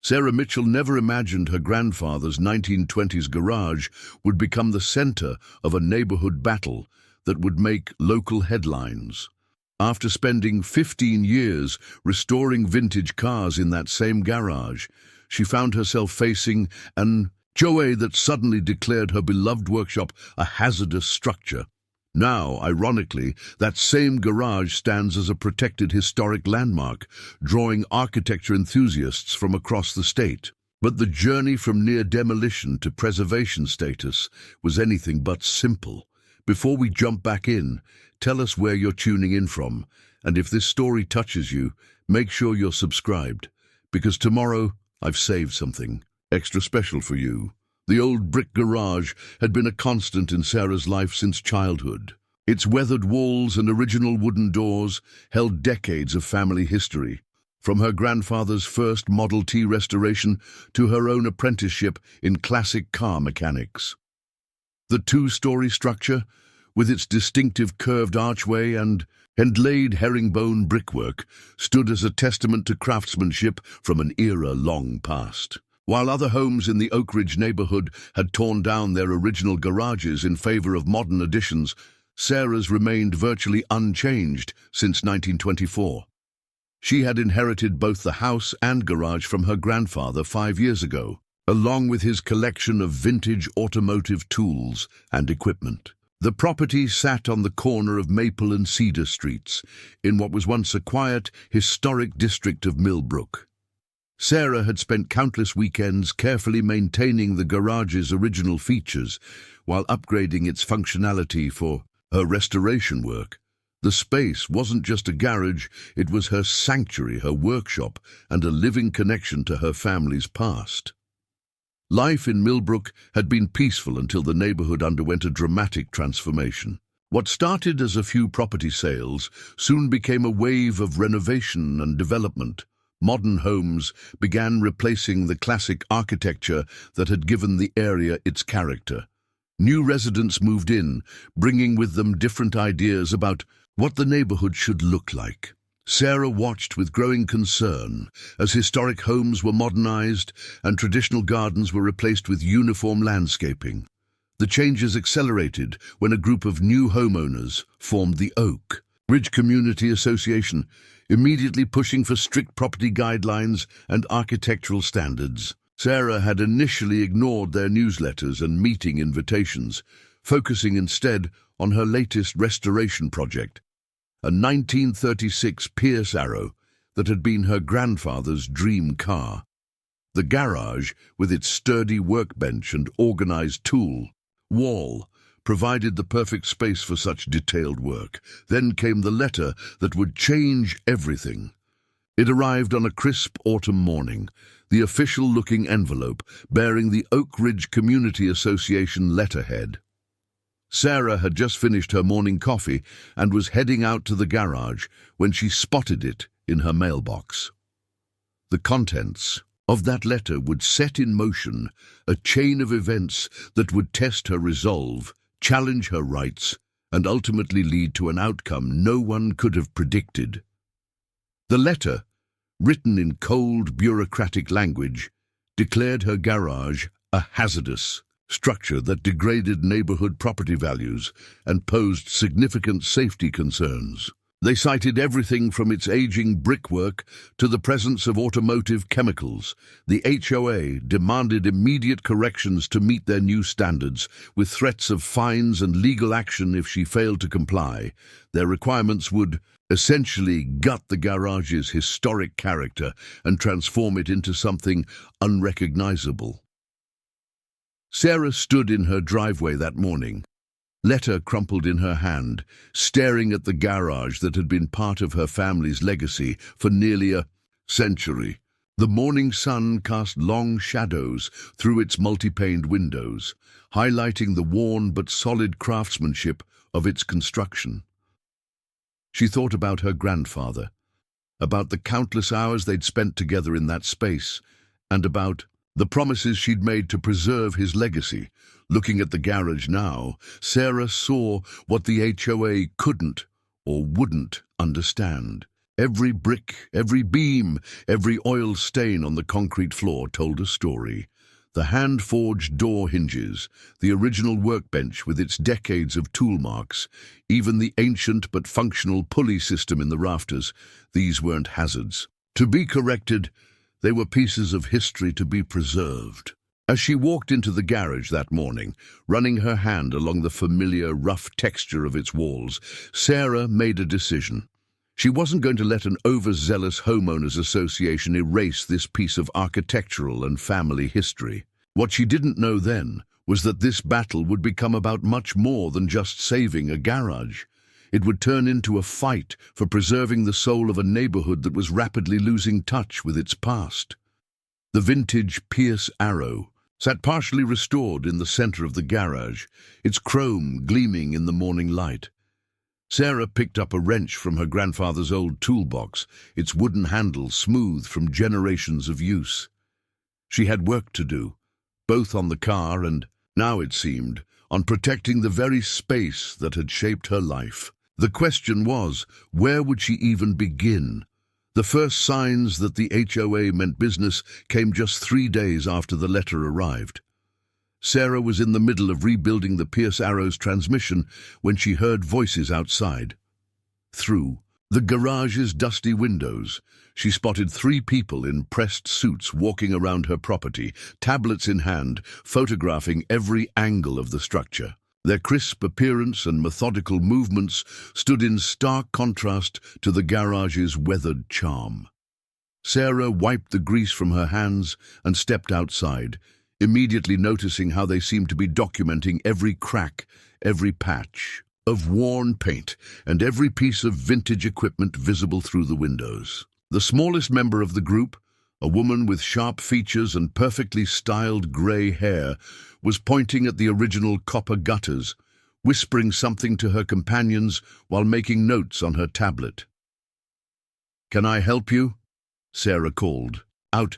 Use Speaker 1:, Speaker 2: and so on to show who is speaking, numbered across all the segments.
Speaker 1: Sarah Mitchell never imagined her grandfather's 1920s garage would become the center of a neighborhood battle that would make local headlines. After spending 15 years restoring vintage cars in that same garage, she found herself facing an HOA that suddenly declared her beloved workshop a hazardous structure. Now, ironically, that same garage stands as a protected historic landmark, drawing architecture enthusiasts from across the state. But the journey from near demolition to preservation status was anything but simple. Before we jump back in, tell us where you're tuning in from, and if this story touches you, make sure you're subscribed, because tomorrow I've saved something extra special for you. The old brick garage had been a constant in Sarah's life since childhood. Its weathered walls and original wooden doors held decades of family history, from her grandfather's first Model T restoration to her own apprenticeship in classic car mechanics. The two-story structure, with its distinctive curved archway and laid herringbone brickwork, stood as a testament to craftsmanship from an era long past. While other homes in the Oak Ridge neighborhood had torn down their original garages in favor of modern additions, Sarah's remained virtually unchanged since 1924. She had inherited both the house and garage from her grandfather 5 years ago, along with his collection of vintage automotive tools and equipment. The property sat on the corner of Maple and Cedar Streets, in what was once a quiet, historic district of Millbrook. Sarah had spent countless weekends carefully maintaining the garage's original features while upgrading its functionality for her restoration work. The space wasn't just a garage, it was her sanctuary, her workshop, and a living connection to her family's past. Life in Millbrook had been peaceful until the neighborhood underwent a dramatic transformation. What started as a few property sales soon became a wave of renovation and development. Modern homes began replacing the classic architecture that had given the area its character. New residents moved in, bringing with them different ideas about what the neighborhood should look like. Sarah watched with growing concern as historic homes were modernized and traditional gardens were replaced with uniform landscaping. The changes accelerated when a group of new homeowners formed the Oak Ridge Community Association, immediately pushing for strict property guidelines and architectural standards. Sarah had initially ignored their newsletters and meeting invitations, focusing instead on her latest restoration project, a 1936 Pierce Arrow that had been her grandfather's dream car. The garage, with its sturdy workbench and organized tool wall, provided the perfect space for such detailed work. Then came the letter that would change everything. It arrived on a crisp autumn morning, the official-looking envelope bearing the Oak Ridge Community Association letterhead. Sarah had just finished her morning coffee and was heading out to the garage when she spotted it in her mailbox. The contents of that letter would set in motion a chain of events that would test her resolve, challenge her rights, and ultimately lead to an outcome no one could have predicted. The letter, written in cold, bureaucratic language, declared her garage a hazardous structure that degraded neighborhood property values and posed significant safety concerns. They cited everything from its aging brickwork to the presence of automotive chemicals. The HOA demanded immediate corrections to meet their new standards, with threats of fines and legal action if she failed to comply. Their requirements would essentially gut the garage's historic character and transform it into something unrecognizable. Sarah stood in her driveway that morning, letter crumpled in her hand, staring at the garage that had been part of her family's legacy for nearly a century. The morning sun cast long shadows through its multi-paned windows, highlighting the worn but solid craftsmanship of its construction. She thought about her grandfather, about the countless hours they'd spent together in that space, and about the promises she'd made to preserve his legacy. Looking at the garage now, Sarah saw what the HOA couldn't or wouldn't understand. Every brick, every beam, every oil stain on the concrete floor told a story. The hand-forged door hinges, the original workbench with its decades of tool marks, even the ancient but functional pulley system in the rafters, these weren't hazards to be corrected, they were pieces of history to be preserved. As she walked into the garage that morning, running her hand along the familiar, rough texture of its walls, Sarah made a decision. She wasn't going to let an overzealous homeowners association erase this piece of architectural and family history. What she didn't know then was that this battle would become about much more than just saving a garage. It would turn into a fight for preserving the soul of a neighborhood that was rapidly losing touch with its past. The vintage Pierce Arrow sat partially restored in the center of the garage, its chrome gleaming in the morning light. Sarah picked up a wrench from her grandfather's old toolbox, its wooden handle smooth from generations of use. She had work to do, both on the car and, now it seemed, on protecting the very space that had shaped her life. The question was, where would she even begin? The first signs that the HOA meant business came just 3 days after the letter arrived. Sarah was in the middle of rebuilding the Pierce Arrow's transmission when she heard voices outside. Through the garage's dusty windows, she spotted 3 people in pressed suits walking around her property, tablets in hand, photographing every angle of the structure. Their crisp appearance and methodical movements stood in stark contrast to the garage's weathered charm. Sarah wiped the grease from her hands and stepped outside, immediately noticing how they seemed to be documenting every crack, every patch of worn paint, and every piece of vintage equipment visible through the windows. The smallest member of the group, a woman with sharp features and perfectly styled grey hair, was pointing at the original copper gutters, whispering something to her companions while making notes on her tablet. "Can I help you?" Sarah called, out,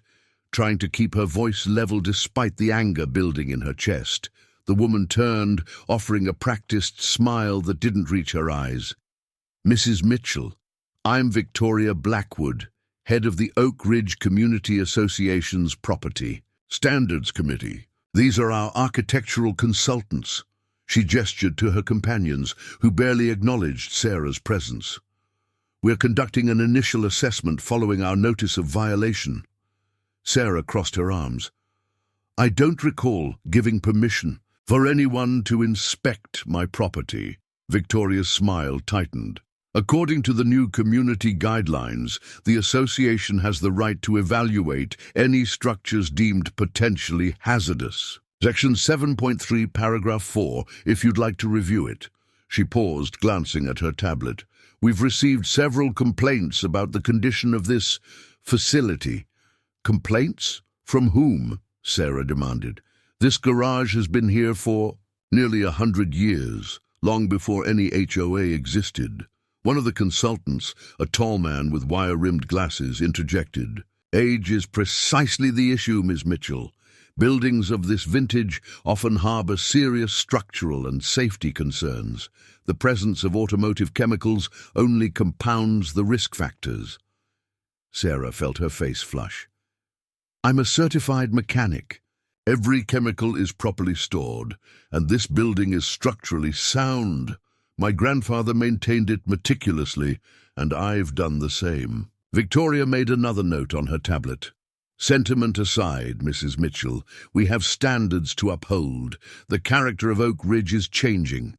Speaker 1: trying to keep her voice level despite the anger building in her chest. The woman turned, offering a practiced smile that didn't reach her eyes. "Mrs. Mitchell, I'm Victoria Blackwood, head of the Oak Ridge Community Association's Property Standards Committee. These are our architectural consultants." She gestured to her companions, who barely acknowledged Sarah's presence. "We're conducting an initial assessment following our notice of violation." Sarah crossed her arms. "I don't recall giving permission for anyone to inspect my property." Victoria's smile tightened. "According to the new community guidelines, the association has the right to evaluate any structures deemed potentially hazardous. Section 7.3, paragraph 4, if you'd like to review it." She paused, glancing at her tablet. "We've received several complaints about the condition of this facility." "Complaints? From whom?" Sarah demanded. "This garage has been here for nearly 100 years, long before any HOA existed." One of the consultants, a tall man with wire-rimmed glasses, interjected. "Age is precisely the issue, Ms. Mitchell. Buildings of this vintage often harbor serious structural and safety concerns. The presence of automotive chemicals only compounds the risk factors." Sarah felt her face flush. "I'm a certified mechanic. Every chemical is properly stored, and this building is structurally sound. My grandfather maintained it meticulously, and I've done the same." Victoria made another note on her tablet. "Sentiment aside, Mrs. Mitchell, we have standards to uphold. The character of Oak Ridge is changing.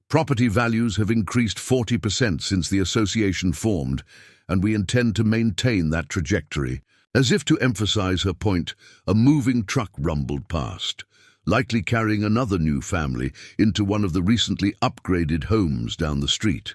Speaker 1: Property values have increased 40% since the association formed, and we intend to maintain that trajectory." As if to emphasize her point, a moving truck rumbled past, likely carrying another new family into one of the recently upgraded homes down the street.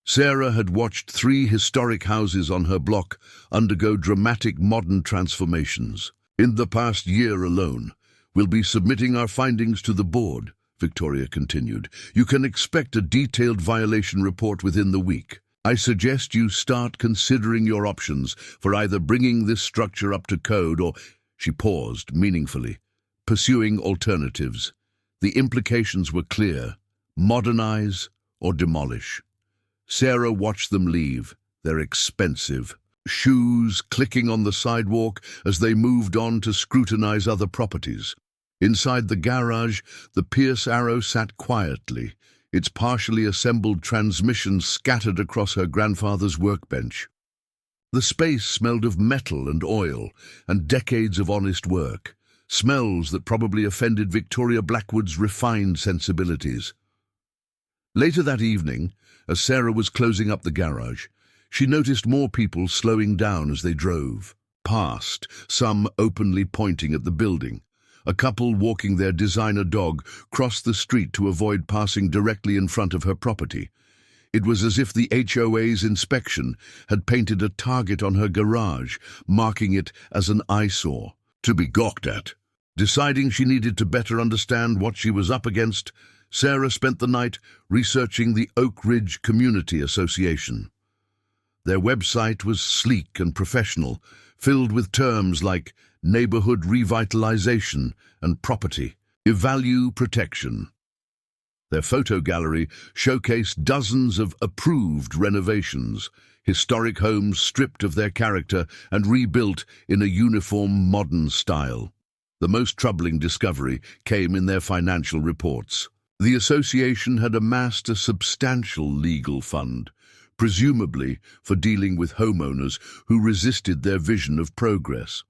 Speaker 1: Sarah had watched 3 historic houses on her block undergo dramatic modern transformations. "In the past year alone, we'll be submitting our findings to the board," Victoria continued. "You can expect a detailed violation report within the week. I suggest you start considering your options for either bringing this structure up to code or," she paused meaningfully, "pursuing alternatives." The implications were clear: modernize or demolish. Sarah watched them leave, They're expensive. Shoes clicking on the sidewalk as they moved on to scrutinize other properties. Inside the garage, the Pierce Arrow sat quietly, its partially assembled transmission scattered across her grandfather's workbench. The space smelled of metal and oil and decades of honest work, smells that probably offended Victoria Blackwood's refined sensibilities. Later that evening, as Sarah was closing up the garage, she noticed more people slowing down as they drove past, some openly pointing at the building. A couple walking their designer dog crossed the street to avoid passing directly in front of her property. It was as if the HOA's inspection had painted a target on her garage, marking it as an eyesore, to be gawked at. Deciding she needed to better understand what she was up against, Sarah spent the night researching the Oak Ridge Community Association. Their website was sleek and professional, filled with terms like neighborhood revitalization and property value protection. Their photo gallery showcased dozens of approved renovations, historic homes stripped of their character and rebuilt in a uniform modern style. The most troubling discovery came in their financial reports. The association had amassed a substantial legal fund, presumably for dealing with homeowners who resisted their vision of progress.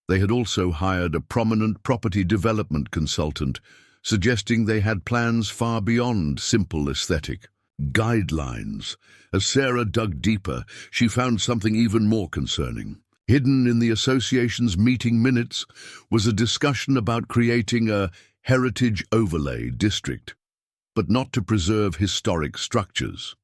Speaker 1: They had also hired a prominent property development consultant, suggesting they had plans far beyond simple aesthetic guidelines. As Sarah dug deeper, she found something even more concerning. Hidden in the association's meeting minutes was a discussion about creating a heritage overlay district, but not to preserve historic structures.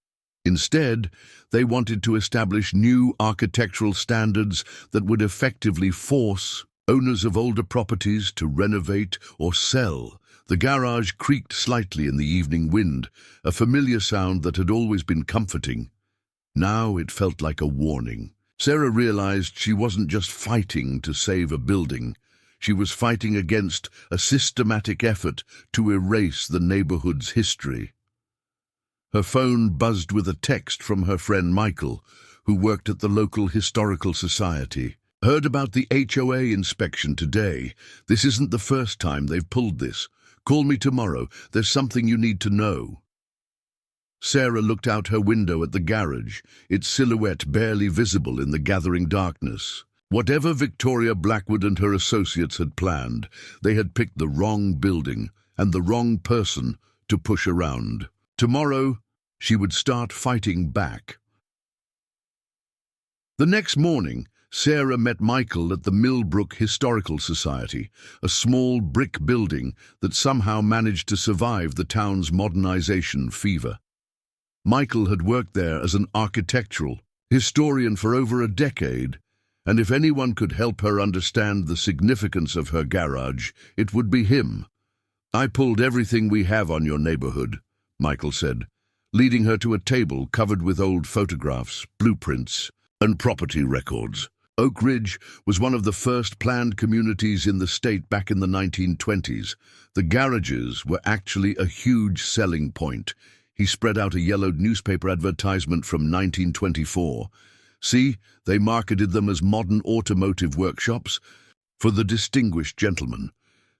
Speaker 1: Instead, they wanted to establish new architectural standards that would effectively force owners of older properties to renovate or sell. The garage creaked slightly in the evening wind, a familiar sound that had always been comforting. Now it felt like a warning. Sarah realized she wasn't just fighting to save a building. She was fighting against a systematic effort to erase the neighborhood's history. Her phone buzzed with a text from her friend Michael, who worked at the local historical society. Heard about the HOA inspection today. This isn't the first time they've pulled this. Call me tomorrow. There's something you need to know. Sarah looked out her window at the garage, its silhouette barely visible in the gathering darkness. Whatever Victoria Blackwood and her associates had planned, they had picked the wrong building and the wrong person to push around. Tomorrow, she would start fighting back. The next morning, Sarah met Michael at the Millbrook Historical Society, a small brick building that somehow managed to survive the town's modernization fever. Michael had worked there as an architectural historian for over a decade, and if anyone could help her understand the significance of her garage, it would be him. "I pulled everything we have on your neighborhood," Michael said, leading her to a table covered with old photographs, blueprints, and property records. Oak Ridge was one of the first planned communities in the state back in the 1920s. The garages were actually a huge selling point. He spread out a yellowed newspaper advertisement from 1924. See, they marketed them as modern automotive workshops for the distinguished gentleman.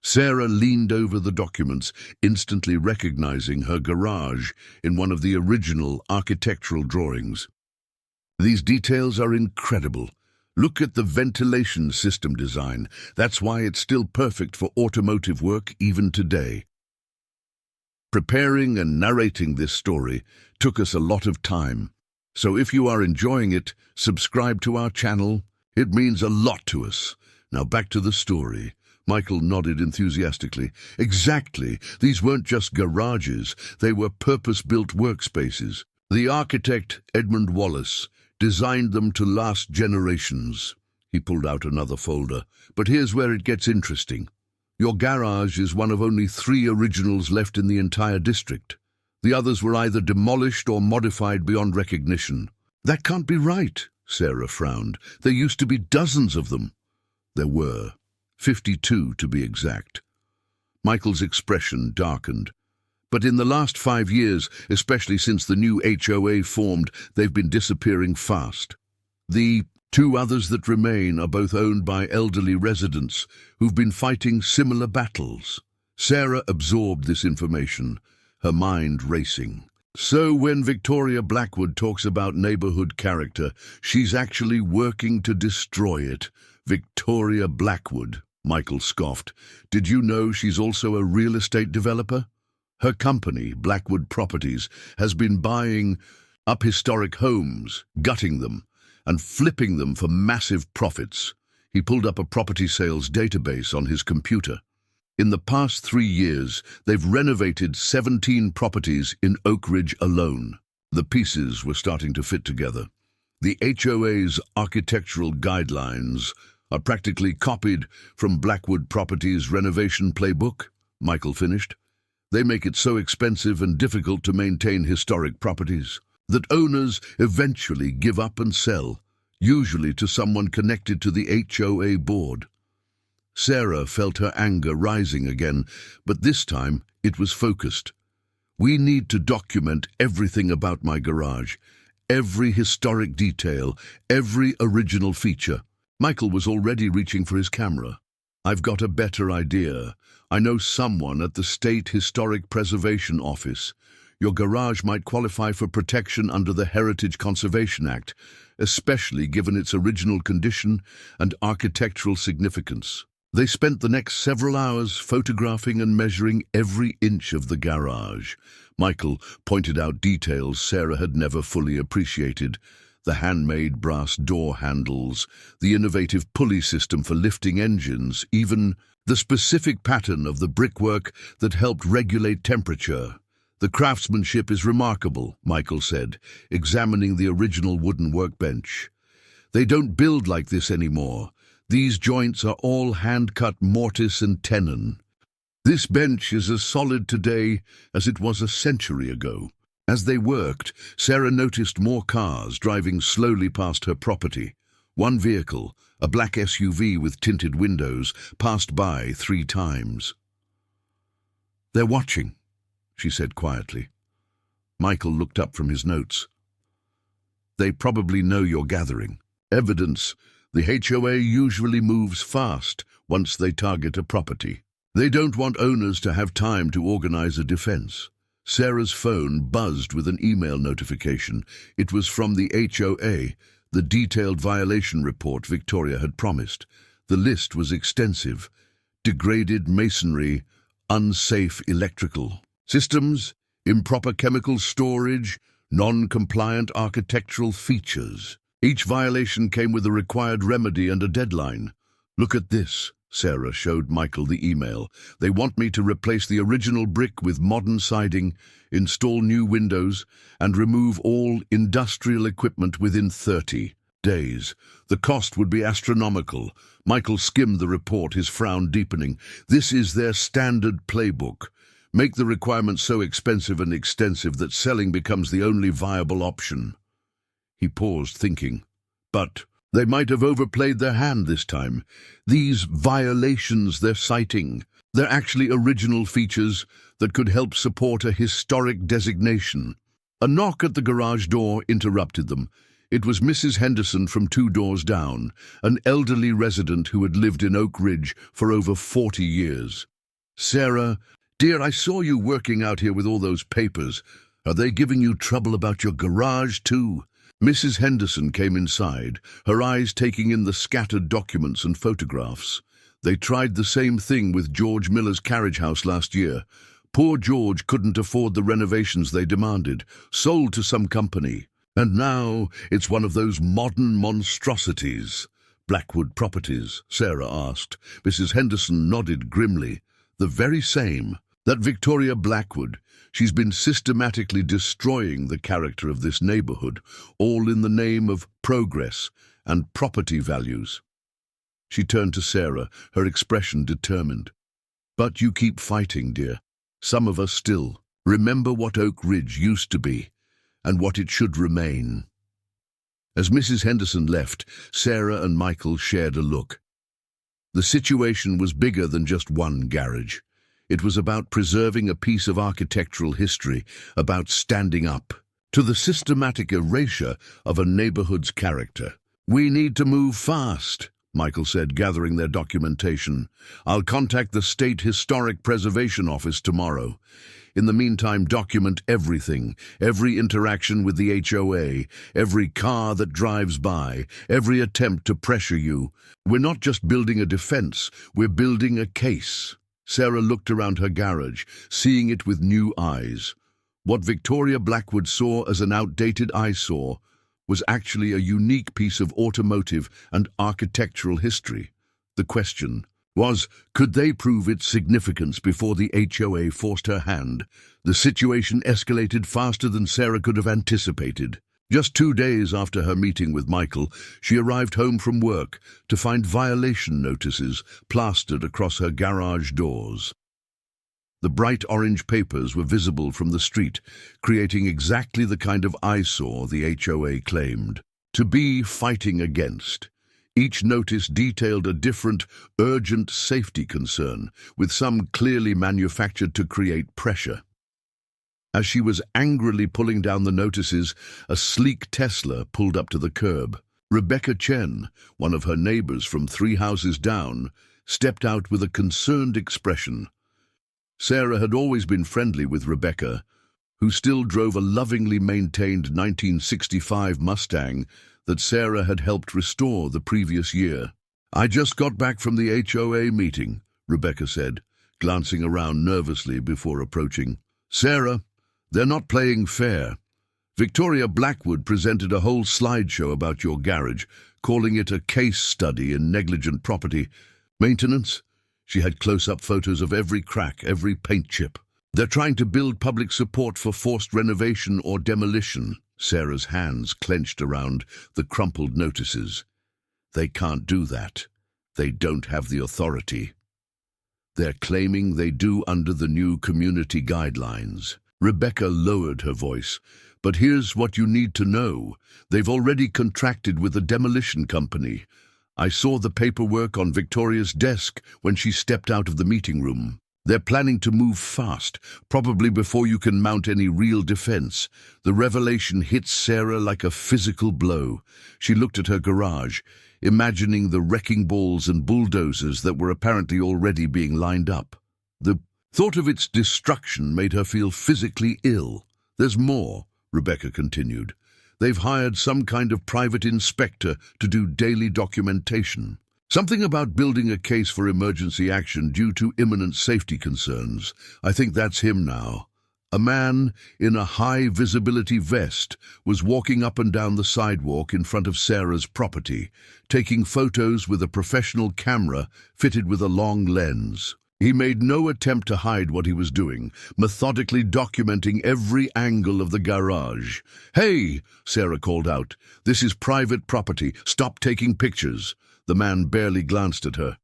Speaker 1: Sarah leaned over the documents, instantly recognizing her garage in one of the original architectural drawings. "These details are incredible. Look at the ventilation system design. That's why it's still perfect for automotive work even today." Preparing and narrating this story took us a lot of time. So if you are enjoying it, subscribe to our channel. It means a lot to us. Now back to the story. Michael nodded enthusiastically. Exactly. These weren't just garages. They were purpose-built workspaces. The architect, Edmund Wallace, designed them to last generations. He pulled out another folder. But here's where it gets interesting. Your garage is one of only 3 originals left in the entire district. The others were either demolished or modified beyond recognition. "That can't be right," Sarah frowned. "There used to be dozens of them." There were. 52 to be exact. Michael's expression darkened. But in the last 5 years, especially since the new HOA formed, they've been disappearing fast. The 2 others that remain are both owned by elderly residents who've been fighting similar battles. Sarah absorbed this information, her mind racing. So when Victoria Blackwood talks about neighborhood character, she's actually working to destroy it. Victoria Blackwood, Michael scoffed. Did you know she's also a real estate developer? Her company, Blackwood Properties, has been buying up historic homes, gutting them, and flipping them for massive profits. He pulled up a property sales database on his computer. In the past 3 years, they've renovated 17 properties in Oak Ridge alone. The pieces were starting to fit together. The HOA's architectural guidelines are practically copied from Blackwood Properties' renovation playbook, Michael finished. They make it so expensive and difficult to maintain historic properties that owners eventually give up and sell, usually to someone connected to the HOA board. Sarah felt her anger rising again, but this time it was focused. We need to document everything about my garage, every historic detail, every original feature. Michael was already reaching for his camera. I've got a better idea. I know someone at the State Historic Preservation Office. Your garage might qualify for protection under the Heritage Conservation Act, especially given its original condition and architectural significance. They spent the next several hours photographing and measuring every inch of the garage. Michael pointed out details Sarah had never fully appreciated: the handmade brass door handles, the innovative pulley system for lifting engines, even the specific pattern of the brickwork that helped regulate temperature. The craftsmanship is remarkable, Michael said, examining the original wooden workbench. They don't build like this anymore. These joints are all hand-cut mortise and tenon. This bench is as solid today as it was a century ago. As they worked, Sarah noticed more cars driving slowly past her property. One vehicle, a black SUV with tinted windows, passed by 3 times. "They're watching," she said quietly. Michael looked up from his notes. "They probably know you're gathering evidence. The HOA usually moves fast once they target a property. They don't want owners to have time to organize a defense." Sarah's phone buzzed with an email notification. It was from the HOA, the detailed violation report Victoria had promised. The list was extensive: degraded masonry, unsafe electrical systems, improper chemical storage, non-compliant architectural features. Each violation came with a required remedy and a deadline. "Look at this," Sarah showed Michael the email. "They want me to replace the original brick with modern siding, install new windows, and remove all industrial equipment within 30 days. The cost would be astronomical." Michael skimmed the report, his frown deepening. This is their standard playbook. Make the requirements so expensive and extensive that selling becomes the only viable option. He paused, thinking. But they might have overplayed their hand this time. These violations they're citing, they're actually original features that could help support a historic designation. A knock at the garage door interrupted them. It was Mrs. Henderson from 2 doors down, an elderly resident who had lived in Oak Ridge for over 40 years. "Sarah, dear, I saw you working out here with all those papers. Are they giving you trouble about your garage too?" Mrs. Henderson came inside, her eyes taking in the scattered documents and photographs. They tried the same thing with George Miller's carriage house last year. Poor George couldn't afford the renovations they demanded, sold to some company. And now it's one of those modern monstrosities. "Blackwood Properties?" Sarah asked. Mrs. Henderson nodded grimly. "The very same. That Victoria Blackwood. She's been systematically destroying the character of this neighborhood, all in the name of progress and property values." She turned to Sarah, her expression determined. "But you keep fighting, dear. Some of us still. Remember what Oak Ridge used to be, and what it should remain." As Mrs. Henderson left, Sarah and Michael shared a look. The situation was bigger than just one garage. It was about preserving a piece of architectural history, about standing up to the systematic erasure of a neighborhood's character. "We need to move fast," Michael said, gathering their documentation. "I'll contact the State Historic Preservation Office tomorrow. In the meantime, document everything, every interaction with the HOA, every car that drives by, every attempt to pressure you. We're not just building a defense, we're building a case." Sarah looked around her garage, seeing it with new eyes. What Victoria Blackwood saw as an outdated eyesore was actually a unique piece of automotive and architectural history. The question was, could they prove its significance before the HOA forced her hand? The situation escalated faster than Sarah could have anticipated. Just 2 days after her meeting with Michael, she arrived home from work to find violation notices plastered across her garage doors. The bright orange papers were visible from the street, creating exactly the kind of eyesore the HOA claimed to be fighting against. Each notice detailed a different, urgent safety concern, with some clearly manufactured to create pressure. As she was angrily pulling down the notices, a sleek Tesla pulled up to the curb. Rebecca Chen, one of her neighbors from 3 houses down, stepped out with a concerned expression. Sarah had always been friendly with Rebecca, who still drove a lovingly maintained 1965 Mustang that Sarah had helped restore the previous year. "I just got back from the HOA meeting," Rebecca said, glancing around nervously before approaching. "Sarah, they're not playing fair. Victoria Blackwood presented a whole slideshow about your garage, calling it a case study in negligent property maintenance." She had close-up photos of every crack, every paint chip. "They're trying to build public support for forced renovation or demolition." Sarah's hands clenched around the crumpled notices. "They can't do that. They don't have the authority. They're claiming they do under the new community guidelines." Rebecca lowered her voice. "But here's what you need to know. They've already contracted with a demolition company. I saw the paperwork on Victoria's desk when she stepped out of the meeting room. They're planning to move fast, probably before you can mount any real defense." The revelation hit Sarah like a physical blow. She looked at her garage, imagining the wrecking balls and bulldozers that were apparently already being lined up. The thought of its destruction made her feel physically ill. "There's more," Rebecca continued. "They've hired some kind of private inspector to do daily documentation. Something about building a case for emergency action due to imminent safety concerns. I think that's him now." A man in a high-visibility vest was walking up and down the sidewalk in front of Sarah's property, taking photos with a professional camera fitted with a long lens. He made no attempt to hide what he was doing, methodically documenting every angle of the garage. "Hey!" Sarah called out. "This is private property. Stop taking pictures." The man barely glanced at her.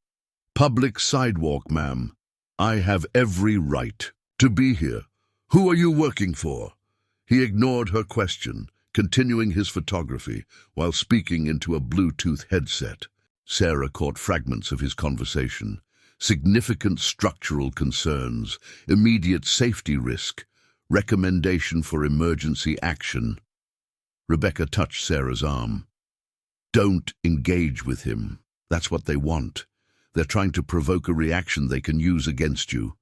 Speaker 1: "Public sidewalk, ma'am. I have every right to be here. Who are you working for?" He ignored her question, continuing his photography while speaking into a Bluetooth headset. Sarah caught fragments of his conversation. Significant structural concerns, immediate safety risk, recommendation for emergency action. Rebecca touched Sarah's arm. "Don't engage with him. That's what they want. They're trying to provoke a reaction they can use against you."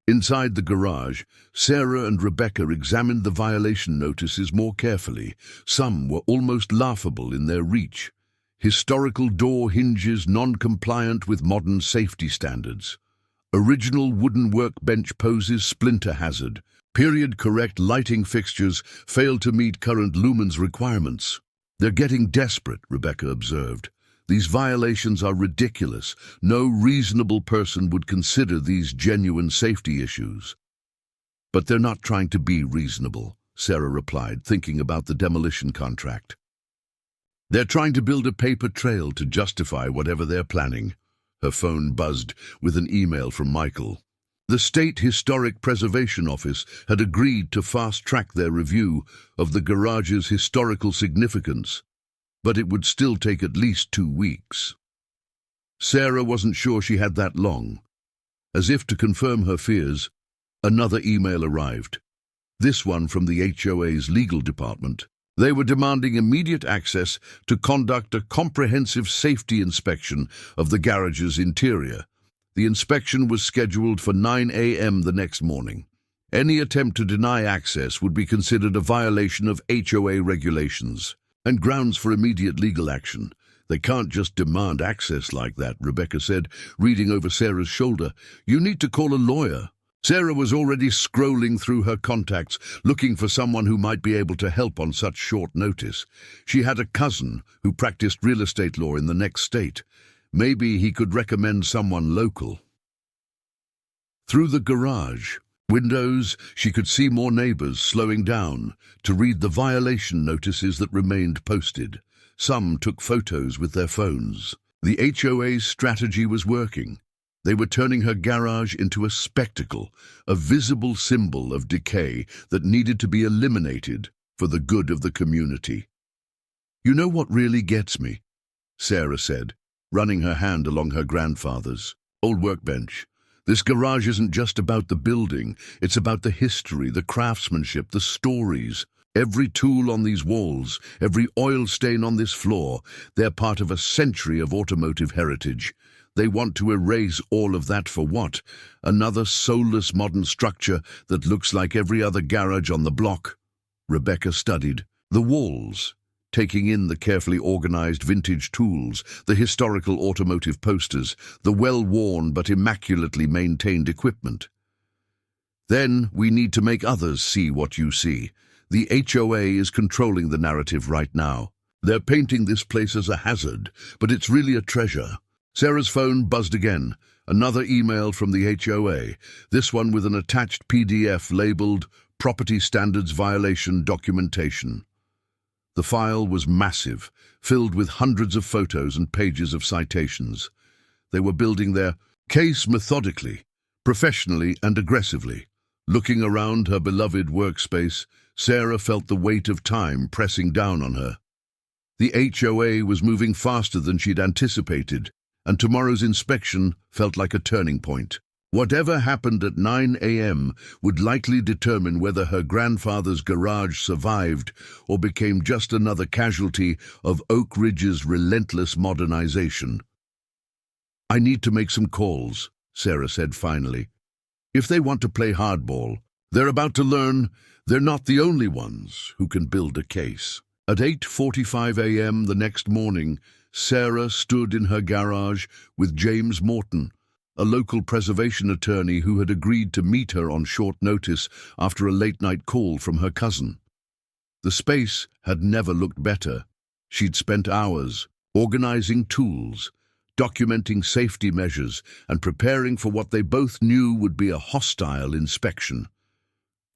Speaker 1: Inside the garage, Sarah and Rebecca examined the violation notices more carefully. Some were almost laughable in their reach. Historical door hinges non-compliant with modern safety standards. Original wooden workbench poses splinter hazard. Period-correct lighting fixtures fail to meet current lumens requirements. "They're getting desperate," Rebecca observed. "These violations are ridiculous. No reasonable person would consider these genuine safety issues." "But they're not trying to be reasonable," Sarah replied, thinking about the demolition contract. "They're trying to build a paper trail to justify whatever they're planning." Her phone buzzed with an email from Michael. The State Historic Preservation Office had agreed to fast-track their review of the garage's historical significance, but it would still take at least 2 weeks. Sarah wasn't sure she had that long. As if to confirm her fears, another email arrived. This one from the HOA's legal department. They were demanding immediate access to conduct a comprehensive safety inspection of the garage's interior. The inspection was scheduled for 9 a.m. the next morning. Any attempt to deny access would be considered a violation of HOA regulations and grounds for immediate legal action. They can't just demand access like that, Rebecca said, reading over Sarah's shoulder. You need to call a lawyer. Sarah was already scrolling through her contacts, looking for someone who might be able to help on such short notice. She had a cousin who practiced real estate law in the next state. Maybe he could recommend someone local. Through the garage windows, she could see more neighbors slowing down to read the violation notices that remained posted. Some took photos with their phones. The HOA's strategy was working. They were turning her garage into a spectacle, a visible symbol of decay that needed to be eliminated for the good of the community. You know what really gets me? Sarah said, running her hand along her grandfather's old workbench. This garage isn't just about the building, it's about the history, the craftsmanship, the stories. Every tool on these walls, every oil stain on this floor, they're part of a century of automotive heritage. They want to erase all of that for what? Another soulless modern structure that looks like every other garage on the block. Rebecca studied the walls, taking in the carefully organized vintage tools, the historical automotive posters, the well-worn but immaculately maintained equipment. Then we need to make others see what you see. The HOA is controlling the narrative right now. They're painting this place as a hazard, but it's really a treasure. Sarah's phone buzzed again. Another email from the HOA, this one with an attached PDF labeled Property Standards Violation Documentation. The file was massive, filled with hundreds of photos and pages of citations. They were building their case methodically, professionally and aggressively. Looking around her beloved workspace, Sarah felt the weight of time pressing down on her. The HOA was moving faster than she'd anticipated, and tomorrow's inspection felt like a turning point. Whatever happened at 9 a.m. would likely determine whether her grandfather's garage survived or became just another casualty of Oak Ridge's relentless modernization. I need to make some calls, Sarah said finally. If they want to play hardball, they're about to learn they're not the only ones who can build a case. At 8:45 a.m. the next morning, Sarah stood in her garage with James Morton, a local preservation attorney who had agreed to meet her on short notice after a late-night call from her cousin. The space had never looked better. She'd spent hours organizing tools, documenting safety measures, and preparing for what they both knew would be a hostile inspection.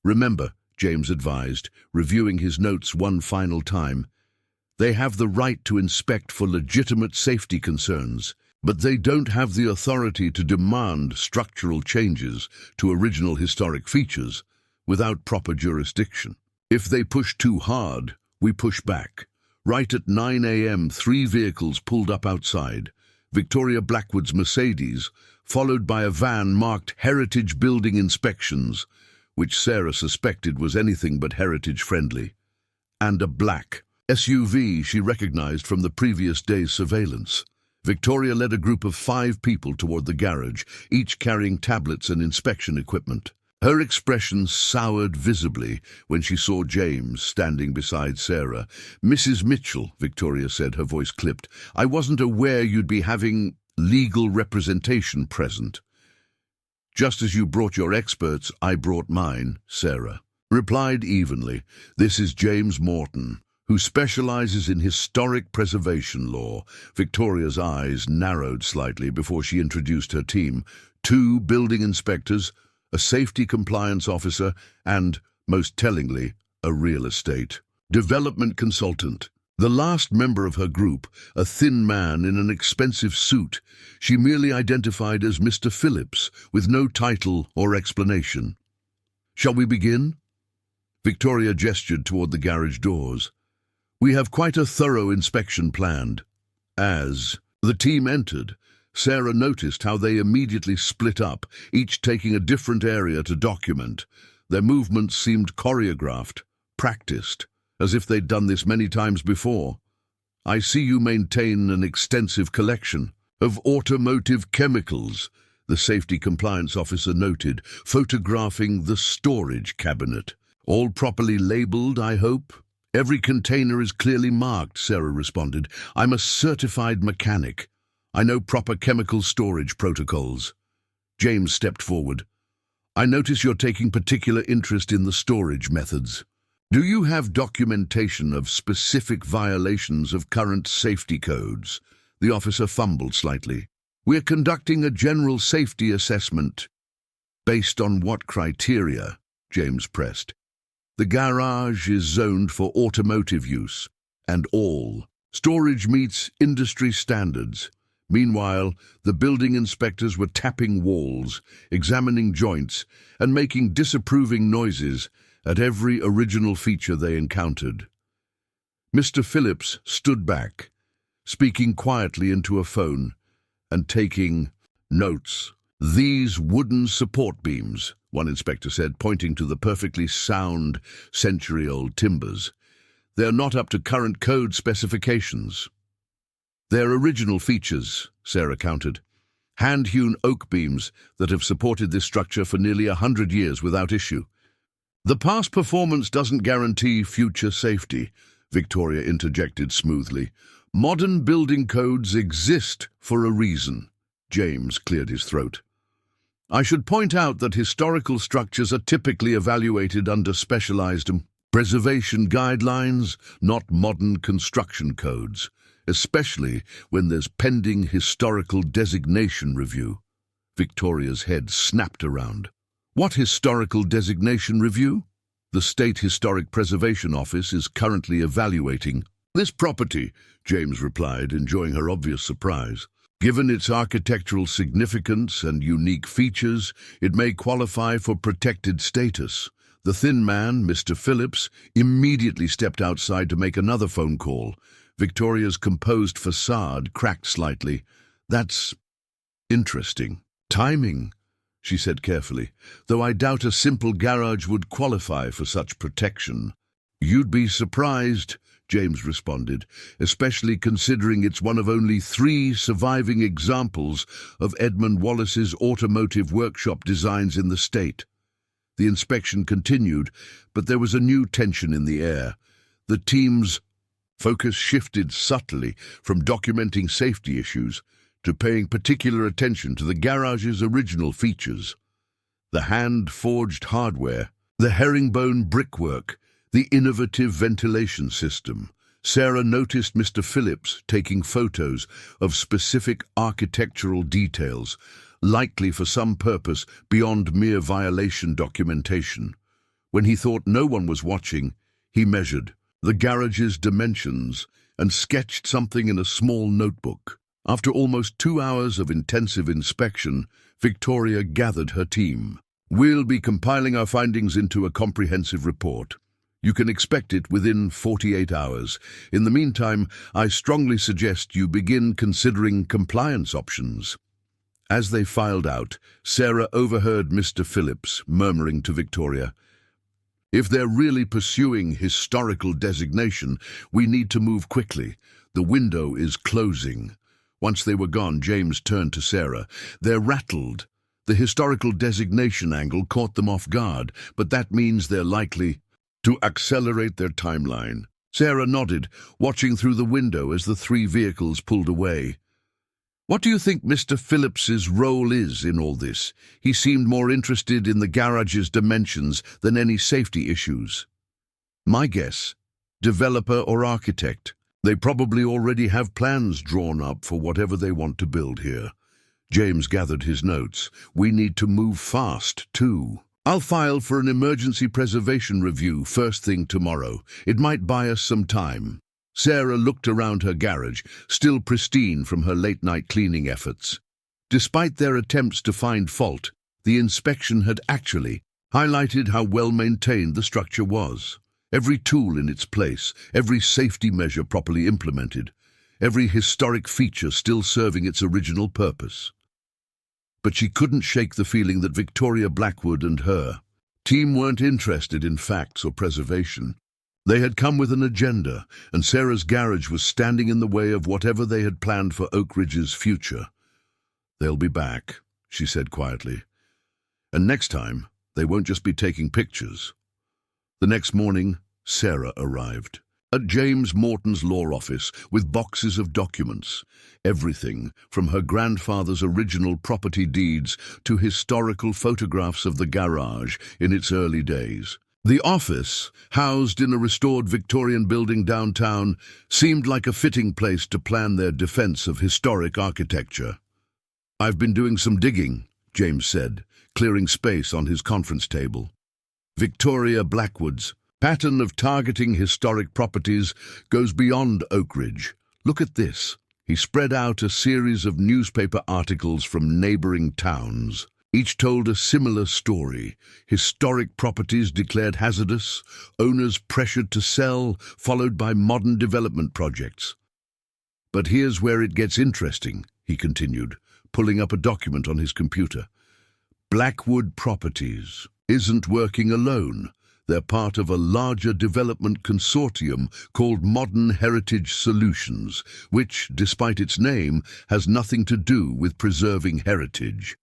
Speaker 1: Remember, James advised, reviewing his notes one final time, they have the right to inspect for legitimate safety concerns, but they don't have the authority to demand structural changes to original historic features without proper jurisdiction. If they push too hard, we push back. Right at 9 a.m., 3 vehicles pulled up outside. Victoria Blackwood's Mercedes, followed by a van marked Heritage Building Inspections, which Sarah suspected was anything but heritage-friendly, and a black SUV she recognized from the previous day's surveillance. Victoria led a group of 5 people toward the garage, each carrying tablets and inspection equipment. Her expression soured visibly when she saw James standing beside Sarah. Mrs. Mitchell, Victoria said, her voice clipped, I wasn't aware you'd be having legal representation present. Just as you brought your experts, I brought mine, Sarah replied evenly. This is James Morton, who specializes in historic preservation law. Victoria's eyes narrowed slightly before she introduced her team. 2 building inspectors, a safety compliance officer, and, most tellingly, a real estate development consultant. The last member of her group, a thin man in an expensive suit, she merely identified as Mr. Phillips, with no title or explanation. Shall we begin? Victoria gestured toward the garage doors. We have quite a thorough inspection planned. As the team entered, Sarah noticed how they immediately split up, each taking a different area to document. Their movements seemed choreographed, practiced, as if they'd done this many times before. "I see you maintain an extensive collection of automotive chemicals," the safety compliance officer noted, photographing the storage cabinet. "All properly labeled, I hope?" "Every container is clearly marked," Sarah responded. "I'm a certified mechanic. I know proper chemical storage protocols." James stepped forward. "I notice you're taking particular interest in the storage methods. Do you have documentation of specific violations of current safety codes?" The officer fumbled slightly. "We're conducting a general safety assessment." "Based on what criteria?" James pressed. "The garage is zoned for automotive use, and all storage meets industry standards." Meanwhile, the building inspectors were tapping walls, examining joints, and making disapproving noises at every original feature they encountered. Mr. Phillips stood back, speaking quietly into a phone and taking notes. "These wooden support beams," one inspector said, pointing to the perfectly sound, century-old timbers. "They're not up to current code specifications." "They're original features," Sarah countered. "Hand-hewn oak beams that have supported this structure for nearly 100 years without issue." "The past performance doesn't guarantee future safety," Victoria interjected smoothly. "Modern building codes exist for a reason." James cleared his throat. "I should point out that historical structures are typically evaluated under specialized preservation guidelines, not modern construction codes, especially when there's pending historical designation review." Victoria's head snapped around. "What historical designation review?" "The State Historic Preservation Office is currently evaluating this property," James replied, enjoying her obvious surprise. "Given its architectural significance and unique features, it may qualify for protected status." The thin man, Mr. Phillips, immediately stepped outside to make another phone call. Victoria's composed facade cracked slightly. "That's interesting. Timing," she said carefully, "though I doubt a simple garage would qualify for such protection." "You'd be surprised," James responded, "especially considering it's one of only 3 surviving examples of Edmund Wallace's automotive workshop designs in the state." The inspection continued, but there was a new tension in the air. The team's focus shifted subtly from documenting safety issues to paying particular attention to the garage's original features. The hand-forged hardware, the herringbone brickwork, the innovative ventilation system. Sarah noticed Mr. Phillips taking photos of specific architectural details, likely for some purpose beyond mere violation documentation. When he thought no one was watching, he measured the garage's dimensions and sketched something in a small notebook. After almost 2 hours of intensive inspection, Victoria gathered her team. "We'll be compiling our findings into a comprehensive report. You can expect it within 48 hours. In the meantime, I strongly suggest you begin considering compliance options." As they filed out, Sarah overheard Mr. Phillips murmuring to Victoria, "If they're really pursuing historical designation, we need to move quickly. The window is closing." Once they were gone, James turned to Sarah. "They're rattled. The historical designation angle caught them off guard, but that means they're likely to accelerate their timeline." Sarah nodded, watching through the window as the 3 vehicles pulled away. "What do you think Mr. Phillips's role is in all this? He seemed more interested in the garage's dimensions than any safety issues." "My guess, developer or architect. They probably already have plans drawn up for whatever they want to build here." James gathered his notes. "We need to move fast, too. I'll file for an emergency preservation review first thing tomorrow. It might buy us some time." Sarah looked around her garage, still pristine from her late-night cleaning efforts. Despite their attempts to find fault, the inspection had actually highlighted how well-maintained the structure was. Every tool in its place, every safety measure properly implemented. every historic feature still serving its original purpose. But she couldn't shake the feeling that Victoria Blackwood and her team weren't interested in facts or preservation. They had come with an agenda, and Sarah's garage was standing in the way of whatever they had planned for Oak Ridge's future. "They'll be back," she said quietly. "And next time, they won't just be taking pictures." The next morning, Sarah arrived at James Morton's law office with boxes of documents, everything from her grandfather's original property deeds to historical photographs of the garage in its early days. The office, housed in a restored Victorian building downtown, seemed like a fitting place to plan their defense of historic architecture. "I've been doing some digging," James said, clearing space on his conference table. Victoria Blackwood's pattern of targeting historic properties goes beyond Oak Ridge. "Look at this." He spread out a series of newspaper articles from neighboring towns. Each told a similar story. Historic properties declared hazardous, owners pressured to sell, followed by modern development projects. "But here's where it gets interesting," he continued, pulling up a document on his computer. "Blackwood Properties isn't working alone. They're part of a larger development consortium called Modern Heritage Solutions, which, despite its name, has nothing to do with preserving heritage."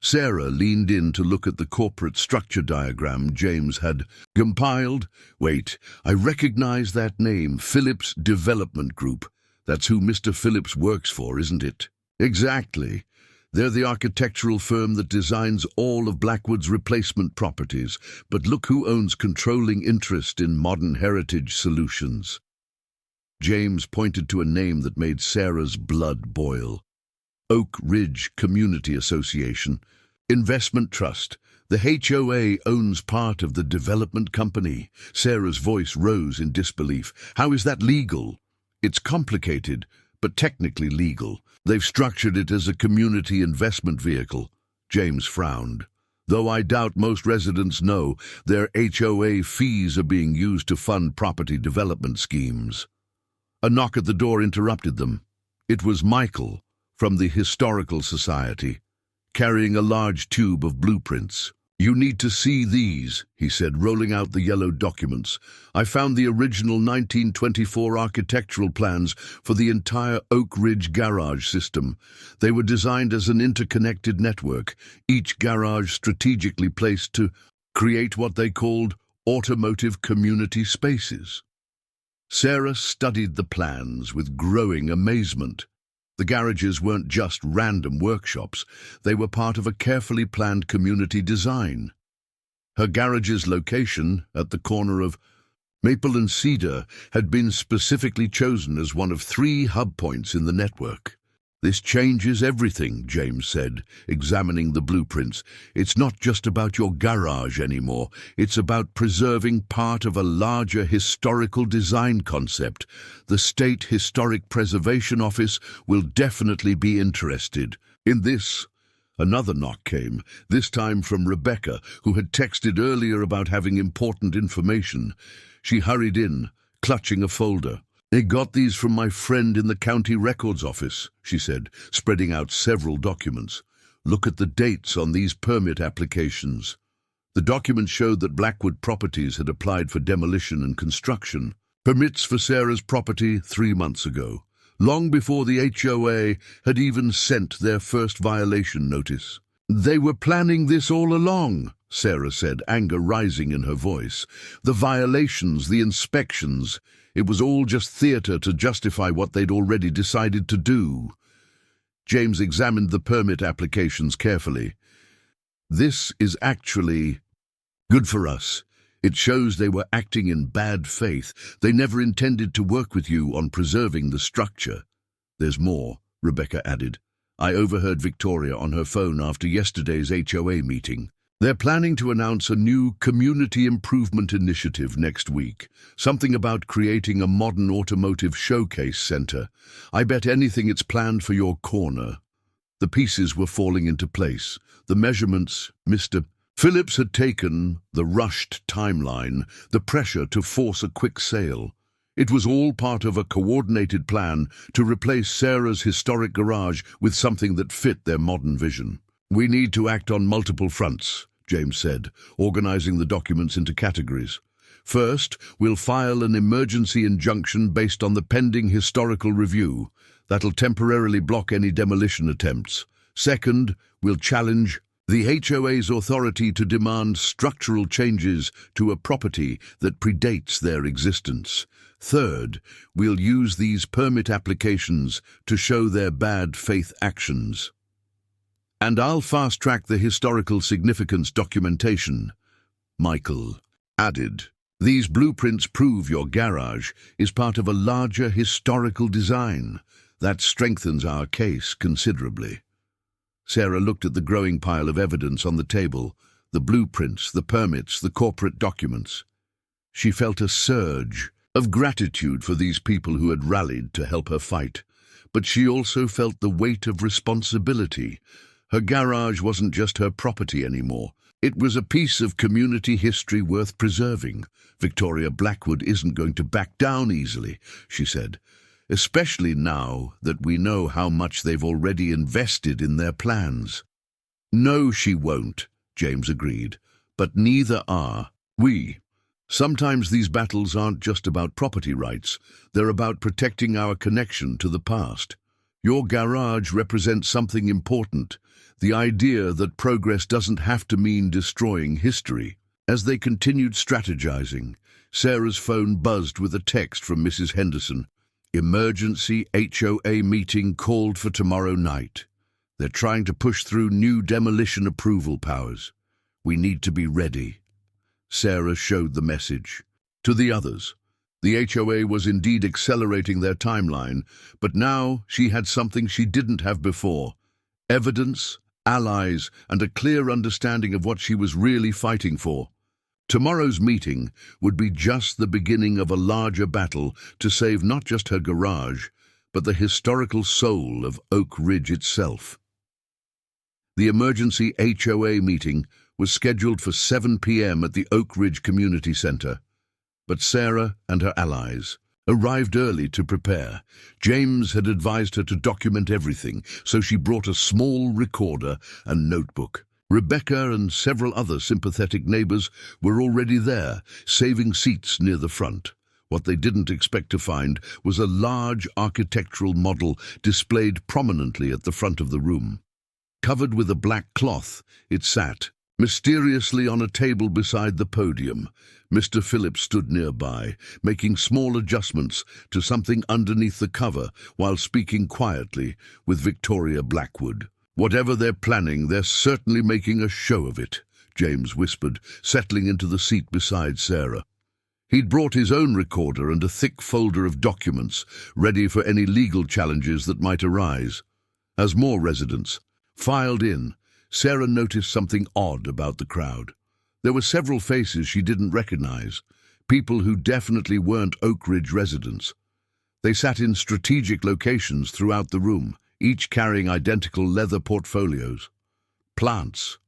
Speaker 1: Sarah leaned in to look at the corporate structure diagram James had compiled. "Wait, I recognize that name, Phillips Development Group. That's who Mr. Phillips works for, isn't it?" "Exactly. They're the architectural firm that designs all of Blackwood's replacement properties. But look who owns controlling interest in Modern Heritage Solutions." James pointed to a name that made Sarah's blood boil. Oak Ridge Community Association Investment Trust. The HOA owns part of the development company. Sarah's voice rose in disbelief. "How is that legal?" "It's complicated, but technically legal. They've structured it as a community investment vehicle." James frowned. "Though I doubt most residents know, their HOA fees are being used to fund property development schemes." A knock at the door interrupted them. It was Michael, from the Historical Society, carrying a large tube of blueprints. "You need to see these," he said, rolling out the yellow documents. "I found the original 1924 architectural plans for the entire Oak Ridge garage system. They were designed as an interconnected network, each garage strategically placed to create what they called automotive community spaces." Sarah studied the plans with growing amazement. The garages weren't just random workshops, they were part of a carefully planned community design. Her garage's location, at the corner of Maple and Cedar, had been specifically chosen as one of 3 hub points in the network. "This changes everything," James said, examining the blueprints. "It's not just about your garage anymore. It's about preserving part of a larger historical design concept. The State Historic Preservation Office will definitely be interested in this." Another knock came, this time from Rebecca, who had texted earlier about having important information. She hurried in, clutching a folder. "I got these from my friend in the county records office," she said, spreading out several documents. "Look at the dates on these permit applications." The documents showed that Blackwood Properties had applied for demolition and construction permits for Sarah's property 3 months ago, long before the HOA had even sent their first violation notice. "They were planning this all along," Sarah said, anger rising in her voice. "The violations, the inspections, it was all just theatre to justify what they'd already decided to do." James examined the permit applications carefully. "This is actually good for us. It shows they were acting in bad faith. They never intended to work with you on preserving the structure." "There's more," Rebecca added. "I overheard Victoria on her phone after yesterday's HOA meeting. They're planning to announce a new community improvement initiative next week, something about creating a modern automotive showcase center. I bet anything it's planned for your corner." The pieces were falling into place. The measurements Mr. Phillips had taken, the rushed timeline, the pressure to force a quick sale. It was all part of a coordinated plan to replace Sarah's historic garage with something that fit their modern vision. "We need to act on multiple fronts," James said, organizing the documents into categories. "First, we'll file an emergency injunction based on the pending historical review. That'll temporarily block any demolition attempts. Second, we'll challenge the HOA's authority to demand structural changes to a property that predates their existence. Third, we'll use these permit applications to show their bad faith actions. And I'll fast-track the historical significance documentation," Michael added. "These blueprints prove your garage is part of a larger historical design. That strengthens our case considerably." Sarah looked at the growing pile of evidence on the table, the blueprints, the permits, the corporate documents. She felt a surge of gratitude for these people who had rallied to help her fight, but she also felt the weight of responsibility. Her garage wasn't just her property anymore. It was a piece of community history worth preserving. "Victoria Blackwood isn't going to back down easily," she said, "especially now that we know how much they've already invested in their plans." "No, she won't," James agreed, "but neither are we. Sometimes these battles aren't just about property rights, they're about protecting our connection to the past. Your garage represents something important, the idea that progress doesn't have to mean destroying history." As they continued strategizing, Sarah's phone buzzed with a text from Mrs. Henderson. "Emergency HOA meeting called for tomorrow night. They're trying to push through new demolition approval powers. We need to be ready." Sarah showed the message to the others. The HOA was indeed accelerating their timeline, but now she had something she didn't have before: evidence, allies, and a clear understanding of what she was really fighting for. Tomorrow's meeting would be just the beginning of a larger battle to save not just her garage, but the historical soul of Oak Ridge itself. The emergency HOA meeting was scheduled for 7 p.m. at the Oak Ridge Community Center, but Sarah and her allies arrived early to prepare. James had advised her to document everything, so she brought a small recorder and notebook. Rebecca and several other sympathetic neighbors were already there, saving seats near the front. What they didn't expect to find was a large architectural model displayed prominently at the front of the room. Covered with a black cloth, it sat mysteriously on a table beside the podium. Mr. Phillips stood nearby, making small adjustments to something underneath the cover while speaking quietly with Victoria Blackwood. "Whatever they're planning, they're certainly making a show of it," James whispered, settling into the seat beside Sarah. He'd brought his own recorder and a thick folder of documents, ready for any legal challenges that might arise. As more residents filed in, Sarah noticed something odd about the crowd. There were several faces she didn't recognize, people who definitely weren't Oak Ridge residents. They sat in strategic locations throughout the room, each carrying identical leather portfolios. "Plants,"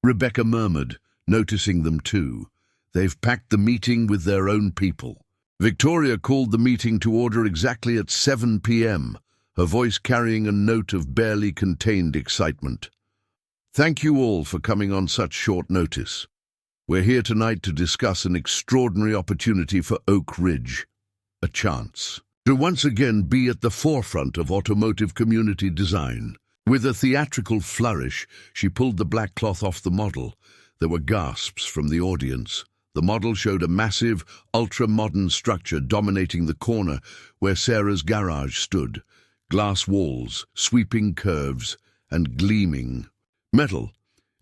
Speaker 1: Rebecca murmured, noticing them too. "They've packed the meeting with their own people." Victoria called the meeting to order exactly at 7 p.m., her voice carrying a note of barely contained excitement. "Thank you all for coming on such short notice. We're here tonight to discuss an extraordinary opportunity for Oak Ridge, a chance to once again be at the forefront of automotive community design." With a theatrical flourish, she pulled the black cloth off the model. There were gasps from the audience. The model showed a massive, ultra-modern structure dominating the corner where Sarah's garage stood. Glass walls, sweeping curves, and gleaming metal.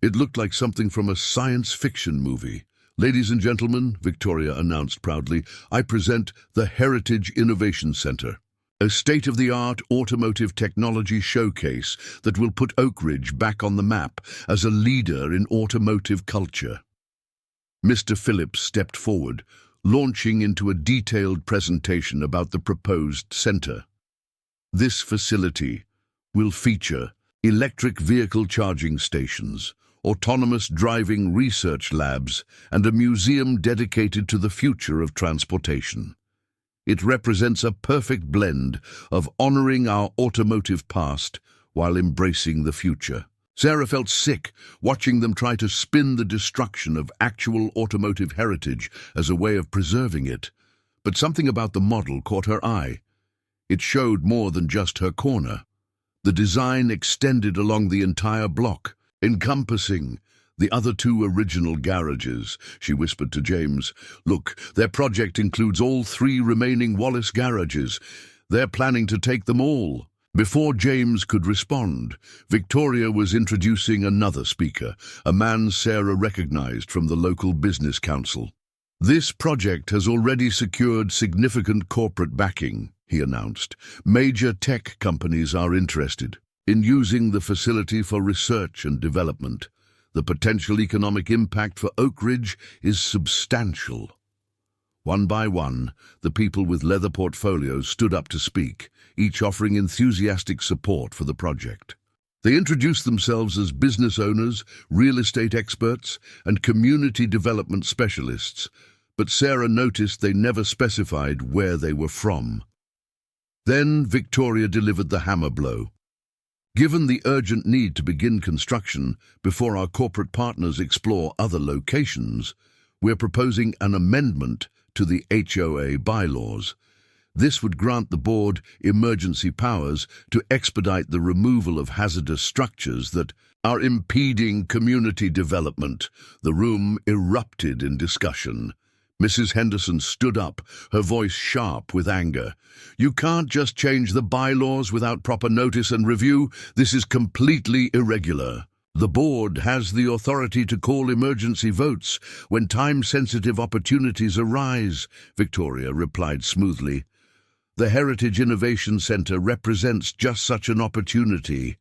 Speaker 1: It looked like something from a science fiction movie. "Ladies and gentlemen," Victoria announced proudly, "I present the Heritage Innovation Center, a state-of-the-art automotive technology showcase that will put Oak Ridge back on the map as a leader in automotive culture." Mr. Phillips stepped forward, launching into a detailed presentation about the proposed center. "This facility will feature electric vehicle charging stations, autonomous driving research labs, and a museum dedicated to the future of transportation. It represents a perfect blend of honoring our automotive past while embracing the future. Sarah felt sick watching them try to spin the destruction of actual automotive heritage as a way of preserving it. But something about the model caught her eye. It showed more than just her corner. The design extended along the entire block, encompassing the other two original garages. She whispered to James, "Look, their project includes all three remaining Wallace garages. They're planning to take them all." Before James could respond, Victoria was introducing another speaker, a man Sarah recognized from the local business council. "This project has already secured significant corporate backing," he announced. "Major tech companies are interested in using the facility for research and development. The potential economic impact for Oak Ridge is substantial." One by one, the people with leather portfolios stood up to speak, each offering enthusiastic support for the project. They introduced themselves as business owners, real estate experts, and community development specialists, but Sarah noticed they never specified where they were from. Then Victoria delivered the hammer blow. "Given the urgent need to begin construction before our corporate partners explore other locations, we're proposing an amendment to the HOA bylaws. This would grant the board emergency powers to expedite the removal of hazardous structures that are impeding community development." The room erupted in discussion. Mrs. Henderson stood up, her voice sharp with anger. "You can't just change the bylaws without proper notice and review. This is completely irregular. The board has the authority to call emergency votes when time-sensitive opportunities arise," Victoria replied smoothly. "The Heritage Innovation Center represents just such an opportunity."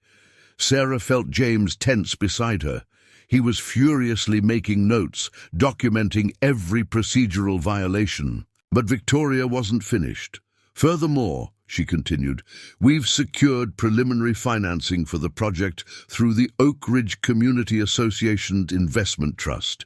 Speaker 1: Sarah felt James tense beside her. He was furiously making notes, documenting every procedural violation. But Victoria wasn't finished. "Furthermore," she continued, "we've secured preliminary financing for the project through the Oak Ridge Community Association Investment Trust.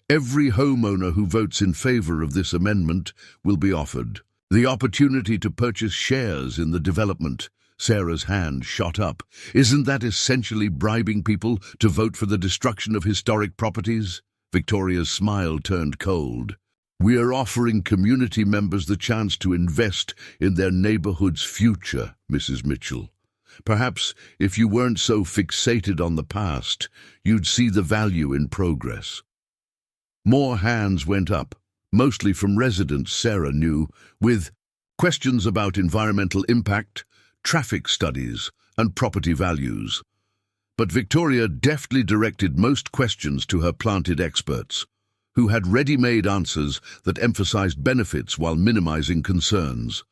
Speaker 1: Every homeowner who votes in favor of this amendment will be offered the opportunity to purchase shares in the development." Sarah's hand shot up. "Isn't that essentially bribing people to vote for the destruction of historic properties?" Victoria's smile turned cold. "We're offering community members the chance to invest in their neighborhood's future, Mrs. Mitchell. Perhaps if you weren't so fixated on the past, you'd see the value in progress." More hands went up, mostly from residents Sarah knew, with questions about environmental impact, traffic studies, and property values. But Victoria deftly directed most questions to her planted experts, who had ready-made answers that emphasized benefits while minimizing concerns.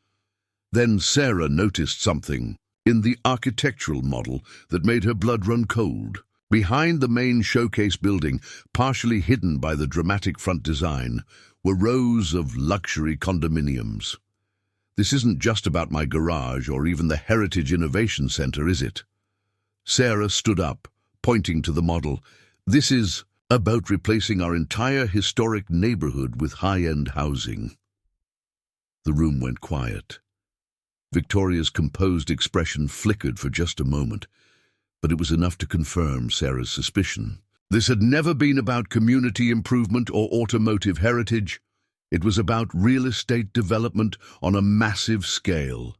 Speaker 1: Then Sarah noticed something in the architectural model that made her blood run cold. Behind the main showcase building, partially hidden by the dramatic front design, were rows of luxury condominiums. "This isn't just about my garage or even the Heritage Innovation Center, is it?" Sarah stood up, pointing to the model. "This is about replacing our entire historic neighborhood with high-end housing." The room went quiet. Victoria's composed expression flickered for just a moment, but it was enough to confirm Sarah's suspicion. This had never been about community improvement or automotive heritage. It was about real estate development on a massive scale.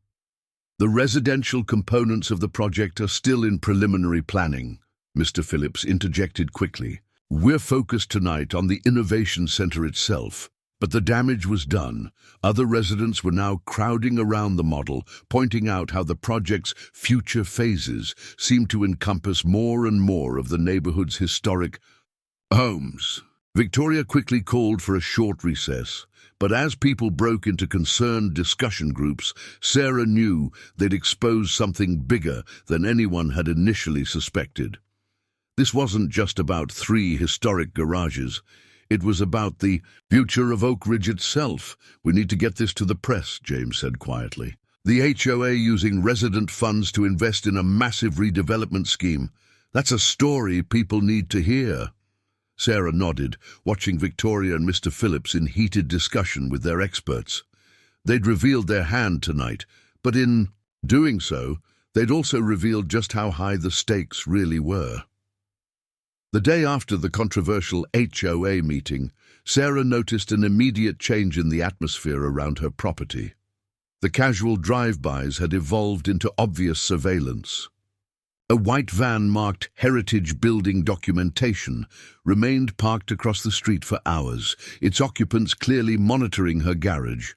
Speaker 1: "The residential components of the project are still in preliminary planning," Mr. Phillips interjected quickly. "We're focused tonight on the innovation center itself, but the damage was done." Other residents were now crowding around the model, pointing out how the project's future phases seemed to encompass more and more of the neighborhood's historic homes. Victoria quickly called for a short recess, but as people broke into concerned discussion groups, Sarah knew they'd exposed something bigger than anyone had initially suspected. This wasn't just about 3 historic garages. It was about the future of Oak Ridge itself. "We need to get this to the press," James said quietly. "The HOA using resident funds to invest in a massive redevelopment scheme. That's a story people need to hear." Sarah nodded, watching Victoria and Mr. Phillips in heated discussion with their experts. They'd revealed their hand tonight, but in doing so, they'd also revealed just how high the stakes really were. The day after the controversial HOA meeting, Sarah noticed an immediate change in the atmosphere around her property. The casual drive-bys had evolved into obvious surveillance. A white van marked Heritage Building Documentation remained parked across the street for hours, its occupants clearly monitoring her garage.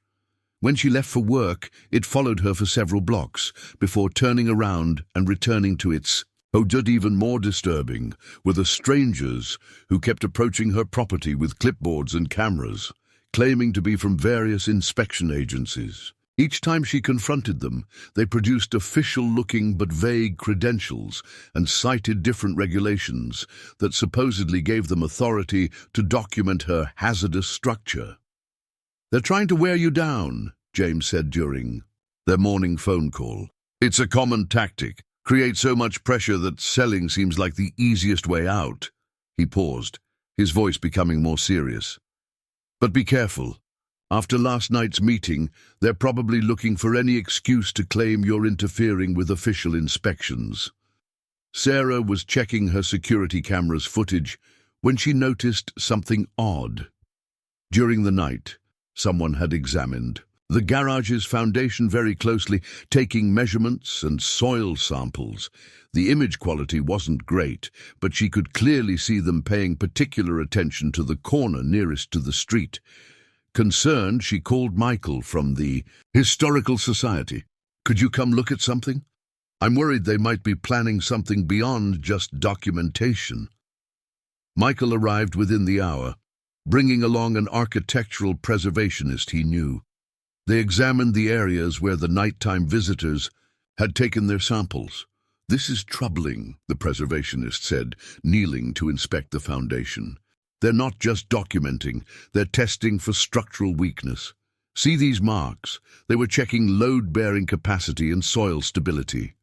Speaker 1: When she left for work, it followed her for several blocks, before turning around and returning to its even more disturbing were the strangers who kept approaching her property with clipboards and cameras, claiming to be from various inspection agencies. Each time she confronted them, they produced official-looking but vague credentials and cited different regulations that supposedly gave them authority to document her hazardous structure. "They're trying to wear you down," James said during their morning phone call. "It's a common tactic. Create so much pressure that selling seems like the easiest way out." He paused, his voice becoming more serious. "But be careful. After last night's meeting, they're probably looking for any excuse to claim you're interfering with official inspections." Sarah was checking her security camera's footage when she noticed something odd. During the night, someone had examined the garage's foundation very closely, taking measurements and soil samples. The image quality wasn't great, but she could clearly see them paying particular attention to the corner nearest to the street. Concerned, she called Michael from the Historical Society. "Could you come look at something? I'm worried they might be planning something beyond just documentation." Michael arrived within the hour, bringing along an architectural preservationist he knew. They examined the areas where the nighttime visitors had taken their samples. "This is troubling," the preservationist said, kneeling to inspect the foundation. "They're not just documenting, they're testing for structural weakness. See these marks? They were checking load-bearing capacity and soil stability."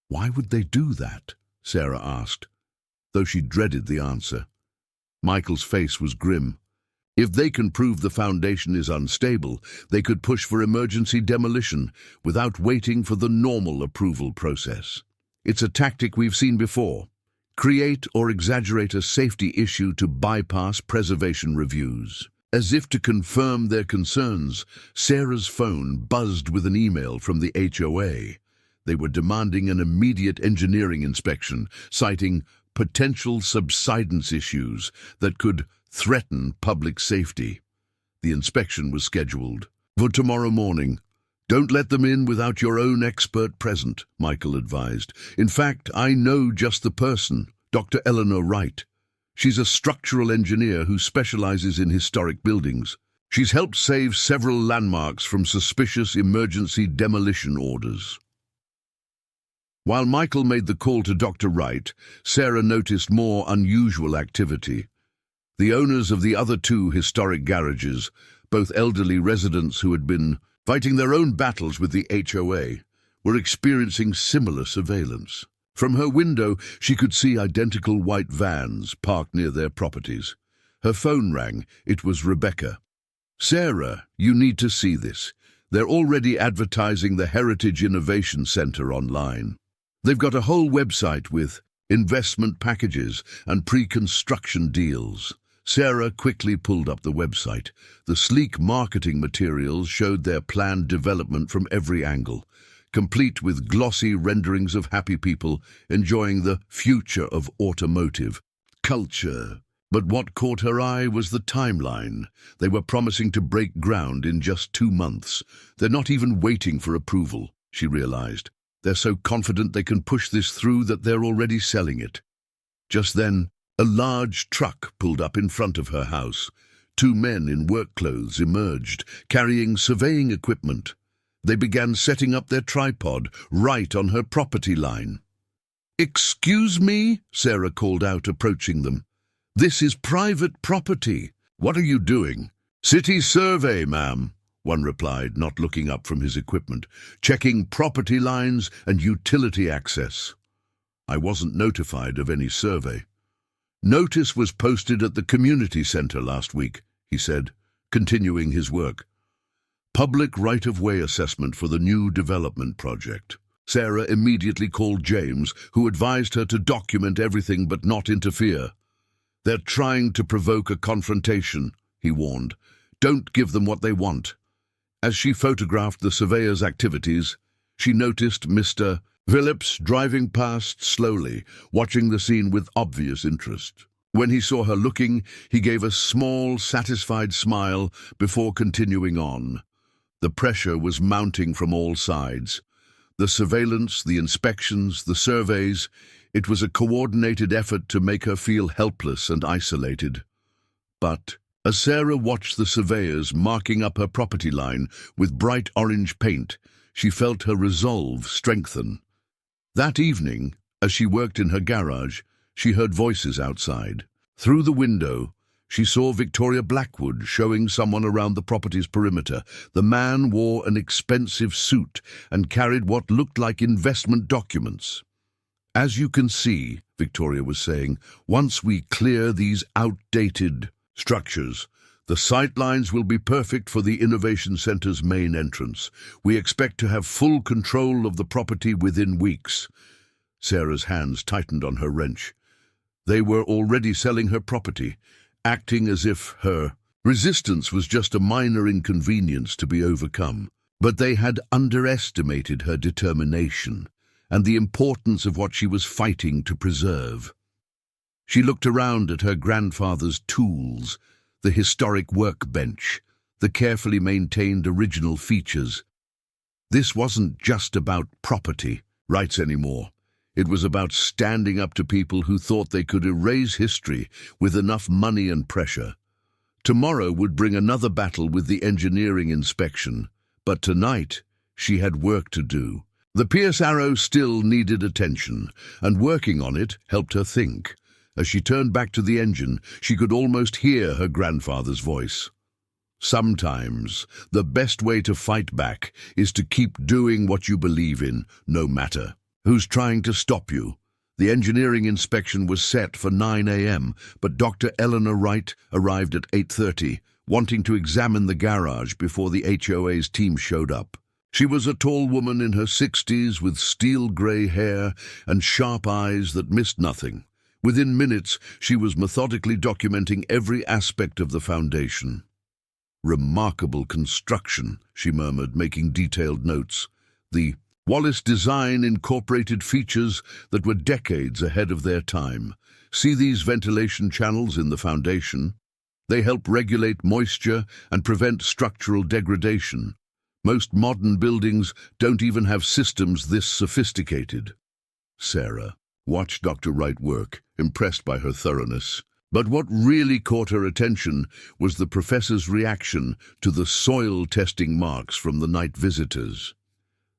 Speaker 1: "Why would they do that?" Sarah asked, though she dreaded the answer. Michael's face was grim. "If they can prove the foundation is unstable, they could push for emergency demolition without waiting for the normal approval process. It's a tactic we've seen before. Create or exaggerate a safety issue to bypass preservation reviews." As if to confirm their concerns, Sarah's phone buzzed with an email from the HOA. They were demanding an immediate engineering inspection, citing potential subsidence issues that could threaten public safety. The inspection was scheduled for tomorrow morning. "Don't let them in without your own expert present," Michael advised. "In fact, I know just the person, Dr. Eleanor Wright. She's a structural engineer who specializes in historic buildings. She's helped save several landmarks from suspicious emergency demolition orders." While Michael made the call to Dr. Wright, Sarah noticed more unusual activity. The owners of the other two historic garages, both elderly residents who had been fighting their own battles with the HOA, were experiencing similar surveillance. From her window, she could see identical white vans parked near their properties. Her phone rang. It was Rebecca. "Sarah, you need to see this. They're already advertising the Heritage Innovation Center online. They've got a whole website with investment packages and pre-construction deals." Sarah quickly pulled up the website. The sleek marketing materials showed their planned development from every angle, complete with glossy renderings of happy people enjoying the future of automotive culture. But what caught her eye was the timeline. They were promising to break ground in just 2 months. "They're not even waiting for approval," she realized. "They're so confident they can push this through that they're already selling it." Just then, a large truck pulled up in front of her house. 2 men in work clothes emerged, carrying surveying equipment. They began setting up their tripod right on her property line. "Excuse me?" Sarah called out, approaching them. "This is private property. What are you doing?" "City survey, ma'am," one replied, not looking up from his equipment. "Checking property lines and utility access." "I wasn't notified of any survey." "Notice was posted at the community center last week," he said, continuing his work. Public right-of-way assessment for the new development project. Sarah immediately called James, who advised her to document everything but not interfere. "They're trying to provoke a confrontation," he warned. "Don't give them what they want." As she photographed the surveyor's activities, she noticed Mr. Phillips driving past slowly, watching the scene with obvious interest. When he saw her looking, he gave a small, satisfied smile before continuing on. The pressure was mounting from all sides. The surveillance, the inspections, the surveys, it was a coordinated effort to make her feel helpless and isolated. But as Sarah watched the surveyors marking up her property line with bright orange paint, she felt her resolve strengthen. That evening, as she worked in her garage, she heard voices outside. Through the window, she saw Victoria Blackwood showing someone around the property's perimeter. The man wore an expensive suit and carried what looked like investment documents. "As you can see," Victoria was saying, "once we clear these outdated structures, the sightlines will be perfect for the Innovation Centre's main entrance. We expect to have full control of the property within weeks." Sarah's hands tightened on her wrench. They were already selling her property, acting as if her resistance was just a minor inconvenience to be overcome. But they had underestimated her determination and the importance of what she was fighting to preserve. She looked around at her grandfather's tools, the historic workbench, the carefully maintained original features. This wasn't just about property rights anymore. It was about standing up to people who thought they could erase history with enough money and pressure. Tomorrow would bring another battle with the engineering inspection, but tonight she had work to do. The Pierce Arrow still needed attention, and working on it helped her think. As she turned back to the engine, she could almost hear her grandfather's voice. "Sometimes the best way to fight back is to keep doing what you believe in, no matter who's trying to stop you." The engineering inspection was set for 9 a.m., but Dr. Eleanor Wright arrived at 8:30, wanting to examine the garage before the HOA's team showed up. She was a tall woman in her 60s with steel-grey hair and sharp eyes that missed nothing. Within minutes, she was methodically documenting every aspect of the foundation. "Remarkable construction," she murmured, making detailed notes. The Wallace design incorporated features that were decades ahead of their time. "See these ventilation channels in the foundation? They help regulate moisture and prevent structural degradation. Most modern buildings don't even have systems this sophisticated." Sarah watched Dr. Wright work, impressed by her thoroughness. But what really caught her attention was the professor's reaction to the soil testing marks from the night visitors.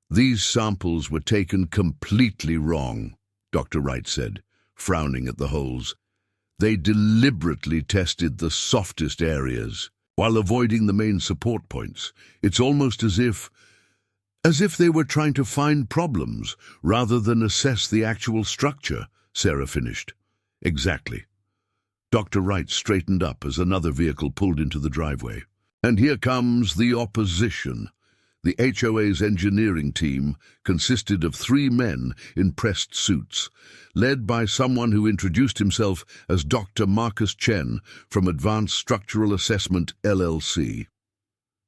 Speaker 1: "These samples were taken completely wrong," Dr. Wright said, frowning at the holes. "They deliberately tested the softest areas, while avoiding the main support points. It's almost as if they were trying to find problems rather than assess the actual structure," Sarah finished. "Exactly." Dr. Wright straightened up as another vehicle pulled into the driveway. "And here comes the opposition." The HOA's engineering team consisted of 3 men in pressed suits, led by someone who introduced himself as Dr. Marcus Chen from Advanced Structural Assessment, LLC.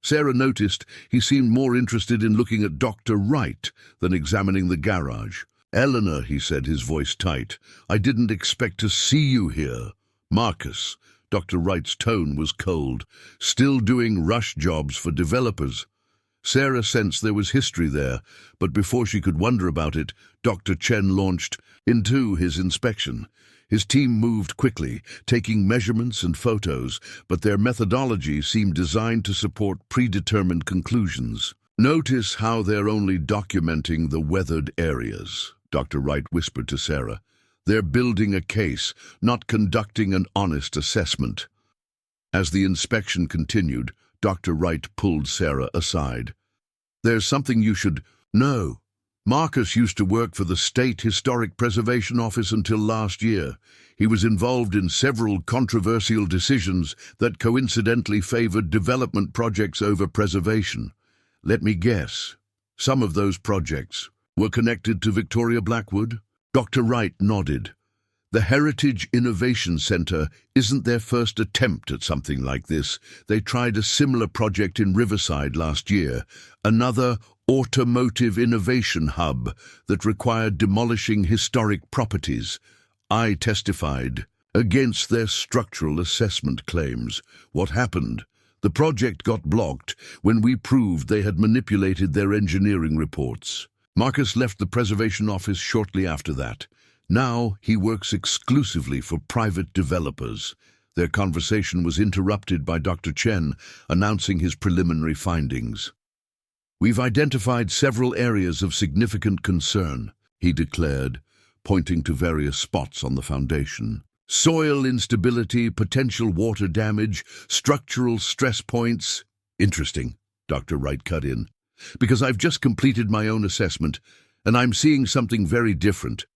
Speaker 1: Sarah noticed he seemed more interested in looking at Dr. Wright than examining the garage. "Eleanor," he said, his voice tight, "I didn't expect to see you here." "Marcus," Dr. Wright's tone was cold, "still doing rush jobs for developers." Sarah sensed there was history there, but before she could wonder about it, Dr. Chen launched into his inspection. His team moved quickly, taking measurements and photos, but their methodology seemed designed to support predetermined conclusions. "Notice how they're only documenting the weathered areas," Dr. Wright whispered to Sarah. "They're building a case, not conducting an honest assessment." As the inspection continued, Dr. Wright pulled Sarah aside. "There's something you should know. Marcus used to work for the State Historic Preservation Office until last year. He was involved in several controversial decisions that coincidentally favored development projects over preservation. Let me guess. Some of those projects were connected to Victoria Blackwood? Dr. Wright nodded. The Heritage Innovation Centre isn't their first attempt at something like this. They tried a similar project in Riverside last year, another automotive innovation hub that required demolishing historic properties. I testified against their structural assessment claims. What happened? The project got blocked when we proved they had manipulated their engineering reports. Marcus left the preservation office shortly after that. Now he works exclusively for private developers. Their conversation was interrupted by Dr. Chen announcing his preliminary findings. We've identified several areas of significant concern, he declared, pointing to various spots on the foundation. Soil instability, potential water damage, structural stress points. Interesting, Dr. Wright cut in, because I've just completed my own assessment, and I'm seeing something very different.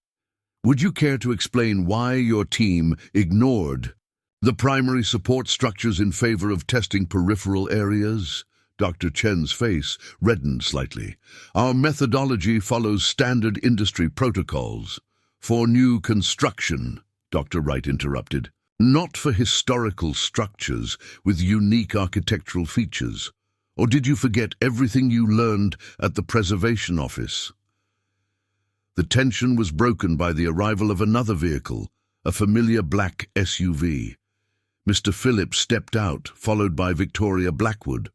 Speaker 1: Would you care to explain why your team ignored the primary support structures in favor of testing peripheral areas? Dr. Chen's face reddened slightly. Our methodology follows standard industry protocols. For new construction, Dr. Wright interrupted, not for historical structures with unique architectural features. Or did you forget everything you learned at the preservation office? The tension was broken by the arrival of another vehicle, a familiar black SUV. Mr. Phillips stepped out, followed by Victoria Blackwood.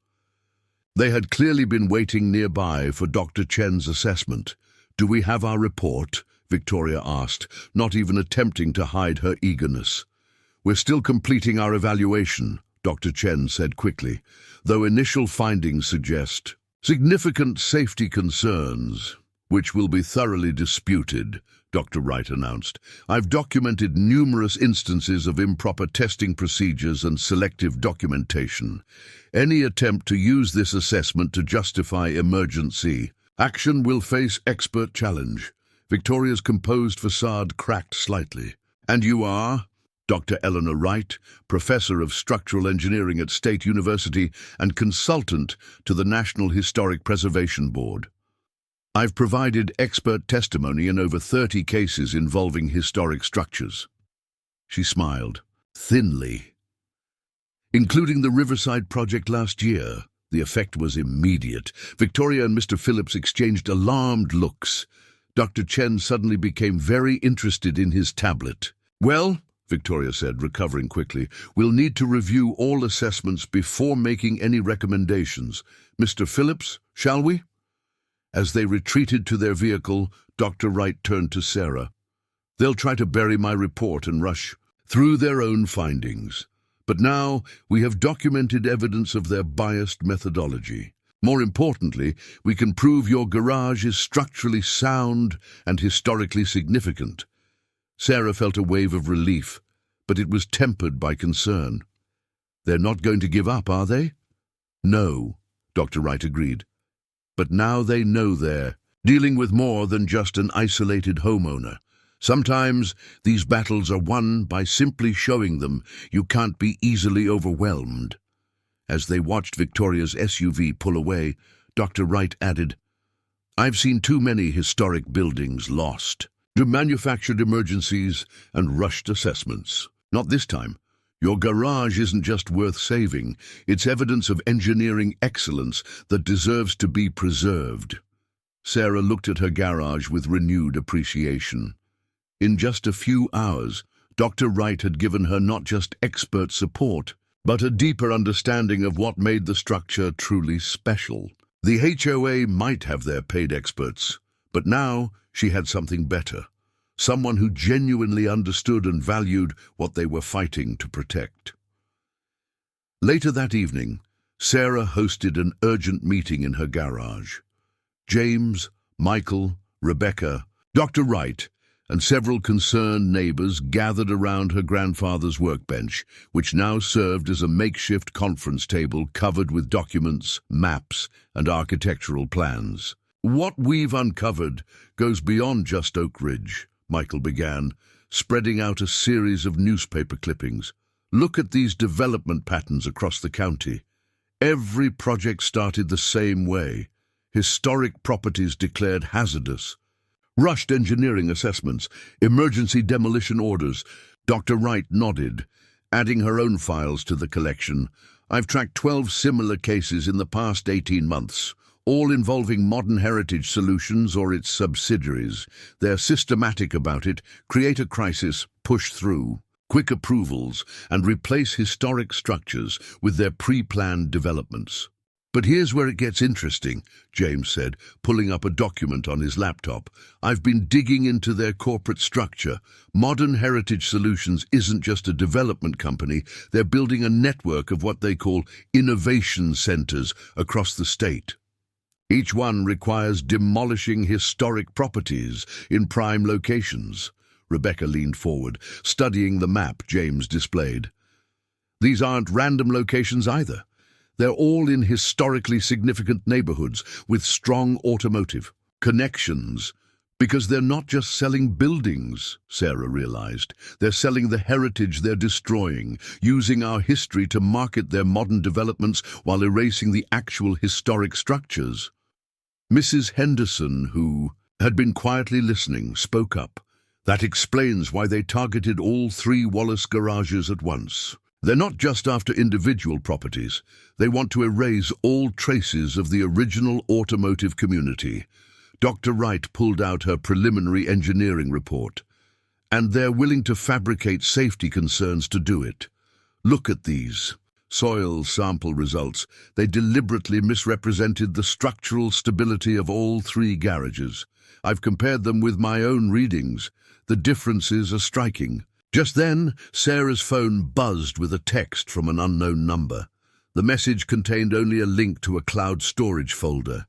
Speaker 1: They had clearly been waiting nearby for Dr. Chen's assessment. Do we have our report? Victoria asked, not even attempting to hide her eagerness. We're still completing our evaluation, Dr. Chen said quickly, though initial findings suggest significant safety concerns, which will be thoroughly disputed, Dr. Wright announced. I've documented numerous instances of improper testing procedures and selective documentation. Any attempt to use this assessment to justify emergency action will face expert challenge. Victoria's composed facade cracked slightly. And you are? Dr. Eleanor Wright, Professor of Structural Engineering at State University and consultant to the National Historic Preservation Board. I've provided expert testimony in over 30 cases involving historic structures. She smiled, thinly. Including the Riverside project last year, the effect was immediate. Victoria and Mr. Phillips exchanged alarmed looks. Dr. Chen suddenly became very interested in his tablet. Well, Victoria said, recovering quickly, we'll need to review all assessments before making any recommendations. Mr. Phillips, shall we? As they retreated to their vehicle, Dr. Wright turned to Sarah. They'll try to bury my report and rush through their own findings. But now we have documented evidence of their biased methodology. More importantly, we can prove your garage is structurally sound and historically significant. Sarah felt a wave of relief, but it was tempered by concern. They're not going to give up, are they? No, Dr. Wright agreed. But now they know they're dealing with more than just an isolated homeowner. Sometimes these battles are won by simply showing them you can't be easily overwhelmed. As they watched Victoria's SUV pull away, Dr. Wright added, I've seen too many historic buildings lost to manufactured emergencies and rushed assessments. Not this time. Your garage isn't just worth saving, it's evidence of engineering excellence that deserves to be preserved. Sarah looked at her garage with renewed appreciation. In just a few hours, Dr. Wright had given her not just expert support, but a deeper understanding of what made the structure truly special. The HOA might have their paid experts, but now she had something better. Someone who genuinely understood and valued what they were fighting to protect. Later that evening, Sarah hosted an urgent meeting in her garage. James, Michael, Rebecca, Dr. Wright, and several concerned neighbors gathered around her grandfather's workbench, which now served as a makeshift conference table covered with documents, maps, and architectural plans. What we've uncovered goes beyond just Oak Ridge, Michael began, spreading out a series of newspaper clippings. Look at these development patterns across the county. Every project started the same way. Historic properties declared hazardous. Rushed engineering assessments, emergency demolition orders. Dr. Wright nodded, adding her own files to the collection. I've tracked 12 similar cases in the past 18 months, all involving Modern Heritage Solutions or its subsidiaries. They're systematic about it, create a crisis, push through, quick approvals, and replace historic structures with their pre-planned developments. But here's where it gets interesting, James said, pulling up a document on his laptop. I've been digging into their corporate structure. Modern Heritage Solutions isn't just a development company. They're building a network of what they call innovation centers across the state. Each one requires demolishing historic properties in prime locations. Rebecca leaned forward, studying the map James displayed. These aren't random locations either. They're all in historically significant neighborhoods with strong automotive connections. Because they're not just selling buildings, Sarah realized. They're selling the heritage they're destroying, using our history to market their modern developments while erasing the actual historic structures. Mrs. Henderson, who had been quietly listening, spoke up. That explains why they targeted all 3 Wallace garages at once. They're not just after individual properties. They want to erase all traces of the original automotive community. Dr. Wright pulled out her preliminary engineering report. And they're willing to fabricate safety concerns to do it. Look at these soil sample results. They deliberately misrepresented the structural stability of all 3 garages. I've compared them with my own readings. The differences are striking. Just then, Sarah's phone buzzed with a text from an unknown number. The message contained only a link to a cloud storage folder.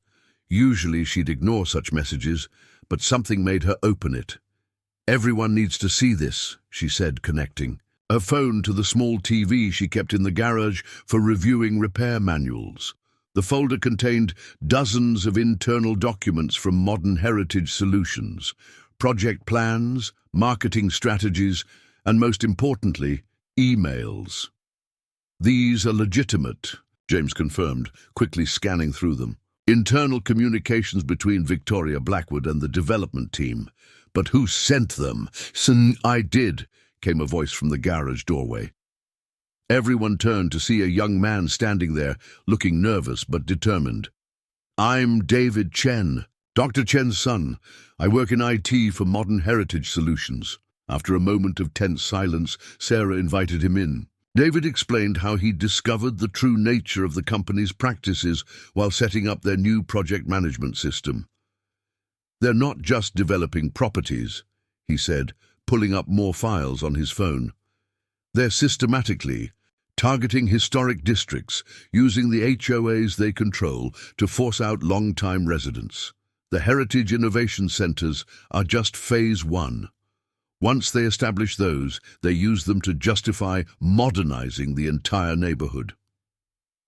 Speaker 1: Usually she'd ignore such messages, but something made her open it. Everyone needs to see this, she said, connecting her phone to the small TV she kept in the garage for reviewing repair manuals. The folder contained dozens of internal documents from Modern Heritage Solutions, project plans, marketing strategies, and most importantly, emails. These are legitimate, James confirmed, quickly scanning through them. Internal communications between Victoria Blackwood and the development team. But who sent them? I did, came a voice from the garage doorway. Everyone turned to see a young man standing there, looking nervous but determined. I'm David Chen, Dr. Chen's son. I work in IT for Modern Heritage Solutions. After a moment of tense silence, Sarah invited him in. David explained how he'd discovered the true nature of the company's practices while setting up their new project management system. They're not just developing properties, he said, pulling up more files on his phone. They're systematically targeting historic districts, using the HOAs they control to force out long-time residents. The Heritage Innovation Centers are just phase 1. Once they establish those, they use them to justify modernizing the entire neighborhood.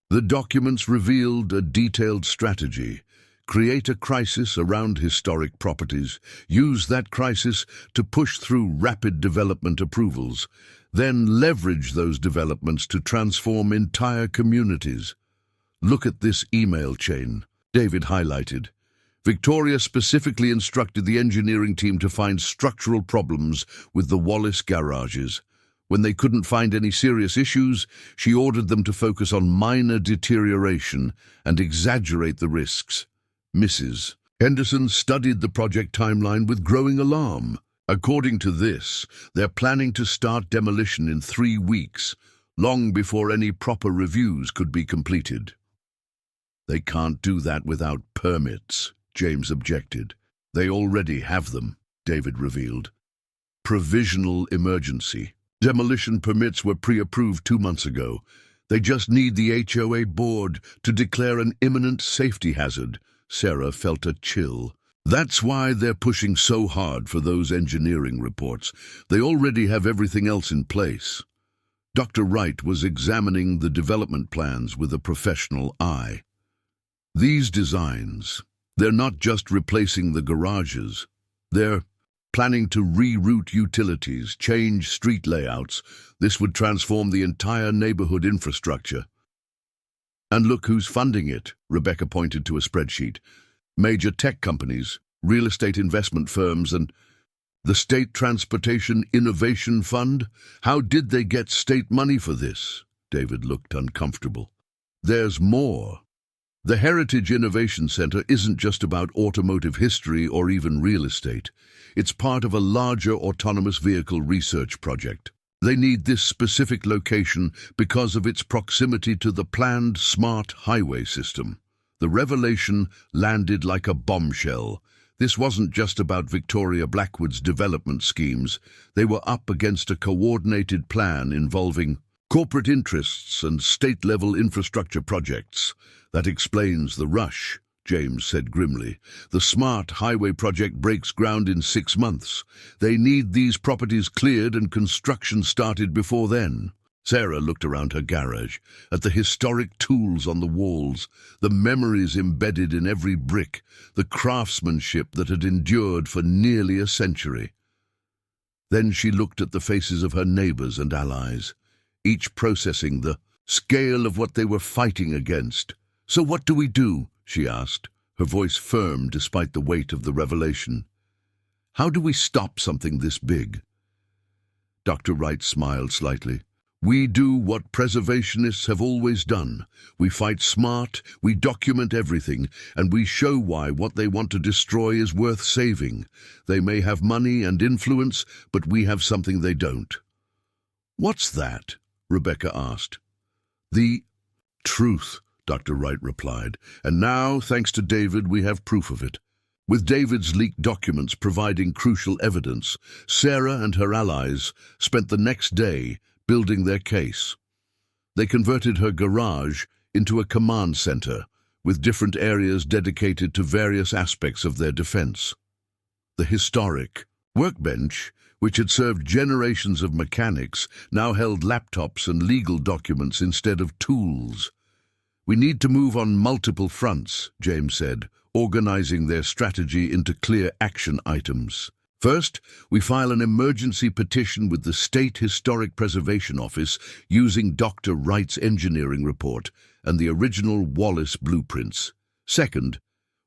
Speaker 1: The documents revealed a detailed strategy. Create a crisis around historic properties, use that crisis to push through rapid development approvals, then leverage those developments to transform entire communities. Look at this email chain, David highlighted. Victoria specifically instructed the engineering team to find structural problems with the Wallace garages. When they couldn't find any serious issues, she ordered them to focus on minor deterioration and exaggerate the risks. Mrs. Henderson studied the project timeline with growing alarm. According to this, they're planning to start demolition in 3 weeks, long before any proper reviews could be completed. They can't do that without permits, James objected. They already have them, David revealed. Provisional emergency. Demolition permits were pre-approved 2 months ago. They just need the HOA board to declare an imminent safety hazard. Sarah felt a chill. That's why they're pushing so hard for those engineering reports. They already have everything else in place. Dr. Wright was examining the development plans with a professional eye. These designs, they're not just replacing the garages. They're planning to reroute utilities, change street layouts. This would transform the entire neighborhood infrastructure. And look who's funding it, Rebecca pointed to a spreadsheet. Major tech companies, real estate investment firms, and the State Transportation Innovation Fund. How did they get state money for this? David looked uncomfortable. There's more. The Heritage Innovation Center isn't just about automotive history or even real estate. It's part of a larger autonomous vehicle research project. They need this specific location because of its proximity to the planned smart highway system. The revelation landed like a bombshell. This wasn't just about Victoria Blackwood's development schemes. They were up against a coordinated plan involving corporate interests and state-level infrastructure projects. That explains the rush, James said grimly. The smart highway project breaks ground in 6 months. They need these properties cleared and construction started before then. Sarah looked around her garage, at the historic tools on the walls, the memories embedded in every brick, the craftsmanship that had endured for nearly a century. Then she looked at the faces of her neighbors and allies, each processing the scale of what they were fighting against. "So what do we do?" she asked, her voice firm despite the weight of the revelation. "How do we stop something this big?" Dr. Wright smiled slightly. "We do what preservationists have always done. We fight smart, we document everything, and we show why what they want to destroy is worth saving. They may have money and influence, but we have something they don't." "What's that?" Rebecca asked. "The truth," Dr. Wright replied, "and now, thanks to David, we have proof of it. With David's leaked documents providing crucial evidence, Sarah and her allies spent the next day building their case. They converted her garage into a command center, with different areas dedicated to various aspects of their defense. The historic workbench, which had served generations of mechanics, now held laptops and legal documents instead of tools. "We need to move on multiple fronts," James said, organizing their strategy into clear action items. "First, we file an emergency petition with the State Historic Preservation Office using Dr. Wright's engineering report and the original Wallace blueprints. Second,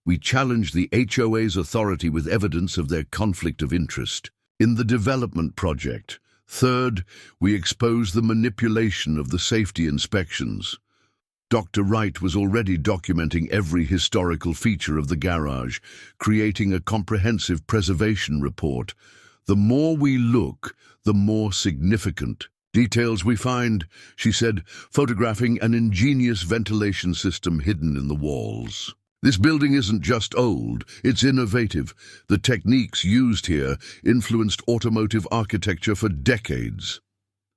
Speaker 1: we challenge the HOA's authority with evidence of their conflict of interest in the development project. Third, we expose the manipulation of the safety inspections. Dr. Wright was already documenting every historical feature of the garage, creating a comprehensive preservation report. The more we look, the more significant details we find, she said, photographing an ingenious ventilation system hidden in the walls. "This building isn't just old, it's innovative. The techniques used here influenced automotive architecture for decades."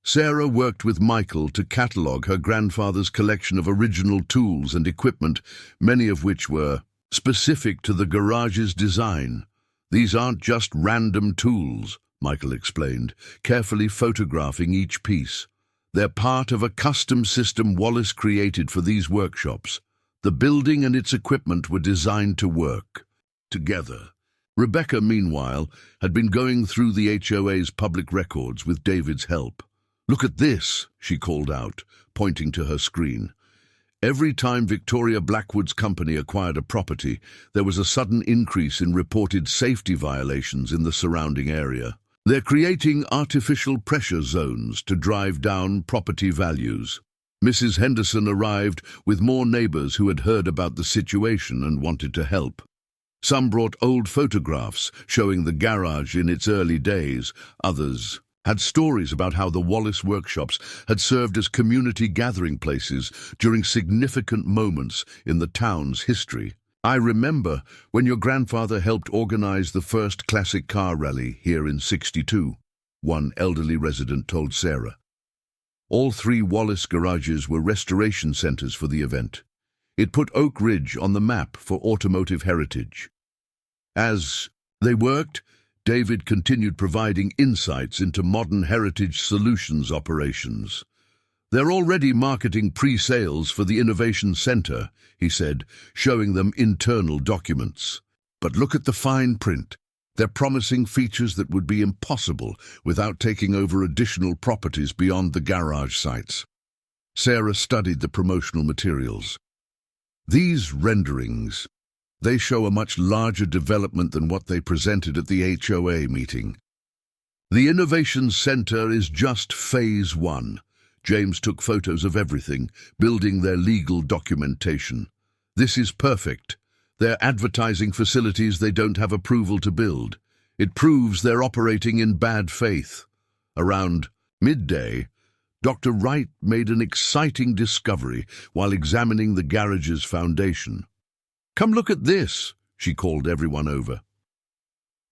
Speaker 1: Sarah worked with Michael to catalogue her grandfather's collection of original tools and equipment, many of which were specific to the garage's design. "These aren't just random tools," Michael explained, carefully photographing each piece. "They're part of a custom system Wallace created for these workshops. The building and its equipment were designed to work together." Rebecca, meanwhile, had been going through the HOA's public records with David's help. "Look at this," she called out, pointing to her screen. Every time Victoria Blackwood's company acquired a property, there was a sudden increase in reported safety violations in the surrounding area. They're creating artificial pressure zones to drive down property values. Mrs. Henderson arrived with more neighbors who had heard about the situation and wanted to help. Some brought old photographs showing the garage in its early days. Others had stories about how the Wallace workshops had served as community gathering places during significant moments in the town's history. "I remember when your grandfather helped organize the first classic car rally here in '62, one elderly resident told Sarah. All 3 Wallace garages were restoration centers for the event. It put Oak Ridge on the map for automotive heritage. As they worked, David continued providing insights into modern heritage solutions operations. "They're already marketing pre-sales for the Innovation Center," he said, showing them internal documents. "But look at the fine print. They're promising features that would be impossible without taking over additional properties beyond the garage sites." Sarah studied the promotional materials. These renderings, they show a much larger development than what they presented at the HOA meeting. The Innovation Center is just phase 1. James took photos of everything, building their legal documentation. This is perfect. They're advertising facilities they don't have approval to build. It proves they're operating in bad faith. Around midday, Dr. Wright made an exciting discovery while examining the garage's foundation. "Come look at this," she called everyone over.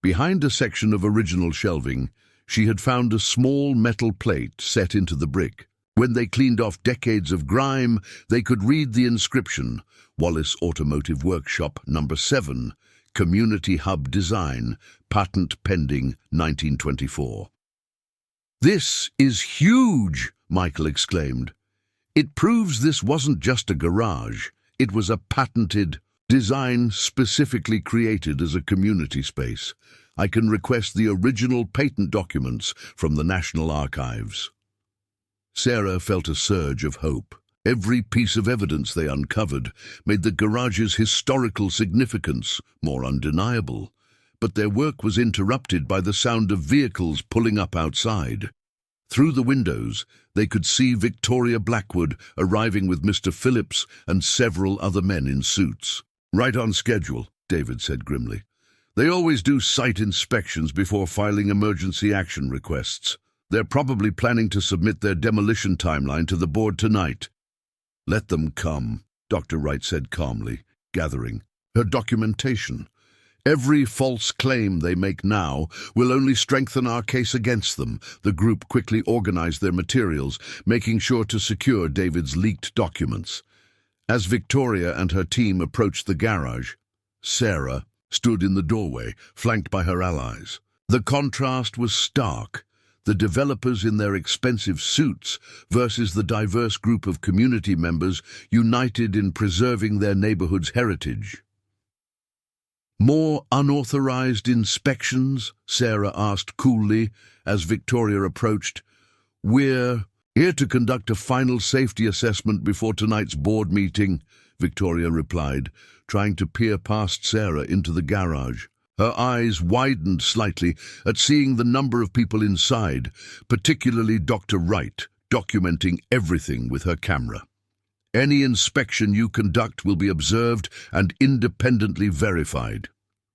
Speaker 1: Behind a section of original shelving, she had found a small metal plate set into the brick. When they cleaned off decades of grime, they could read the inscription, Wallace Automotive Workshop No. 7, Community Hub Design, Patent Pending 1924. "This is huge," Michael exclaimed. "It proves this wasn't just a garage. It was a patented design specifically created as a community space. I can request the original patent documents from the National Archives." Sarah felt a surge of hope. Every piece of evidence they uncovered made the garage's historical significance more undeniable. But their work was interrupted by the sound of vehicles pulling up outside. Through the windows, they could see Victoria Blackwood arriving with Mr. Phillips and several other men in suits. "Right on schedule," David said grimly. "They always do site inspections before filing emergency action requests. They're probably planning to submit their demolition timeline to the board tonight." "Let them come," Dr. Wright said calmly, gathering her documentation. "Every false claim they make now will only strengthen our case against them." The group quickly organized their materials, making sure to secure David's leaked documents. As Victoria and her team approached the garage, Sarah stood in the doorway, flanked by her allies. The contrast was stark. The developers in their expensive suits versus the diverse group of community members united in preserving their neighborhood's heritage. "More unauthorized inspections?" Sarah asked coolly as Victoria approached. "We're here to conduct a final safety assessment before tonight's board meeting," Victoria replied, trying to peer past Sarah into the garage. Her eyes widened slightly at seeing the number of people inside, particularly Dr. Wright, documenting everything with her camera. "Any inspection you conduct will be observed and independently verified,"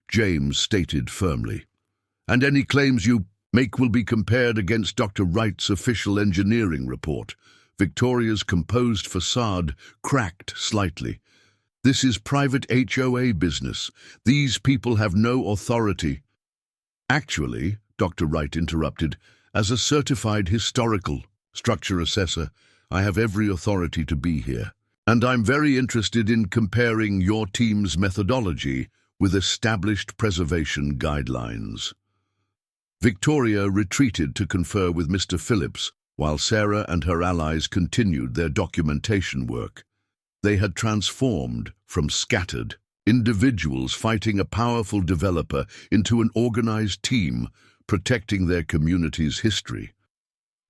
Speaker 1: James stated firmly. "And any claims you make will be compared against Dr. Wright's official engineering report." Victoria's composed facade cracked slightly. "This is private HOA business. These people have no authority." "Actually," Dr. Wright interrupted, "as a certified historical structure assessor, I have every authority to be here. And I'm very interested in comparing your team's methodology with established preservation guidelines." Victoria retreated to confer with Mr. Phillips, while Sarah and her allies continued their documentation work. They had transformed from scattered individuals fighting a powerful developer into an organized team, protecting their community's history.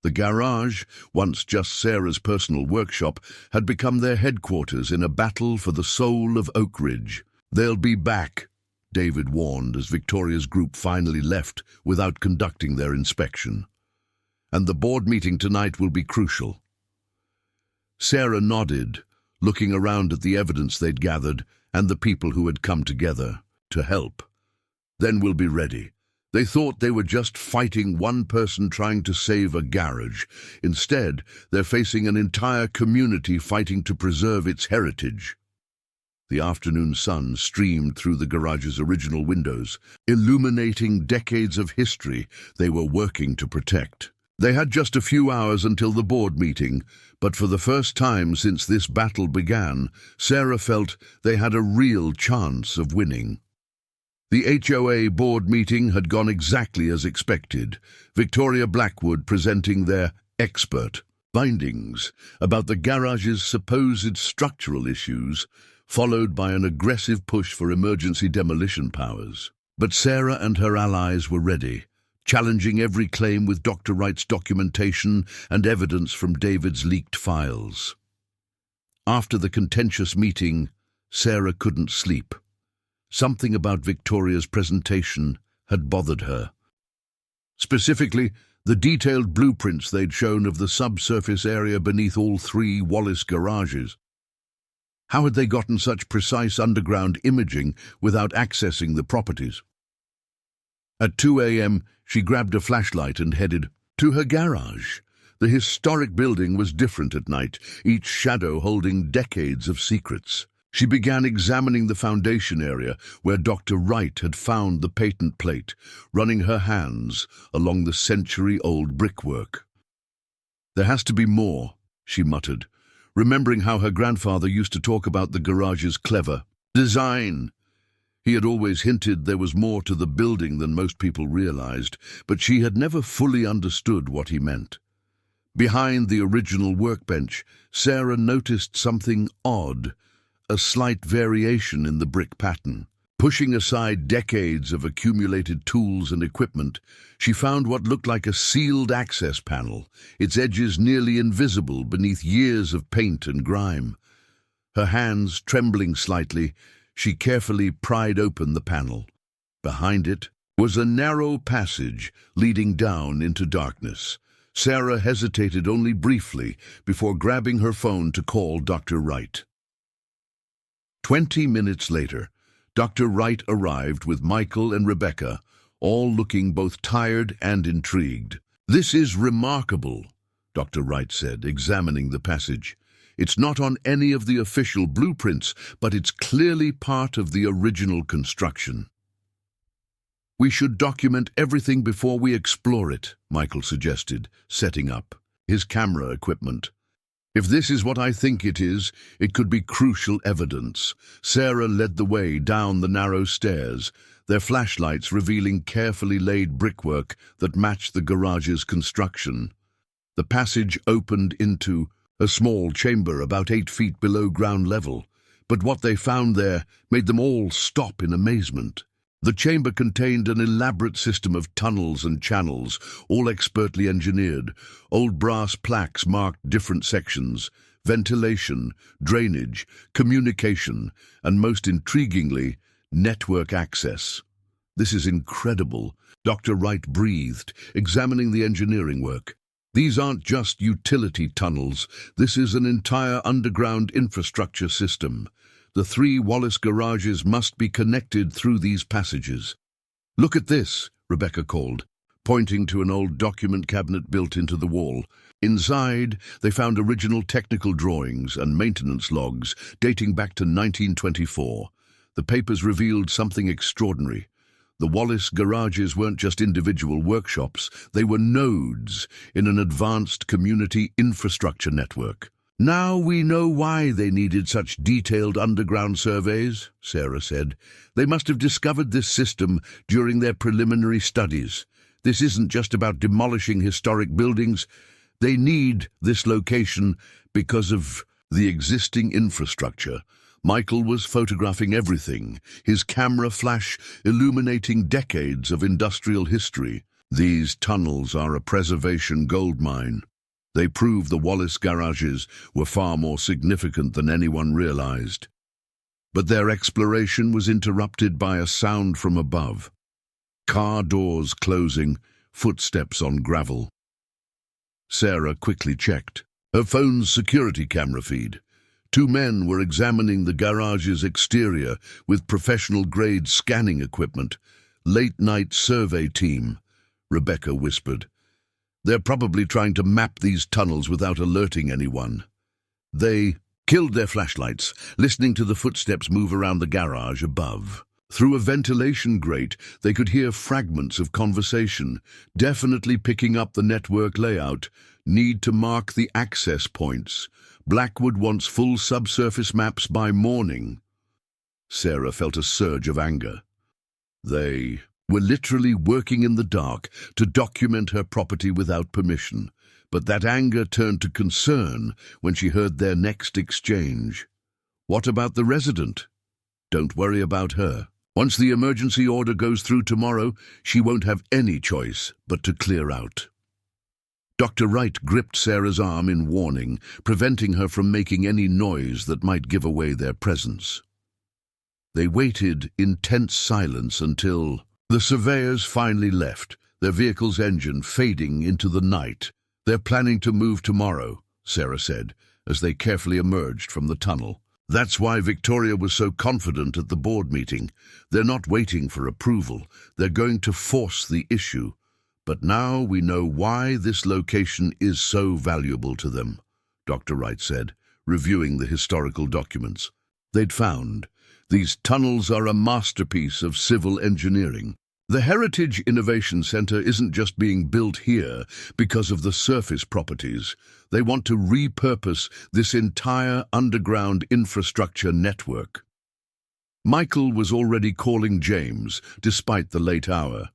Speaker 1: The garage, once just Sarah's personal workshop, had become their headquarters in a battle for the soul of Oak Ridge. "They'll be back," David warned as Victoria's group finally left without conducting their inspection. "And the board meeting tonight will be crucial." Sarah nodded, looking around at the evidence they'd gathered and the people who had come together to help. "Then we'll be ready." They thought they were just fighting one person trying to save a garage. Instead, they're facing an entire community fighting to preserve its heritage. The afternoon sun streamed through the garage's original windows, illuminating decades of history they were working to protect. They had just a few hours until the board meeting, but for the first time since this battle began, Sarah felt they had a real chance of winning. The HOA board meeting had gone exactly as expected, Victoria Blackwood presenting their expert findings about the garage's supposed structural issues, followed by an aggressive push for emergency demolition powers. But Sarah and her allies were ready. challenging every claim with Dr. Wright's documentation and evidence from David's leaked files. After the contentious meeting, Sarah couldn't sleep. Something about Victoria's presentation had bothered her. Specifically, the detailed blueprints they'd shown of the subsurface area beneath all three Wallace garages. How had they gotten such precise underground imaging without accessing the properties? At 2 a.m., she grabbed a flashlight and headed to her garage. The historic building was different at night, each shadow holding decades of secrets. She began examining the foundation area where Dr. Wright had found the patent plate, running her hands along the century-old brickwork. "There has to be more," she muttered, remembering how her grandfather used to talk about the garage's clever design. He had always hinted there was more to the building than most people realized, but she had never fully understood what he meant. Behind the original workbench, Sarah noticed something odd, a slight variation in the brick pattern. Pushing aside decades of accumulated tools and equipment, she found what looked like a sealed access panel, its edges nearly invisible beneath years of paint and grime. Her hands trembling slightly, she carefully pried open the panel. Behind it was a narrow passage leading down into darkness. Sarah hesitated only briefly before grabbing her phone to call Dr. Wright. 20 minutes later, Dr. Wright arrived with Michael and Rebecca, all looking both tired and intrigued. "This is remarkable," Dr. Wright said, examining the passage. "It's not on any of the official blueprints, but it's clearly part of the original construction." "We should document everything before we explore it," Michael suggested, setting up his camera equipment. "If this is what I think it is, it could be crucial evidence." Sarah led the way down the narrow stairs, their flashlights revealing carefully laid brickwork that matched the garage's construction. The passage opened into a small chamber about 8 feet below ground level, but what they found there made them all stop in amazement. The chamber contained an elaborate system of tunnels and channels, all expertly engineered. Old brass plaques marked different sections: ventilation, drainage, communication, and most intriguingly, network access. "This is incredible," Dr. Wright breathed, examining the engineering work. "These aren't just utility tunnels. This is an entire underground infrastructure system. The 3 Wallace garages must be connected through these passages." "Look at this," Rebecca called, pointing to an old document cabinet built into the wall. Inside, they found original technical drawings and maintenance logs dating back to 1924. The papers revealed something extraordinary. The Wallace garages weren't just individual workshops, they were nodes in an advanced community infrastructure network. "Now we know why they needed such detailed underground surveys," Sarah said. "They must have discovered this system during their preliminary studies. This isn't just about demolishing historic buildings. They need this location because of the existing infrastructure." Michael was photographing everything, his camera flash illuminating decades of industrial history. "These tunnels are a preservation goldmine. They prove the Wallace garages were far more significant than anyone realized." But their exploration was interrupted by a sound from above. Car doors closing, footsteps on gravel. Sarah quickly checked her phone's security camera feed. 2 men were examining the garage's exterior with professional-grade scanning equipment. "Late-night survey team," Rebecca whispered. "They're probably trying to map these tunnels without alerting anyone." They killed their flashlights, listening to the footsteps move around the garage above. Through a ventilation grate, they could hear fragments of conversation, definitely picking up the network layout. "Need to mark the access points. Blackwood wants full subsurface maps by morning." Sarah felt a surge of anger. They were literally working in the dark to document her property without permission. But that anger turned to concern when she heard their next exchange. "What about the resident?" "Don't worry about her. Once the emergency order goes through tomorrow, she won't have any choice but to clear out. Dr. Wright gripped Sarah's arm in warning, preventing her from making any noise that might give away their presence. They waited in tense silence until the surveyors finally left, their vehicle's engine fading into the night. "They're planning to move tomorrow," Sarah said, as they carefully emerged from the tunnel. "That's why Victoria was so confident at the board meeting. They're not waiting for approval. They're going to force the issue. But now we know why this location is so valuable to them," Dr. Wright said, reviewing the historical documents. They'd found these tunnels are a masterpiece of civil engineering. The Heritage Innovation Center isn't just being built here because of the surface properties. They want to repurpose this entire underground infrastructure network. Michael was already calling James, despite the late hour.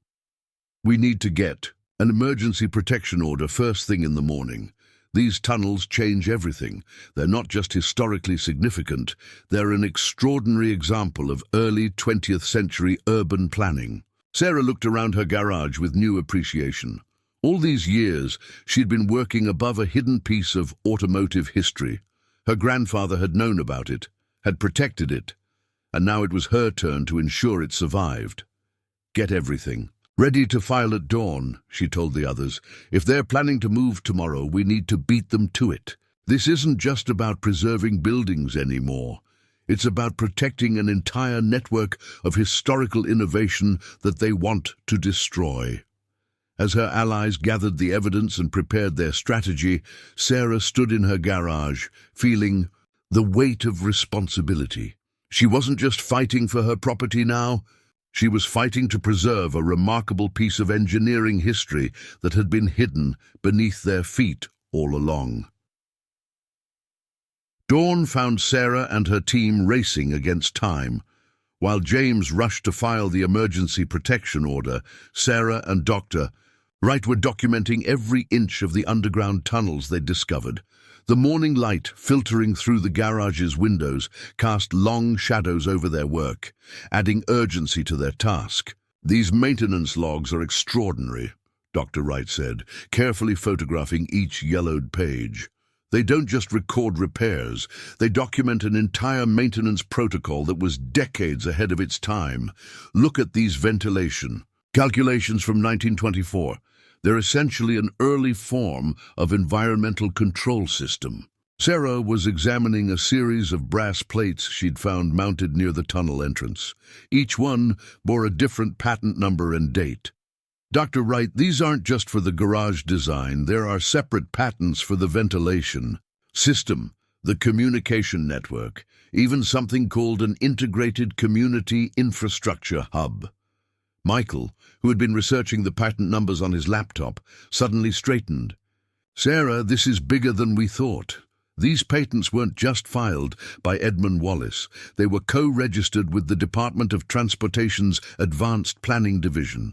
Speaker 1: "We need to get an emergency protection order first thing in the morning. These tunnels change everything. They're not just historically significant, they're an extraordinary example of early 20th century urban planning." Sarah looked around her garage with new appreciation. All these years, she'd been working above a hidden piece of automotive history. Her grandfather had known about it, had protected it, and now it was her turn to ensure it survived. "Get everything ready to file at dawn," she told the others. "If they're planning to move tomorrow, we need to beat them to it. This isn't just about preserving buildings anymore. It's about protecting an entire network of historical innovation that they want to destroy." As her allies gathered the evidence and prepared their strategy, Sarah stood in her garage, feeling the weight of responsibility. She wasn't just fighting for her property now. She was fighting to preserve a remarkable piece of engineering history that had been hidden beneath their feet all along. Dawn found Sarah and her team racing against time. While James rushed to file the emergency protection order, Sarah and Dr. Wright were documenting every inch of the underground tunnels they'd discovered. The morning light filtering through the garage's windows cast long shadows over their work, adding urgency to their task. "These maintenance logs are extraordinary," Dr. Wright said, carefully photographing each yellowed page. "They don't just record repairs, they document an entire maintenance protocol that was decades ahead of its time. Look at these ventilation calculations from 1924. They're essentially an early form of environmental control system." Sarah was examining a series of brass plates she'd found mounted near the tunnel entrance. Each one bore a different patent number and date. "Dr. Wright, these aren't just for the garage design. There are separate patents for the ventilation system, the communication network, even something called an integrated community infrastructure hub." Michael, who had been researching the patent numbers on his laptop, suddenly straightened. "Sarah, this is bigger than we thought. These patents weren't just filed by Edmund Wallace. They were co-registered with the Department of Transportation's Advanced Planning Division.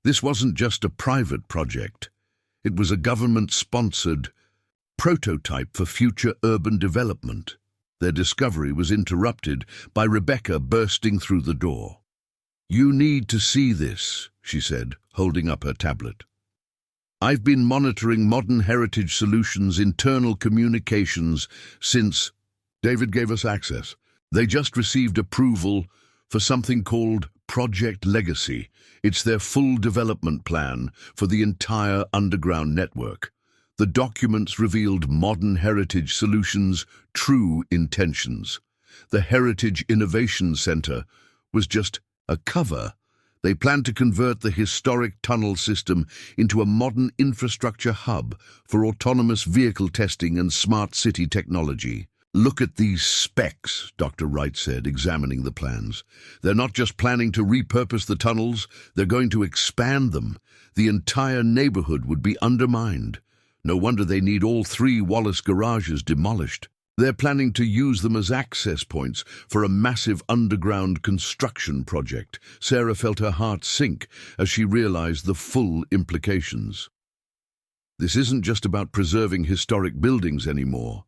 Speaker 1: This wasn't just a private project. It was a government-sponsored prototype for future urban development." Their discovery was interrupted by Rebecca bursting through the door. "You need to see this," she said, holding up her tablet. "I've been monitoring Modern Heritage Solutions' internal communications since David gave us access. They just received approval for something called Project Legacy. It's their full development plan for the entire underground network. The documents revealed Modern Heritage Solutions' true intentions. The Heritage Innovation Center was just a cover. They plan to convert the historic tunnel system into a modern infrastructure hub for autonomous vehicle testing and smart city technology. "Look at these specs," Dr. Wright said, examining the plans. "They're not just planning to repurpose the tunnels, they're going to expand them. The entire neighborhood would be undermined. No wonder they need all 3 Wallace garages demolished. They're planning to use them as access points for a massive underground construction project." Sarah felt her heart sink as she realized the full implications. This isn't just about preserving historic buildings anymore.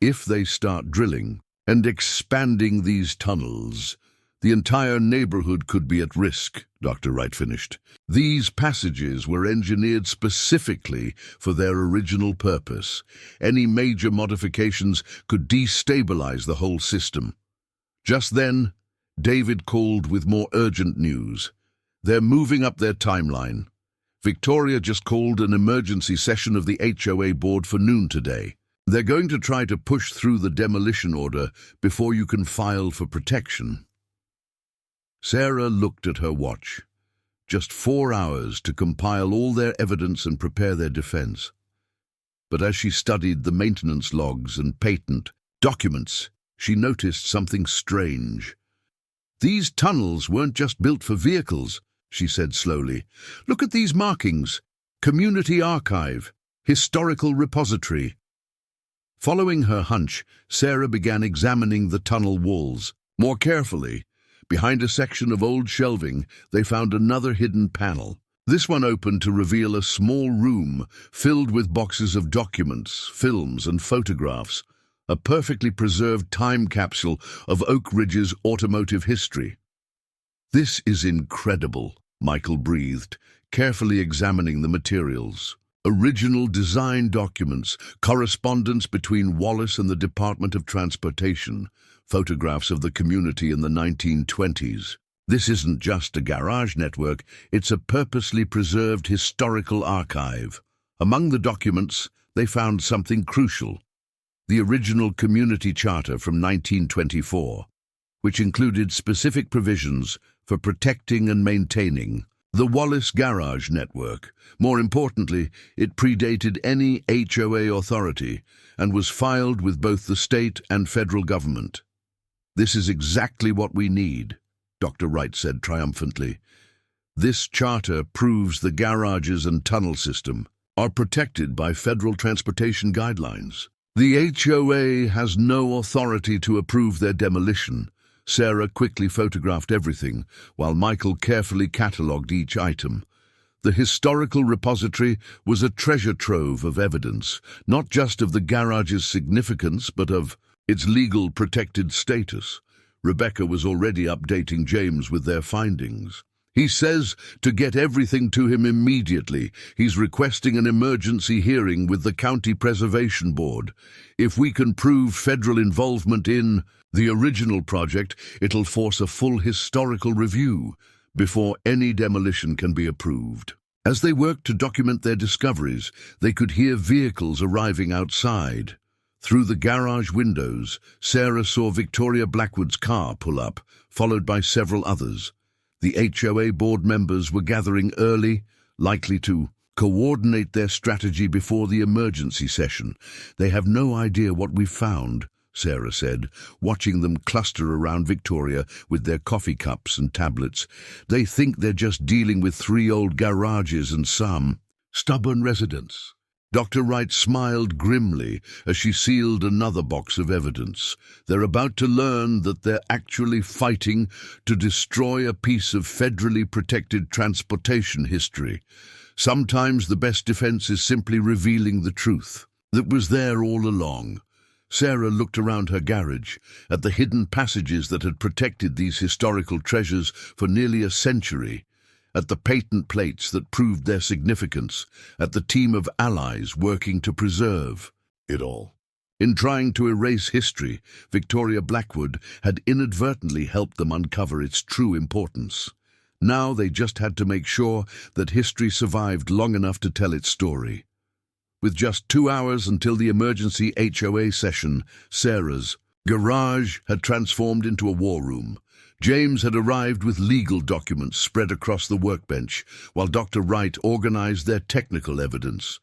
Speaker 1: If they start drilling and expanding these tunnels, The entire neighborhood could be at risk, Dr. Wright finished. These passages were engineered specifically for their original purpose. Any major modifications could destabilize the whole system. Just then, David called with more urgent news. They're moving up their timeline. Victoria just called an emergency session of the HOA board for noon today. They're going to try to push through the demolition order before you can file for protection. Sarah looked at her watch. Just 4 hours to compile all their evidence and prepare their defense. But as she studied the maintenance logs and patent documents, she noticed something strange. These tunnels weren't just built for vehicles, she said slowly. Look at these markings. Community archive, historical repository. Following her hunch, Sarah began examining the tunnel walls. More carefully, behind a section of old shelving, they found another hidden panel. This one opened to reveal a small room filled with boxes of documents, films, and photographs, a perfectly preserved time capsule of Oak Ridge's automotive history. This is incredible, Michael breathed, carefully examining the materials. Original design documents, correspondence between Wallace and the Department of Transportation, photographs of the community in the 1920s. This isn't just a garage network, it's a purposely preserved historical archive. Among the documents, they found something crucial. The original community charter from 1924, which included specific provisions for protecting and maintaining the Wallace garage network. More importantly, it predated any HOA authority and was filed with both the state and federal government. This is exactly what we need, Dr. Wright said triumphantly. This charter proves the garages and tunnel system are protected by federal transportation guidelines. The HOA has no authority to approve their demolition. Sarah quickly photographed everything, while Michael carefully catalogued each item. The historical repository was a treasure trove of evidence, not just of the garage's significance, but of its legal protected status. Rebecca was already updating James with their findings. He says to get everything to him immediately. He's requesting an emergency hearing with the County Preservation Board. If we can prove federal involvement in the original project, it'll force a full historical review before any demolition can be approved. As they worked to document their discoveries, they could hear vehicles arriving outside. Through the garage windows, Sarah saw Victoria Blackwood's car pull up, followed by several others. The HOA board members were gathering early, likely to coordinate their strategy before the emergency session. They have no idea what we've found, Sarah said, watching them cluster around Victoria with their coffee cups and tablets. They think they're just dealing with 3 old garages and some stubborn residents. Dr. Wright smiled grimly as she sealed another box of evidence. They're about to learn that they're actually fighting to destroy a piece of federally protected transportation history. Sometimes the best defense is simply revealing the truth that was there all along. Sarah looked around her garage, at the hidden passages that had protected these historical treasures for nearly a century, at the patent plates that proved their significance, at the team of allies working to preserve it all. In trying to erase history, Victoria Blackwood had inadvertently helped them uncover its true importance. Now they just had to make sure that history survived long enough to tell its story. With just 2 hours until the emergency HOA session, Sarah's garage had transformed into a war room. James had arrived with legal documents spread across the workbench, while Dr. Wright organized their technical evidence.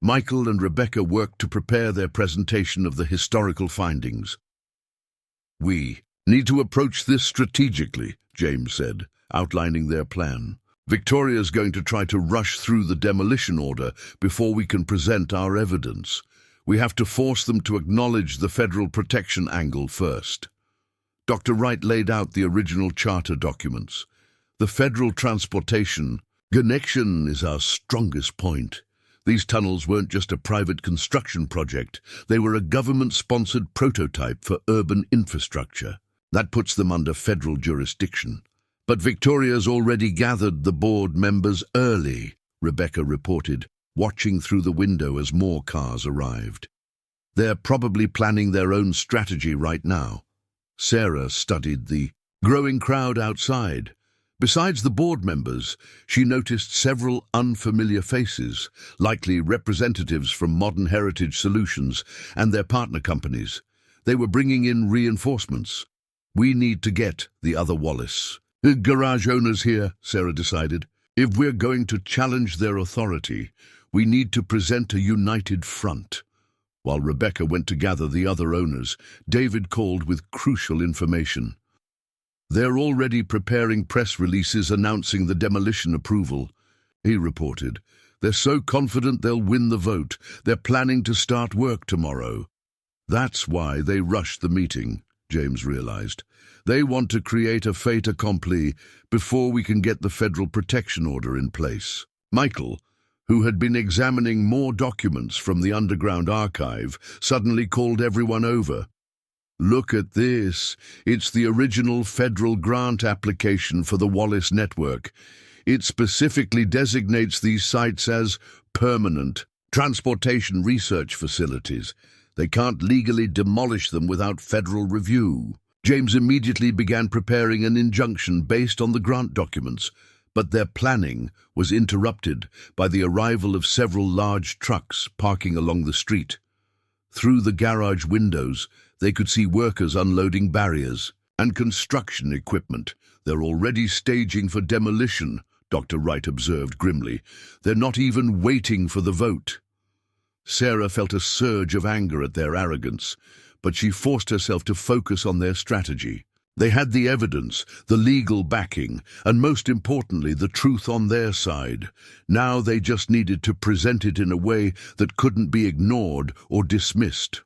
Speaker 1: Michael and Rebecca worked to prepare their presentation of the historical findings. "We need to approach this strategically," James said, outlining their plan. "Victoria's going to try to rush through the demolition order before we can present our evidence. We have to force them to acknowledge the federal protection angle first." Dr. Wright laid out the original charter documents. "The federal transportation connection is our strongest point. These tunnels weren't just a private construction project. They were a government-sponsored prototype for urban infrastructure. That puts them under federal jurisdiction. But Victoria's already gathered the board members early, Rebecca reported, watching through the window as more cars arrived. They're probably planning their own strategy right now. Sarah studied the growing crowd outside. Besides the board members, she noticed several unfamiliar faces, likely representatives from Modern Heritage Solutions and their partner companies. They were bringing in reinforcements. We need to get the other Wallace. Garage owners here, Sarah decided. If we're going to challenge their authority, we need to present a united front. While Rebecca went to gather the other owners, David called with crucial information. They're already preparing press releases announcing the demolition approval, he reported. They're so confident they'll win the vote. They're planning to start work tomorrow. That's why they rushed the meeting, James realized. They want to create a fait accompli before we can get the federal protection order in place. Michael, who had been examining more documents from the underground archive, suddenly called everyone over. Look at this. It's the original federal grant application for the Wallace network. It specifically designates these sites as permanent transportation research facilities. They can't legally demolish them without federal review. James immediately began preparing an injunction based on the grant documents, but their planning was interrupted by the arrival of several large trucks parking along the street. Through the garage windows, they could see workers unloading barriers and construction equipment. They're already staging for demolition, Dr. Wright observed grimly. They're not even waiting for the vote. Sarah felt a surge of anger at their arrogance, but she forced herself to focus on their strategy. They had the evidence, the legal backing, and most importantly, the truth on their side. Now they just needed to present it in a way that couldn't be ignored or dismissed.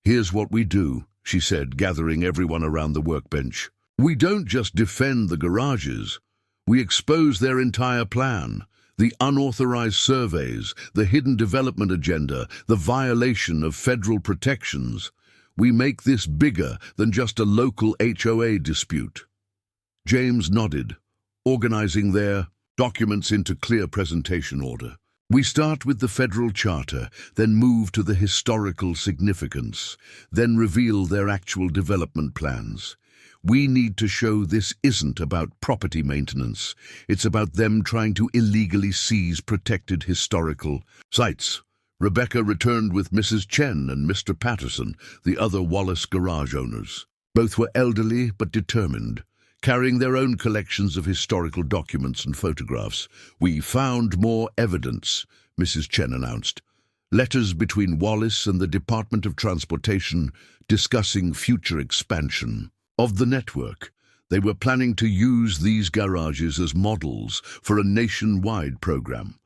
Speaker 1: Here's what we do, she said, gathering everyone around the workbench. We don't just defend the garages. We expose their entire plan. The unauthorized surveys, the hidden development agenda, the violation of federal protections. We make this bigger than just a local HOA dispute. James nodded, organizing their documents into clear presentation order. We start with the federal charter, then move to the historical significance, then reveal their actual development plans. We need to show this isn't about property maintenance. It's about them trying to illegally seize protected historical sites. Rebecca returned with Mrs. Chen and Mr. Patterson, the other Wallace garage owners. Both were elderly but determined, carrying their own collections of historical documents and photographs. We found more evidence, Mrs. Chen announced. Letters between Wallace and the Department of Transportation discussing future expansion of the network. They were planning to use these garages as models for a nationwide program.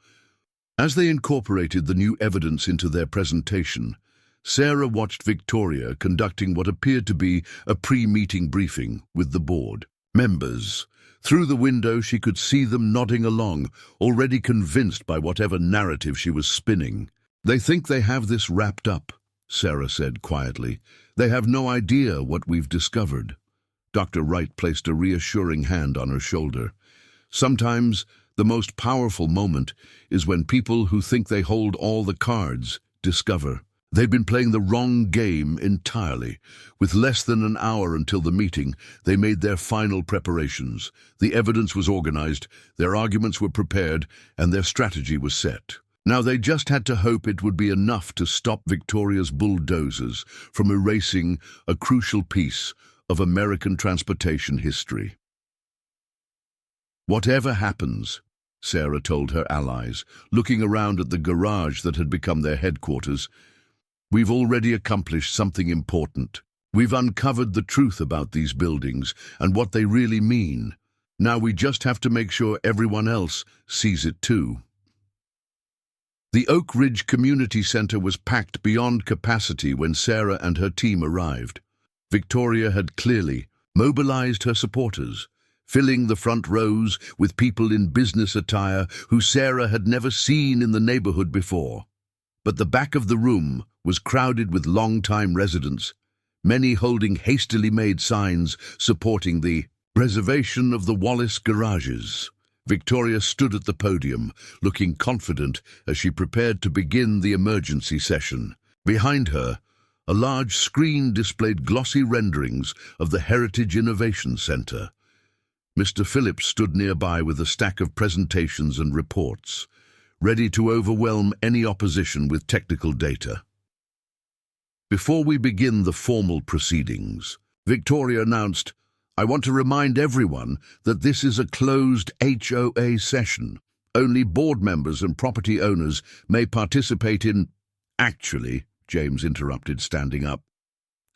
Speaker 1: As they incorporated the new evidence into their presentation, Sarah watched Victoria conducting what appeared to be a pre-meeting briefing with the board members. Through the window, she could see them nodding along, already convinced by whatever narrative she was spinning. They think they have this wrapped up, Sarah said quietly. They have no idea what we've discovered. Dr. Wright placed a reassuring hand on her shoulder. Sometimes the most powerful moment is when people who think they hold all the cards discover they've been playing the wrong game entirely. With less than an hour until the meeting, they made their final preparations. The evidence was organized, their arguments were prepared, and their strategy was set. Now they just had to hope it would be enough to stop Victoria's bulldozers from erasing a crucial piece of American transportation history. Whatever happens, Sarah told her allies, looking around at the garage that had become their headquarters, we've already accomplished something important. We've uncovered the truth about these buildings and what they really mean. Now we just have to make sure everyone else sees it too. The Oak Ridge Community Center was packed beyond capacity when Sarah and her team arrived. Victoria had clearly mobilized her supporters, filling the front rows with people in business attire who Sarah had never seen in the neighborhood before. But the back of the room was crowded with long-time residents, many holding hastily made signs supporting the preservation of the Wallace garages. Victoria stood at the podium, looking confident as she prepared to begin the emergency session. Behind her, a large screen displayed glossy renderings of the Heritage Innovation Centre. Mr. Phillips stood nearby with a stack of presentations and reports, ready to overwhelm any opposition with technical data. Before we begin the formal proceedings, Victoria announced, "I want to remind everyone that this is a closed HOA session. Only board members and property owners may participate in—" "Actually," James interrupted, standing up,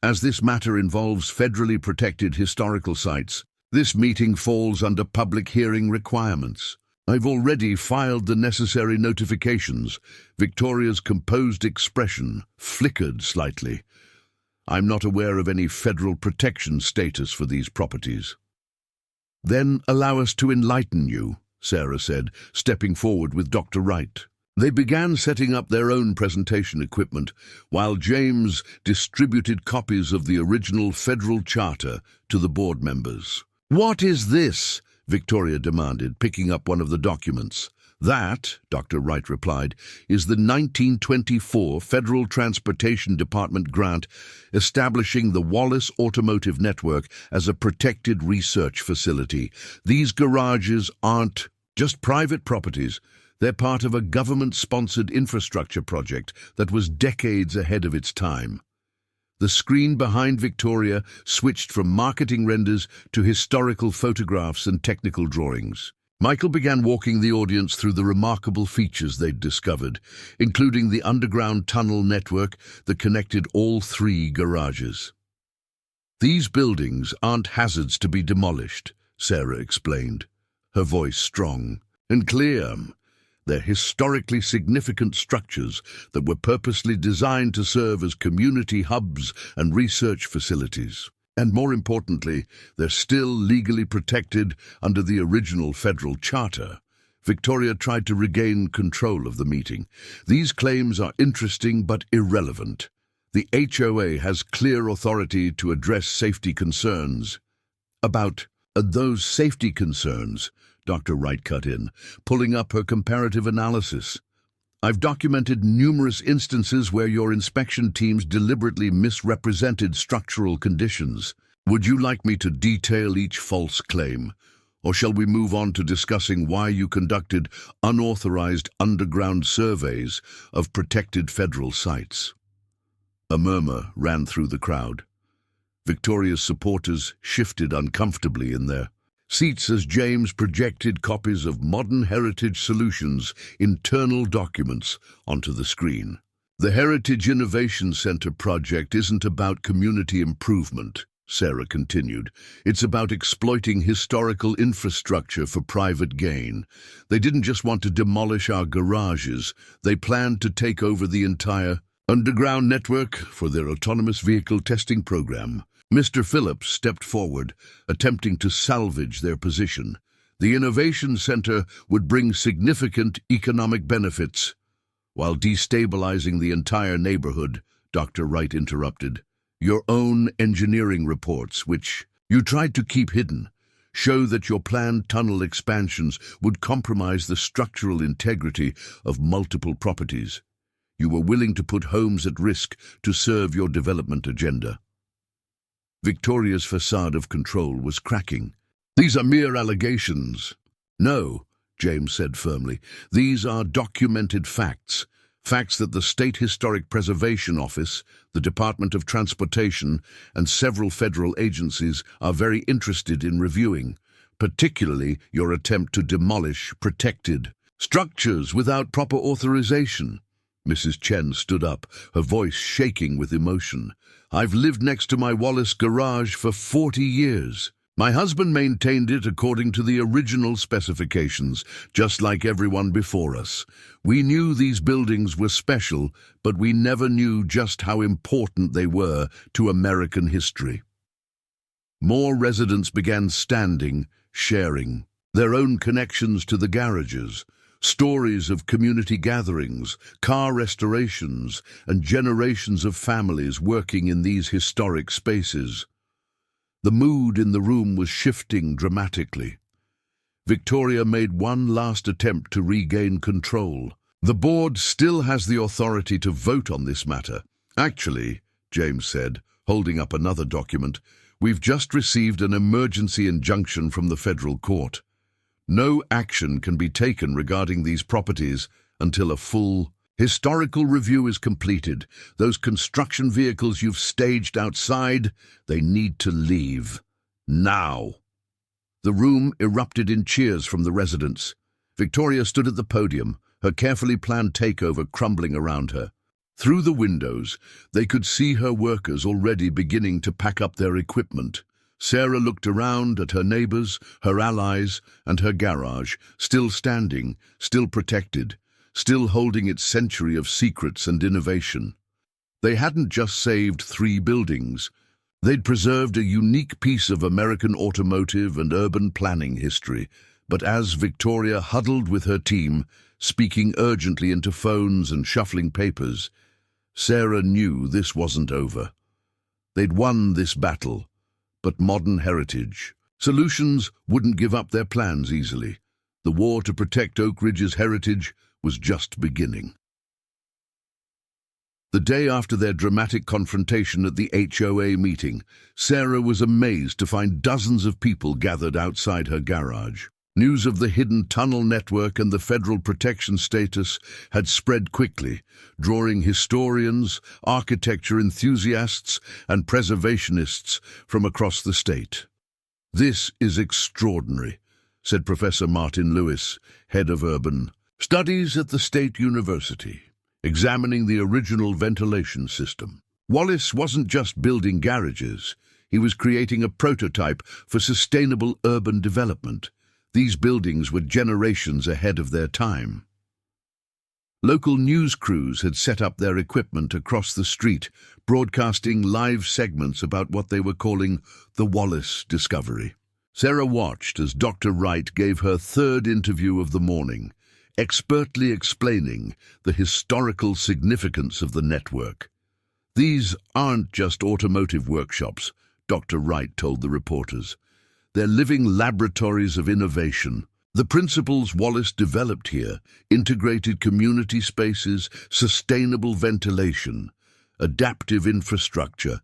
Speaker 1: "as this matter involves federally protected historical sites, this meeting falls under public hearing requirements. I've already filed the necessary notifications." Victoria's composed expression flickered slightly. "I'm not aware of any federal protection status for these properties." "Then allow us to enlighten you," Sarah said, stepping forward with Dr. Wright. They began setting up their own presentation equipment, while James distributed copies of the original federal charter to the board members. "What is this?" Victoria demanded, picking up one of the documents. "That," Dr. Wright replied, "is the 1924 Federal Transportation Department grant establishing the Wallace Automotive Network as a protected research facility. These garages aren't just private properties. They're part of a government-sponsored infrastructure project that was decades ahead of its time." The screen behind Victoria switched from marketing renders to historical photographs and technical drawings. Michael began walking the audience through the remarkable features they'd discovered, including the underground tunnel network that connected all three garages. "These buildings aren't hazards to be demolished," Sarah explained, her voice strong and clear. "They're historically significant structures that were purposely designed to serve as community hubs and research facilities. And more importantly, they're still legally protected under the original federal charter." Victoria tried to regain control of the meeting. "These claims are interesting but irrelevant. The HOA has clear authority to address safety concerns." "About those safety concerns," Dr. Wright cut in, pulling up her comparative analysis. "I've documented numerous instances where your inspection teams deliberately misrepresented structural conditions. Would you like me to detail each false claim, or shall we move on to discussing why you conducted unauthorized underground surveys of protected federal sites?" A murmur ran through the crowd. Victoria's supporters shifted uncomfortably in their seats as James projected copies of Modern Heritage Solutions' internal documents onto the screen. "The Heritage Innovation Center project isn't about community improvement," Sarah continued. "It's about exploiting historical infrastructure for private gain. They didn't just want to demolish our garages, they planned to take over the entire underground network for their autonomous vehicle testing program." Mr. Phillips stepped forward, attempting to salvage their position. "The Innovation Center would bring significant economic benefits." "While destabilizing the entire neighborhood," Dr. Wright interrupted. "Your own engineering reports, which you tried to keep hidden, show that your planned tunnel expansions would compromise the structural integrity of multiple properties. You were willing to put homes at risk to serve your development agenda." Victoria's facade of control was cracking. "These are mere allegations." "No," James said firmly. "These are documented facts. Facts that the State Historic Preservation Office, the Department of Transportation, and several federal agencies are very interested in reviewing, particularly your attempt to demolish protected structures without proper authorization." Mrs. Chen stood up, her voice shaking with emotion. "I've lived next to my Wallace garage for 40 years. My husband maintained it according to the original specifications, just like everyone before us. We knew these buildings were special, but we never knew just how important they were to American history." More residents began standing, sharing their own connections to the garages. Stories of community gatherings, car restorations, and generations of families working in these historic spaces. The mood in the room was shifting dramatically. Victoria made one last attempt to regain control. The board still has the authority to vote on this matter. Actually, James said, holding up another document, we've just received an emergency injunction from the federal court. No action can be taken regarding these properties until a full historical review is completed. Those construction vehicles you've staged outside, they need to leave. Now. The room erupted in cheers from the residents. Victoria stood at the podium, her carefully planned takeover crumbling around her. Through the windows, they could see her workers already beginning to pack up their equipment. Sarah looked around at her neighbors, her allies, and her garage, still standing, still protected, still holding its century of secrets and innovation. They hadn't just saved 3 buildings. They'd preserved a unique piece of American automotive and urban planning history. But as Victoria huddled with her team, speaking urgently into phones and shuffling papers, Sarah knew this wasn't over. They'd won this battle, but modern heritage. Solutions wouldn't give up their plans easily. The war to protect Oak Ridge's heritage was just beginning. The day after their dramatic confrontation at the HOA meeting, Sarah was amazed to find dozens of people gathered outside her garage. News of the hidden tunnel network and the federal protection status had spread quickly, drawing historians, architecture enthusiasts, and preservationists from across the state. "This is extraordinary," said Professor Martin Lewis, head of urban studies at the State University, examining the original ventilation system. Wallace wasn't just building garages, he was creating a prototype for sustainable urban development. These buildings were generations ahead of their time. Local news crews had set up their equipment across the street, broadcasting live segments about what they were calling the Wallace discovery. Sarah watched as Dr. Wright gave her 3rd interview of the morning, expertly explaining the historical significance of the network. "These aren't just automotive workshops," Dr. Wright told the reporters. "They're living laboratories of innovation. The principles Wallace developed here, integrated community spaces, sustainable ventilation, adaptive infrastructure,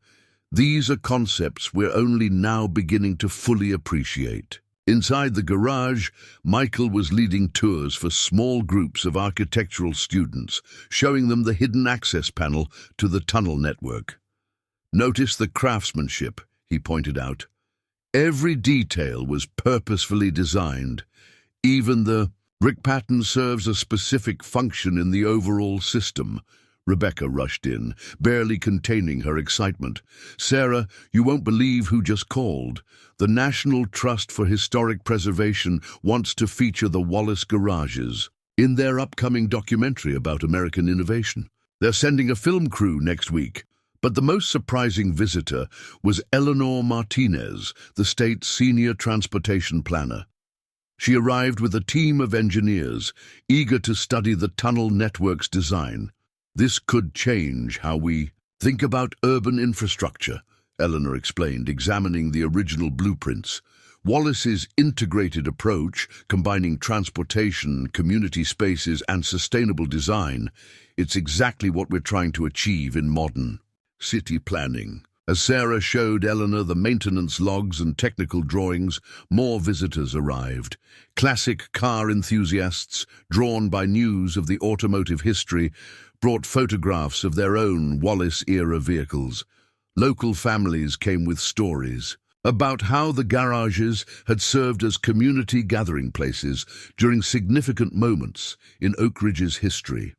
Speaker 1: these are concepts we're only now beginning to fully appreciate." Inside the garage, Michael was leading tours for small groups of architectural students, showing them the hidden access panel to the tunnel network. "Notice the craftsmanship," he pointed out. "Every detail was purposefully designed. Even the brick pattern serves a specific function in the overall system." Rebecca rushed in, barely containing her excitement. "Sarah, you won't believe who just called. The National Trust for Historic Preservation wants to feature the Wallace garages in their upcoming documentary about American innovation. They're sending a film crew next week." But the most surprising visitor was Eleanor Martinez, the state's senior transportation planner. She arrived with a team of engineers, eager to study the tunnel network's design. "This could change how we think about urban infrastructure," Eleanor explained, examining the original blueprints. "Wallace's integrated approach, combining transportation, community spaces, and sustainable design, it's exactly what we're trying to achieve in modern city planning." As Sarah showed Eleanor the maintenance logs and technical drawings, more visitors arrived. Classic car enthusiasts, drawn by news of the automotive history, brought photographs of their own Wallace-era vehicles. Local families came with stories about how the garages had served as community gathering places during significant moments in Oak Ridge's history.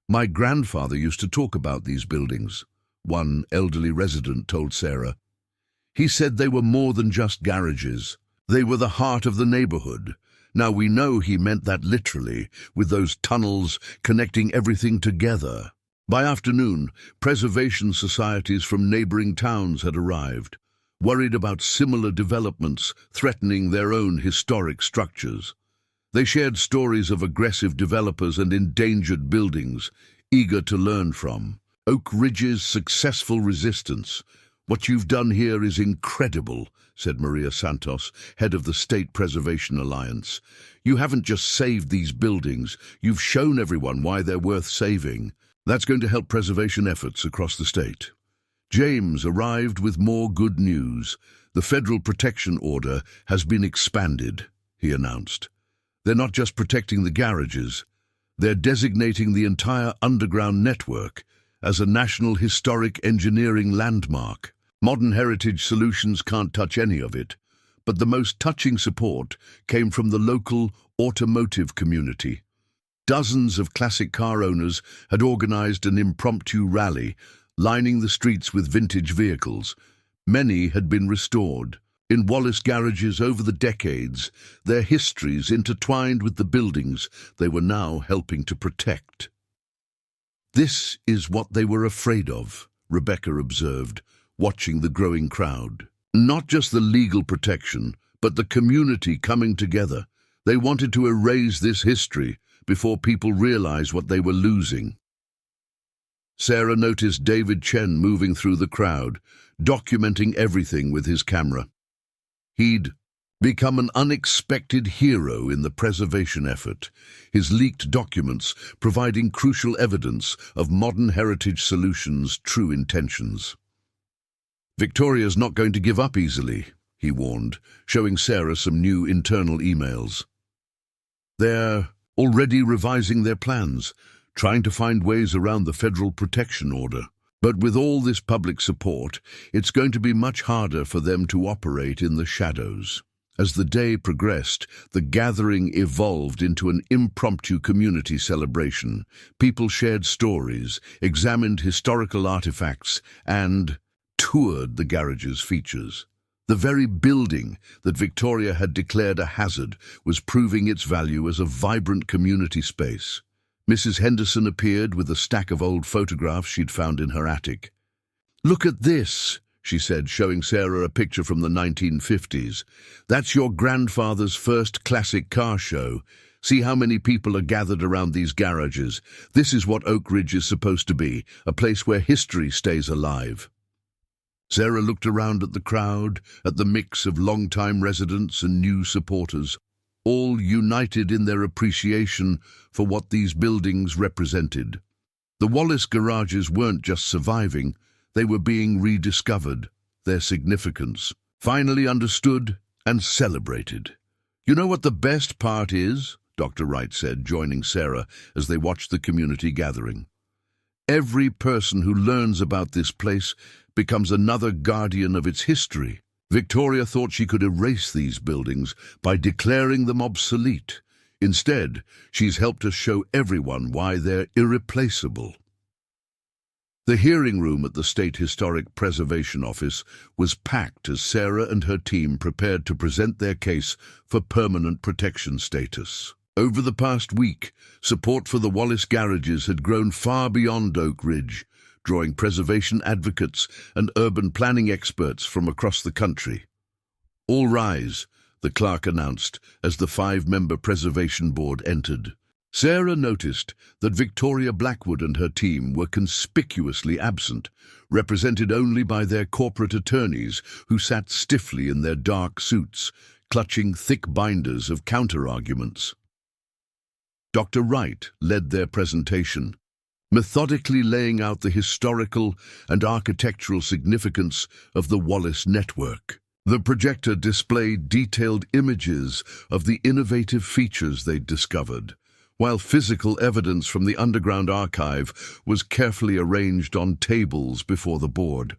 Speaker 1: "My grandfather used to talk about these buildings," one elderly resident told Sarah. "He said they were more than just garages. They were the heart of the neighborhood." Now we know he meant that literally, with those tunnels connecting everything together. By afternoon, preservation societies from neighboring towns had arrived, worried about similar developments threatening their own historic structures. They shared stories of aggressive developers and endangered buildings, eager to learn from. Oak Ridge's successful resistance. "What you've done here is incredible," said Maria Santos, head of the State Preservation Alliance. "You haven't just saved these buildings, you've shown everyone why they're worth saving. That's going to help preservation efforts across the state." James arrived with more good news. "The federal protection order has been expanded," he announced. "They're not just protecting the garages, they're designating the entire underground network as a National Historic Engineering Landmark. Modern heritage solutions can't touch any of it, but the most touching support came from the local automotive community. Dozens of classic car owners had organized an impromptu rally, lining the streets with vintage vehicles. Many had been restored. In Wallace garages over the decades, their histories intertwined with the buildings they were now helping to protect. "This is what they were afraid of," Rebecca observed, watching the growing crowd. "Not just the legal protection, but the community coming together. They wanted to erase this history before people realized what they were losing." Sarah noticed David Chen moving through the crowd, documenting everything with his camera. He'd become an unexpected hero in the preservation effort, his leaked documents providing crucial evidence of modern heritage solutions' true intentions. "Victoria's not going to give up easily," he warned, showing Sarah some new internal emails. "They're already revising their plans, trying to find ways around the federal protection order. But with all this public support, it's going to be much harder for them to operate in the shadows." As the day progressed, the gathering evolved into an impromptu community celebration. People shared stories, examined historical artifacts, and toured the garage's features. The very building that Victoria had declared a hazard was proving its value as a vibrant community space. Mrs. Henderson appeared with a stack of old photographs she'd found in her attic. "Look at this," she said, showing Sarah a picture from the 1950s. "That's your grandfather's first classic car show. See how many people are gathered around these garages. This is what Oak Ridge is supposed to be, a place where history stays alive." Sarah looked around at the crowd, at the mix of long-time residents and new supporters, all united in their appreciation for what these buildings represented. The Wallace garages weren't just surviving, they were being rediscovered, their significance finally understood and celebrated. "You know what the best part is?" Dr. Wright said, joining Sarah as they watched the community gathering. "Every person who learns about this place becomes another guardian of its history. Victoria thought she could erase these buildings by declaring them obsolete. Instead, she's helped us show everyone why they're irreplaceable." The hearing room at the State Historic Preservation Office was packed as Sarah and her team prepared to present their case for permanent protection status. Over the past week, support for the Wallace garages had grown far beyond Oak Ridge, drawing preservation advocates and urban planning experts from across the country. "All rise," the clerk announced as the 5-member preservation board entered. Sarah noticed that Victoria Blackwood and her team were conspicuously absent, represented only by their corporate attorneys who sat stiffly in their dark suits, clutching thick binders of counter-arguments. Dr. Wright led their presentation, methodically laying out the historical and architectural significance of the Wallace network. The projector displayed detailed images of the innovative features they'd discovered, while physical evidence from the underground archive was carefully arranged on tables before the board.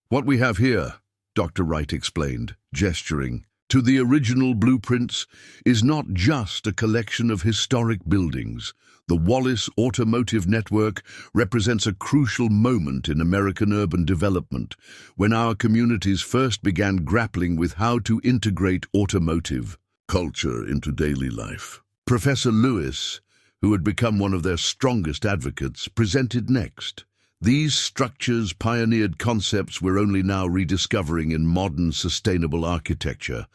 Speaker 1: "What we have here," Dr. Wright explained, gesturing to the original blueprints, "is not just a collection of historic buildings. The Wallace Automotive Network represents a crucial moment in American urban development, when our communities first began grappling with how to integrate automotive culture into daily life." Professor Lewis, who had become one of their strongest advocates, presented next. "These structures pioneered concepts we're only now rediscovering in modern sustainable architecture.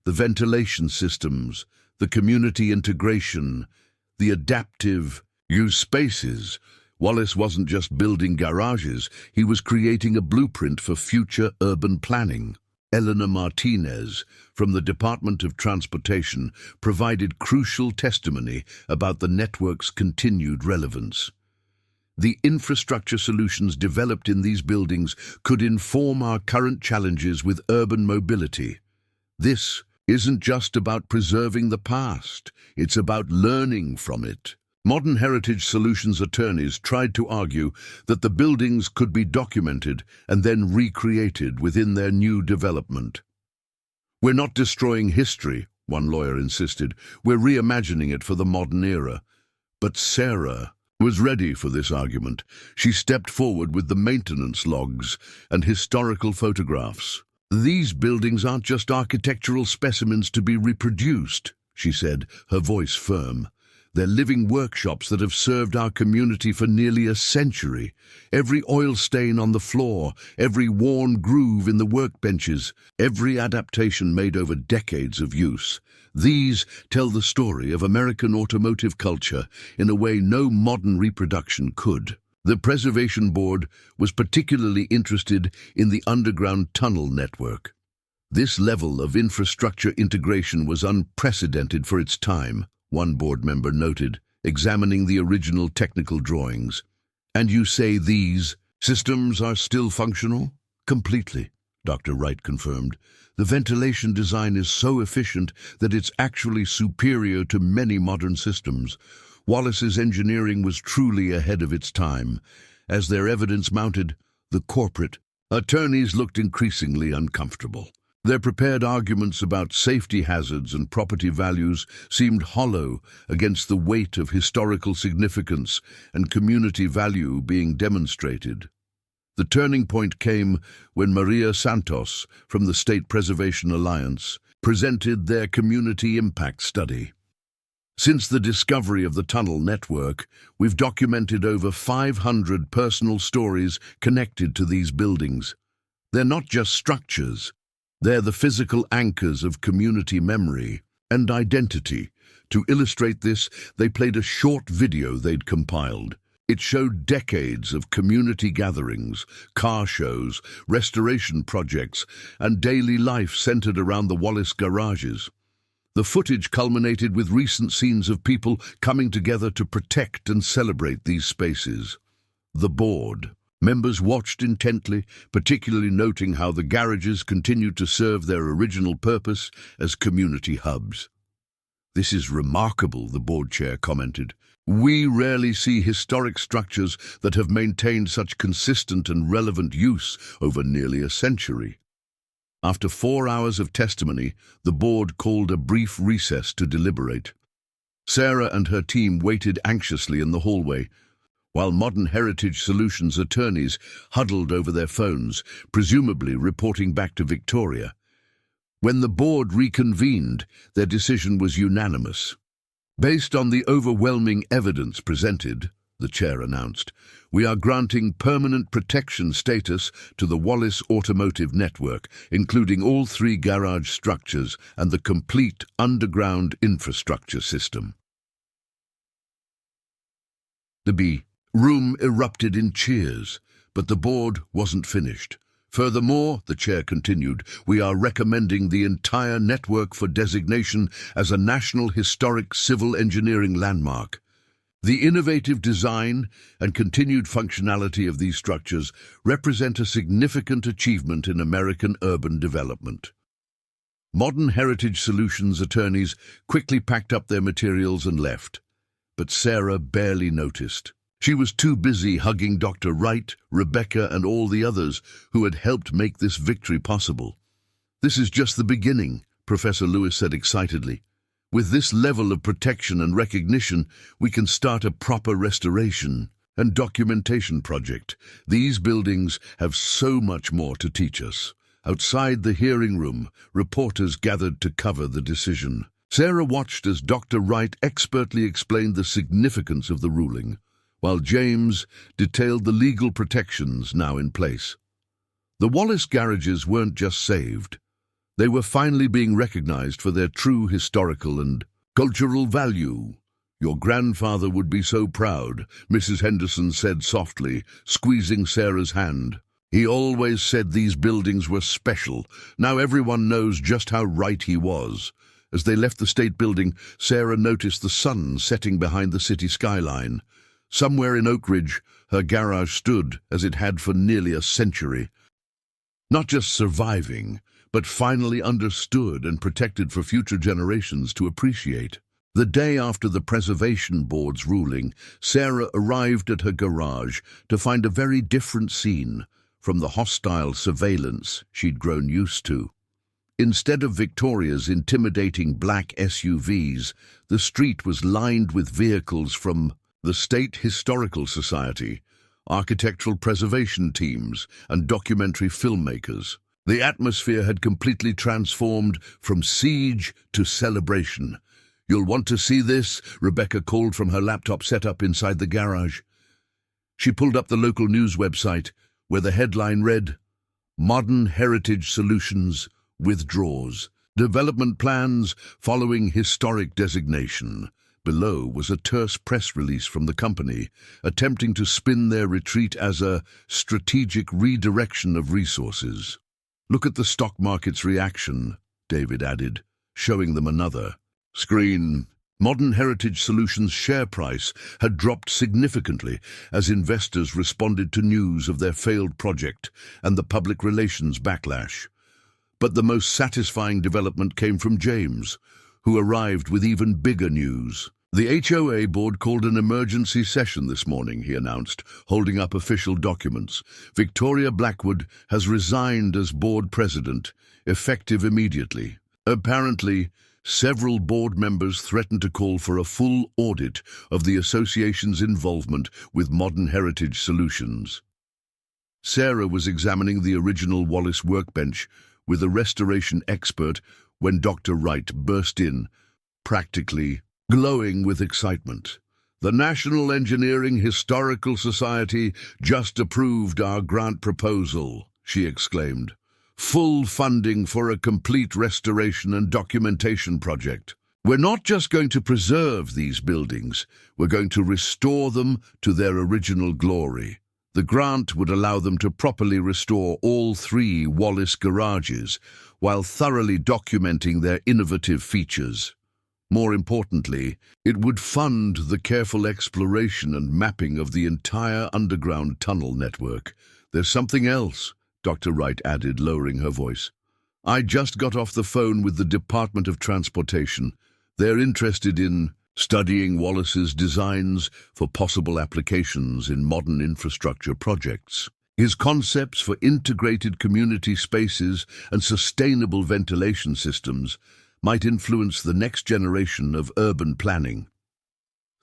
Speaker 1: The ventilation systems, the the community integration, the adaptive use spaces. Wallace wasn't just building garages, he was creating a blueprint for future urban planning. Eleanor Martinez, from the Department of Transportation, provided crucial testimony about the network's continued relevance. The infrastructure solutions developed in these buildings could inform our current challenges with urban mobility. This isn't just about preserving the past, it's about learning from it. Modern heritage solutions attorneys tried to argue that the buildings could be documented and then recreated within their new development. "We're not destroying history," one lawyer insisted. "We're reimagining it for the modern era." But Sarah was ready for this argument. She stepped forward with the maintenance logs and historical photographs. "These buildings aren't just architectural specimens to be reproduced," she said, her voice firm. "They're living workshops that have served our community for nearly a century. Every oil stain on the floor, every worn groove in the workbenches, every adaptation made over decades of use. These tell the story of American automotive culture in a way no modern reproduction could." The Preservation Board was particularly interested in the underground tunnel network. This level of infrastructure integration was unprecedented for its time, one board member noted, examining the original technical drawings. "And you say these systems are still functional?" "Completely," Dr. Wright confirmed. "The ventilation design is so efficient that it's actually superior to many modern systems. Wallace's engineering was truly ahead of its time." As their evidence mounted, the corporate attorneys looked increasingly uncomfortable. Their prepared arguments about safety hazards and property values seemed hollow against the weight of historical significance and community value being demonstrated. The turning point came when Maria Santos, from the State Preservation Alliance, presented their community impact study. "Since the discovery of the tunnel network, we've documented over 500 personal stories connected to these buildings. They're not just structures. They're the physical anchors of community memory and identity." To illustrate this, they played a short video they'd compiled. It showed decades of community gatherings, car shows, restoration projects, and daily life centered around the Wallace garages. The footage culminated with recent scenes of people coming together to protect and celebrate these spaces. The board members watched intently, particularly noting how the garages continued to serve their original purpose as community hubs. "This is remarkable," the board chair commented. "We rarely see historic structures that have maintained such consistent and relevant use over nearly a century." After 4 hours of testimony, the board called a brief recess to deliberate. Sarah and her team waited anxiously in the hallway, while Modern Heritage Solutions attorneys huddled over their phones, presumably reporting back to Victoria. When the board reconvened, their decision was unanimous. "Based on the overwhelming evidence presented," the chair announced, "we are granting permanent protection status to the Wallace Automotive Network, including all 3 garage structures and the complete underground infrastructure system." The room erupted in cheers, but the board wasn't finished. "Furthermore," the chair continued, "we are recommending the entire network for designation as a National Historic Civil Engineering Landmark. The innovative design and continued functionality of these structures represent a significant achievement in American urban development." Modern Heritage Solutions attorneys quickly packed up their materials and left, but Sarah barely noticed. She was too busy hugging Dr. Wright, Rebecca, and all the others who had helped make this victory possible. "This is just the beginning," Professor Lewis said excitedly. "With this level of protection and recognition, we can start a proper restoration and documentation project. These buildings have so much more to teach us." Outside the hearing room, reporters gathered to cover the decision. Sarah watched as Dr. Wright expertly explained the significance of the ruling, while James detailed the legal protections now in place. The Wallace garages weren't just saved. They were finally being recognized for their true historical and Cultural value. Your grandfather would be so proud, Mrs. Henderson said softly, squeezing Sarah's hand. He always said these buildings were special. Now everyone knows just how right he was. As they left the state building, Sarah noticed the sun setting behind the city skyline. Somewhere in Oak Ridge, her garage stood as it had for nearly a century. Not just surviving, but finally understood and protected for future generations to appreciate. The day after the Preservation Board's ruling, Sarah arrived at her garage to find a very different scene from the hostile surveillance she'd grown used to. Instead of Victoria's intimidating black SUVs, the street was lined with vehicles from the State Historical Society, architectural preservation teams, and documentary filmmakers. The atmosphere had completely transformed from siege to celebration. "You'll want to see this," Rebecca called from her laptop set up inside the garage. She pulled up the local news website, where the headline read, "Modern Heritage Solutions withdraws. Development plans following historic designation." Below was a terse press release from the company, attempting to spin their retreat as a strategic redirection of resources. "Look at the stock market's reaction," David added, showing them another screen. Modern Heritage Solutions' share price had dropped significantly as investors responded to news of their failed project and the public relations backlash. But the most satisfying development came from James, who arrived with even bigger news. "The HOA board called an emergency session this morning," he announced, holding up official documents. "Victoria Blackwood has resigned as board president, effective immediately. Apparently, several board members threatened to call for a full audit of the association's involvement with Modern Heritage Solutions." Sarah was examining the original Wallace workbench with a restoration expert when Dr. Wright burst in, practically glowing with excitement. "The National Engineering Historical Society just approved our grant proposal," she exclaimed. "Full funding for a complete restoration and documentation project. We're not just going to preserve these buildings, we're going to restore them to their original glory." The grant would allow them to properly restore all 3 Wallace garages while thoroughly documenting their innovative features. More importantly, it would fund the careful exploration and mapping of the entire underground tunnel network. "There's something else," Dr. Wright added, lowering her voice. "I just got off the phone with the Department of Transportation. They're interested in studying Wallace's designs for possible applications in modern infrastructure projects. His concepts for integrated community spaces and sustainable ventilation systems might influence the next generation of urban planning."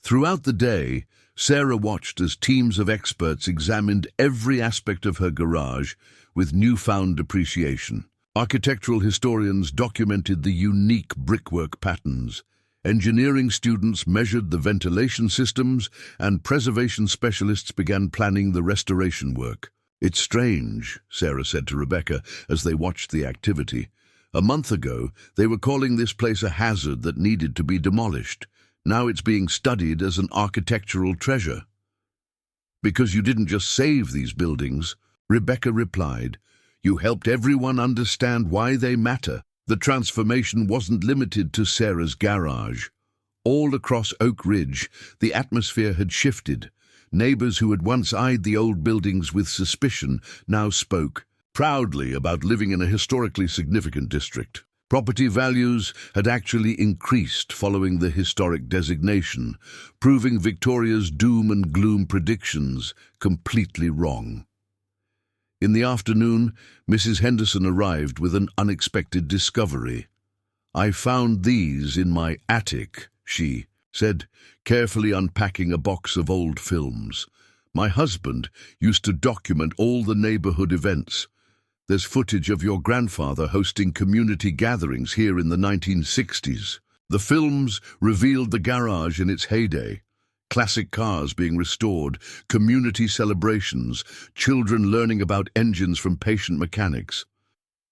Speaker 1: Throughout the day, Sarah watched as teams of experts examined every aspect of her garage with newfound appreciation. Architectural historians documented the unique brickwork patterns. Engineering students measured the ventilation systems, and preservation specialists began planning the restoration work. "It's strange," Sarah said to Rebecca as they watched the activity. "A month ago, they were calling this place a hazard that needed to be demolished. Now it's being studied as an architectural treasure." "Because you didn't just save these buildings," Rebecca replied. "You helped everyone understand why they matter." The transformation wasn't limited to Sarah's garage. All across Oak Ridge, the atmosphere had shifted. Neighbors who had once eyed the old buildings with suspicion now spoke proudly about living in a historically significant district. Property values had actually increased following the historic designation, proving Victoria's doom and gloom predictions completely wrong. In the afternoon, Mrs. Henderson arrived with an unexpected discovery. "I found these in my attic," she said, carefully unpacking a box of old films. "My husband used to document all the neighborhood events. There's footage of your grandfather hosting community gatherings here in the 1960s. The films revealed the garage in its heyday. Classic cars being restored, community celebrations, children learning about engines from patient mechanics.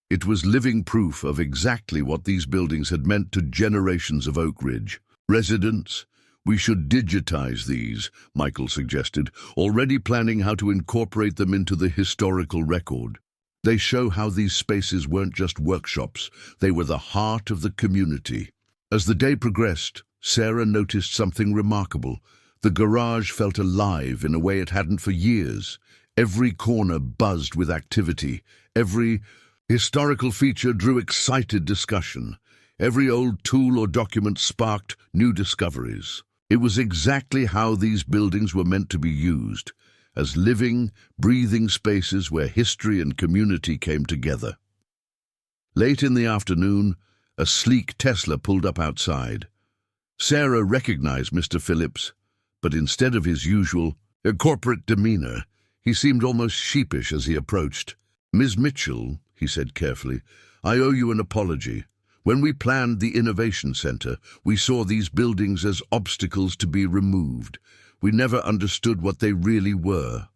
Speaker 1: It was living proof of exactly what these buildings had meant to generations of Oak Ridge. Residents, we should digitize these, Michael suggested, already planning how to incorporate them into the historical record. They show how these spaces weren't just workshops, they were the heart of the community. As the day progressed, Sarah noticed something remarkable. The garage felt alive in a way it hadn't for years. Every corner buzzed with activity. Every historical feature drew excited discussion. Every old tool or document sparked new discoveries. It was exactly how these buildings were meant to be used, as living, breathing spaces where history and community came together. Late in the afternoon, a sleek Tesla pulled up outside. Sarah recognized Mr. Phillips, but instead of his usual corporate demeanor, he seemed almost sheepish as he approached. "Ms. Mitchell," he said carefully, "I owe you an apology. When we planned the Innovation Center, we saw these buildings as obstacles to be removed. We never understood what they really were."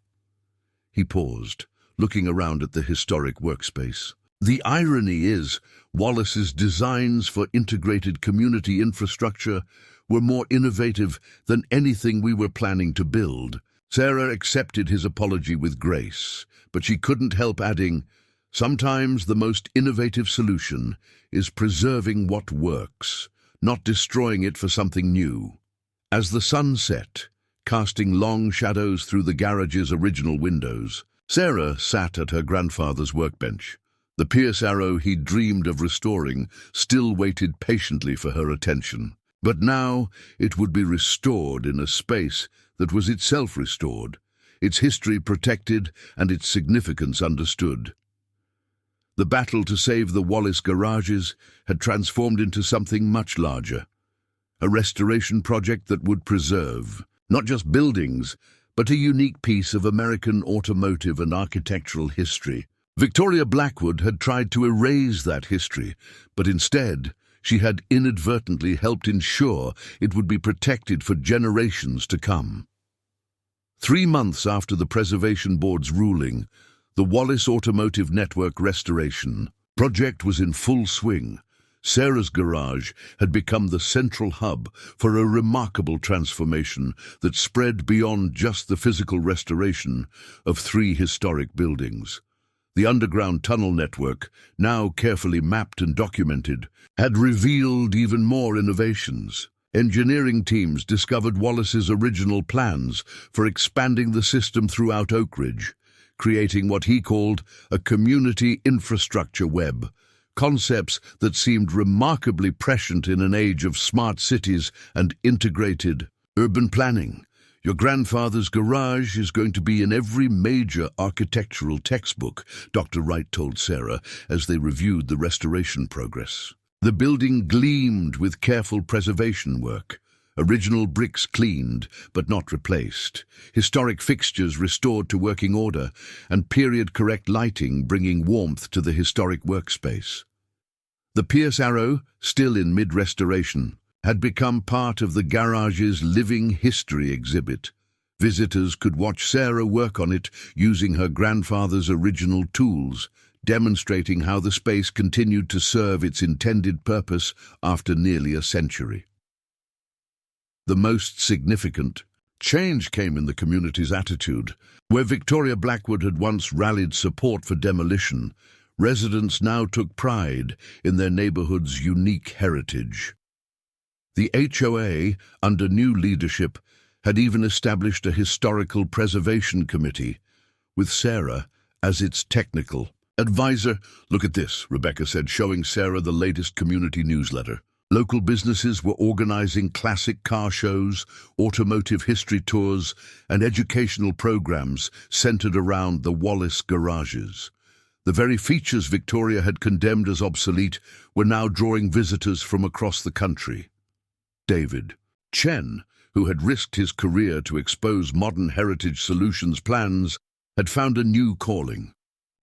Speaker 1: He paused, looking around at the historic workspace. The irony is, Wallace's designs for integrated community infrastructure were more innovative than anything we were planning to build. Sarah accepted his apology with grace, but she couldn't help adding, "Sometimes the most innovative solution is preserving what works, not destroying it for something new." As the sun set, casting long shadows through the garage's original windows, Sarah sat at her grandfather's workbench. The Pierce arrow he'd dreamed of restoring still waited patiently for her attention. But now it would be restored in a space that was itself restored, its history protected and its significance understood. The battle to save the Wallace garages had transformed into something much larger, a restoration project that would preserve not just buildings, but a unique piece of American automotive and architectural history. Victoria Blackwood had tried to erase that history, but instead she had inadvertently helped ensure it would be protected for generations to come. 3 months after the Preservation Board's ruling, the Wallace Automotive Network restoration project was in full swing. Sarah's garage had become the central hub for a remarkable transformation that spread beyond just the physical restoration of 3 historic buildings. The underground tunnel network, now carefully mapped and documented, had revealed even more innovations. Engineering teams discovered Wallace's original plans for expanding the system throughout Oak Ridge, creating what he called a community infrastructure web, concepts that seemed remarkably prescient in an age of smart cities and integrated urban planning. "Your grandfather's garage is going to be in every major architectural textbook," Dr. Wright told Sarah as they reviewed the restoration progress. The building gleamed with careful preservation work. Original bricks cleaned, but not replaced. Historic fixtures restored to working order, and period-correct lighting bringing warmth to the historic workspace. The Pierce arrow, still in mid-restoration, had become part of the garage's living history exhibit. Visitors could watch Sarah work on it using her grandfather's original tools, demonstrating how the space continued to serve its intended purpose after nearly a century. The most significant change came in the community's attitude. Where Victoria Blackwood had once rallied support for demolition, residents now took pride in their neighborhood's unique heritage. The HOA, under new leadership, had even established a historical preservation committee, with Sarah as its technical advisor. "Look at this," Rebecca said, showing Sarah the latest community newsletter. Local businesses were organizing classic car shows, automotive history tours, and educational programs centered around the Wallace garages. The very features Victoria had condemned as obsolete were now drawing visitors from across the country. David Chen, who had risked his career to expose modern heritage solutions plans, had found a new calling.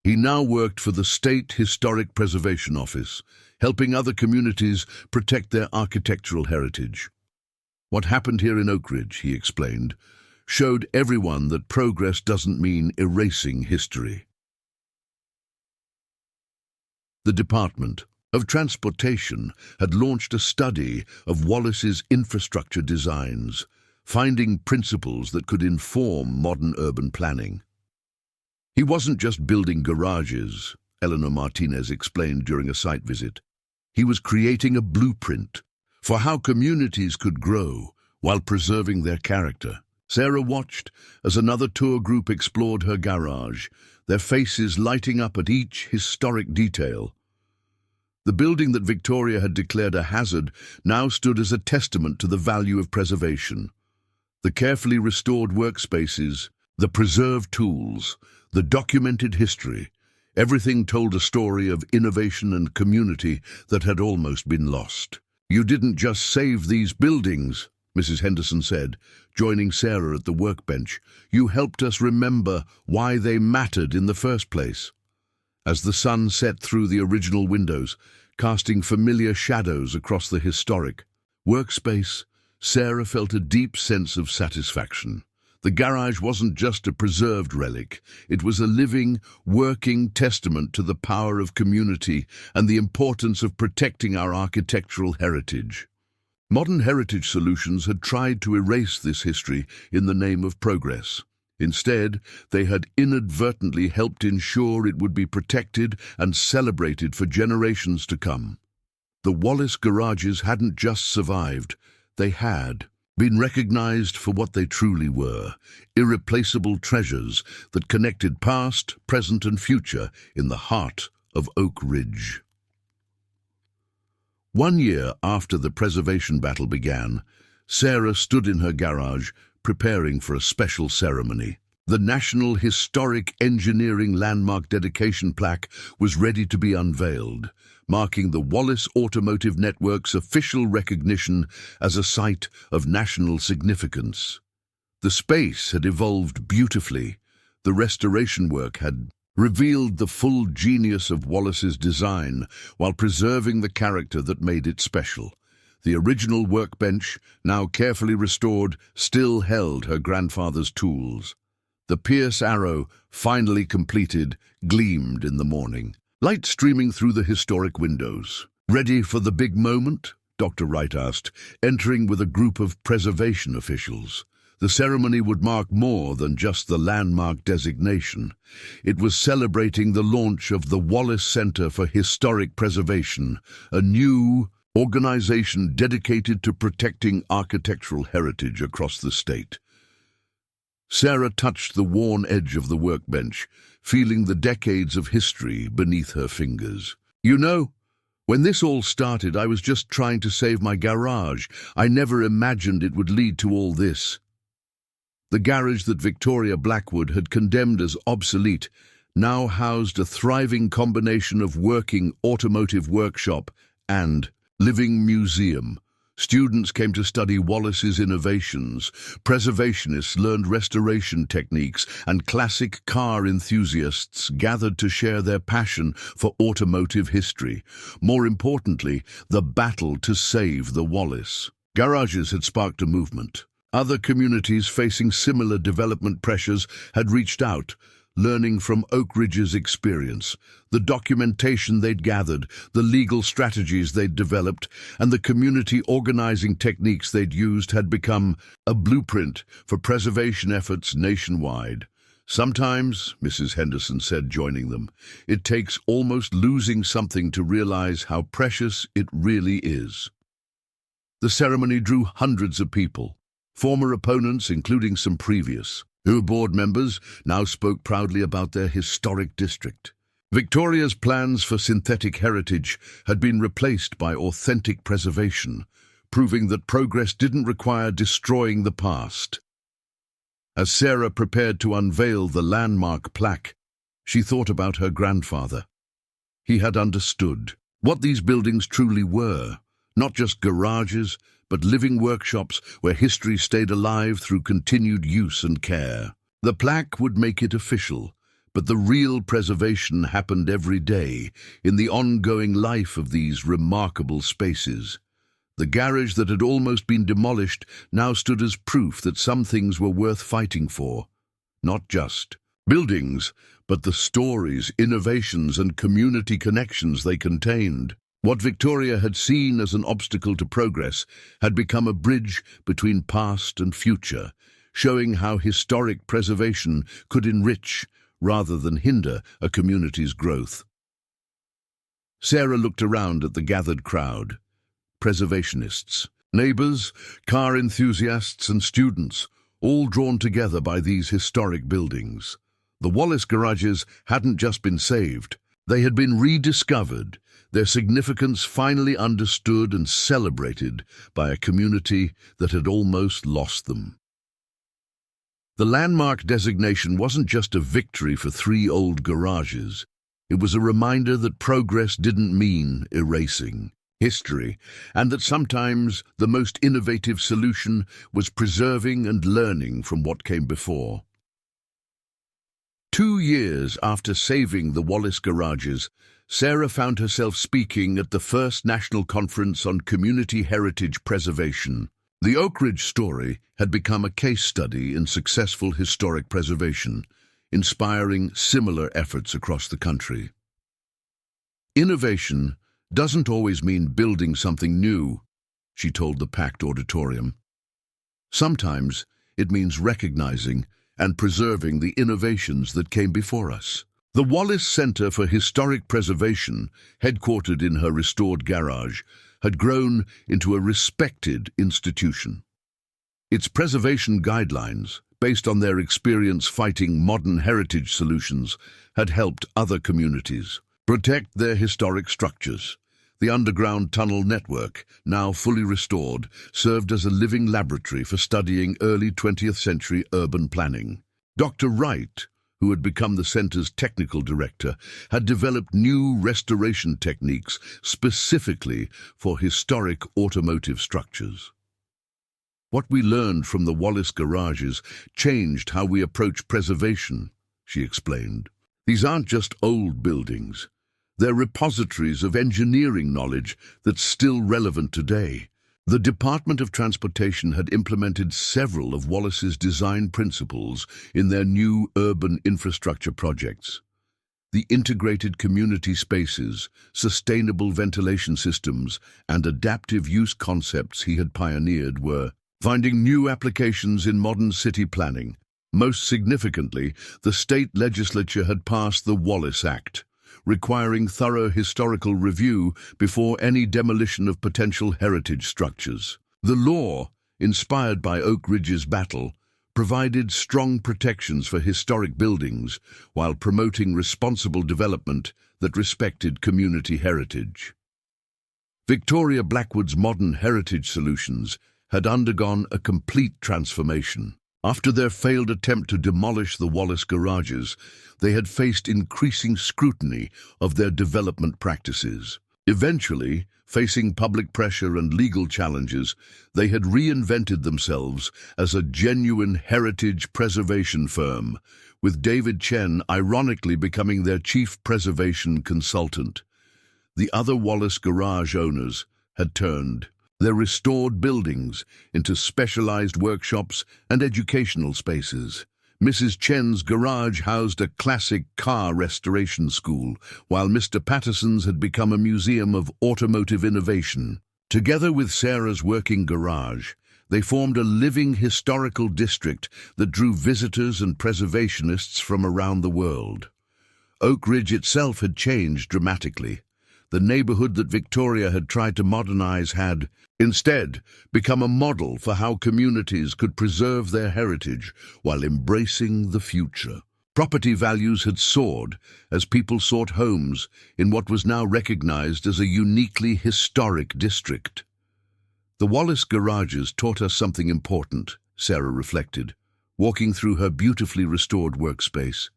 Speaker 1: He now worked for the State Historic Preservation Office, helping other communities protect their architectural heritage. "What happened here in Oak Ridge," he explained, showed everyone that progress doesn't mean erasing history. The department, of Transportation had launched a study of Wallace's infrastructure designs, finding principles that could inform modern urban planning. He wasn't just building garages, Eleanor Martinez explained during a site visit. He was creating a blueprint for how communities could grow while preserving their character. Sarah watched as another tour group explored her garage, their faces lighting up at each historic detail. The building that Victoria had declared a hazard now stood as a testament to the value of preservation. The carefully restored workspaces, the preserved tools, the documented history, everything told a story of innovation and community that had almost been lost. "You didn't just save these buildings," Mrs. Henderson said, joining Sarah at the workbench. "You helped us remember why they mattered in the first place." As the sun set through the original windows, casting familiar shadows across the historic workspace, Sarah felt a deep sense of satisfaction. The garage wasn't just a preserved relic, it was a living, working testament to the power of community and the importance of protecting our architectural heritage. Modern heritage solutions had tried to erase this history in the name of progress. Instead, they had inadvertently helped ensure it would be protected and celebrated for generations to come. The Wallace garages hadn't just survived, they had been recognized for what they truly were, irreplaceable treasures that connected past, present and future in the heart of Oak Ridge. 1 year after the preservation battle began, Sarah stood in her garage preparing for a special ceremony. The National Historic Engineering Landmark Dedication Plaque was ready to be unveiled, marking the Wallace Automotive Network's official recognition as a site of national significance. The space had evolved beautifully. The restoration work had revealed the full genius of Wallace's design while preserving the character that made it special. The original workbench, now carefully restored, still held her grandfather's tools. The Pierce arrow, finally completed, gleamed in the morning, light streaming through the historic windows. "Ready for the big moment?" Dr. Wright asked, entering with a group of preservation officials. The ceremony would mark more than just the landmark designation. It was celebrating the launch of the Wallace Center for Historic Preservation, a new organization dedicated to protecting architectural heritage across the state. Sarah touched the worn edge of the workbench, feeling the decades of history beneath her fingers. "You know, when this all started, I was just trying to save my garage. I never imagined it would lead to all this." The garage that Victoria Blackwood had condemned as obsolete now housed a thriving combination of working automotive workshop and living museum. Students came to study Wallace's innovations, preservationists learned restoration techniques, and classic car enthusiasts gathered to share their passion for automotive history. More importantly, the battle to save the Wallace garages had sparked a movement. Other communities facing similar development pressures had reached out, learning from Oak Ridge's experience. The documentation they'd gathered, the legal strategies they'd developed, and the community organizing techniques they'd used had become a blueprint for preservation efforts nationwide. "Sometimes," Mrs. Henderson said, joining them, "it takes almost losing something to realize how precious it really is." The ceremony drew hundreds of people. Former opponents, including some previous HOA board members, now spoke proudly about their historic district. Victoria's plans for synthetic heritage had been replaced by authentic preservation, proving that progress didn't require destroying the past. As Sarah prepared to unveil the landmark plaque, she thought about her grandfather. He had understood what these buildings truly were, not just garages, but living workshops where history stayed alive through continued use and care. The plaque would make it official, but the real preservation happened every day in the ongoing life of these remarkable spaces. The garage that had almost been demolished now stood as proof that some things were worth fighting for. Not just buildings, but the stories, innovations, and community connections they contained. What Victoria had seen as an obstacle to progress had become a bridge between past and future, showing how historic preservation could enrich rather than hinder a community's growth. Sarah looked around at the gathered crowd. Preservationists, neighbours, car enthusiasts and students, all drawn together by these historic buildings. The Wallace garages hadn't just been saved, they had been rediscovered, their significance finally understood and celebrated by a community that had almost lost them. The landmark designation wasn't just a victory for 3 old garages. It was a reminder that progress didn't mean erasing history, and that sometimes the most innovative solution was preserving and learning from what came before. 2 years after saving the Wallace garages, Sarah found herself speaking at the first National Conference on Community Heritage Preservation. The Oak Ridge story had become a case study in successful historic preservation, inspiring similar efforts across the country. Innovation doesn't always mean building something new, she told the packed auditorium. Sometimes it means recognizing and preserving the innovations that came before us. The Wallace Center for Historic Preservation, headquartered in her restored garage, had grown into a respected institution. Its preservation guidelines, based on their experience fighting modern heritage solutions, had helped other communities protect their historic structures. The underground tunnel network, now fully restored, served as a living laboratory for studying early 20th century urban planning. Dr. Wright, who had become the center's technical director, had developed new restoration techniques specifically for historic automotive structures. What we learned from the Wallace garages changed how we approach preservation, she explained. These aren't just old buildings. They're repositories of engineering knowledge that's still relevant today. The Department of Transportation had implemented several of Wallace's design principles in their new urban infrastructure projects. The integrated community spaces, sustainable ventilation systems, and adaptive use concepts he had pioneered were finding new applications in modern city planning. Most significantly, the state legislature had passed the Wallace Act, requiring thorough historical review before any demolition of potential heritage structures. The law, inspired by Oak Ridge's battle, provided strong protections for historic buildings while promoting responsible development that respected community heritage. Victoria Blackwood's modern heritage solutions had undergone a complete transformation. After their failed attempt to demolish the Wallace garages, they had faced increasing scrutiny of their development practices. Eventually, facing public pressure and legal challenges, they had reinvented themselves as a genuine heritage preservation firm, with David Chen ironically becoming their chief preservation consultant. The other Wallace garage owners had turned their restored buildings into specialized workshops and educational spaces. Mrs. Chen's garage housed a classic car restoration school, while Mr. Patterson's had become a museum of automotive innovation. Together with Sarah's working garage, they formed a living historical district that drew visitors and preservationists from around the world. Oak Ridge itself had changed dramatically. The neighborhood that Victoria had tried to modernize had, instead, become a model for how communities could preserve their heritage while embracing the future. Property values had soared as people sought homes in what was now recognized as a uniquely historic district. The Wallace garages taught us something important, Sarah reflected, walking through her beautifully restored workspace.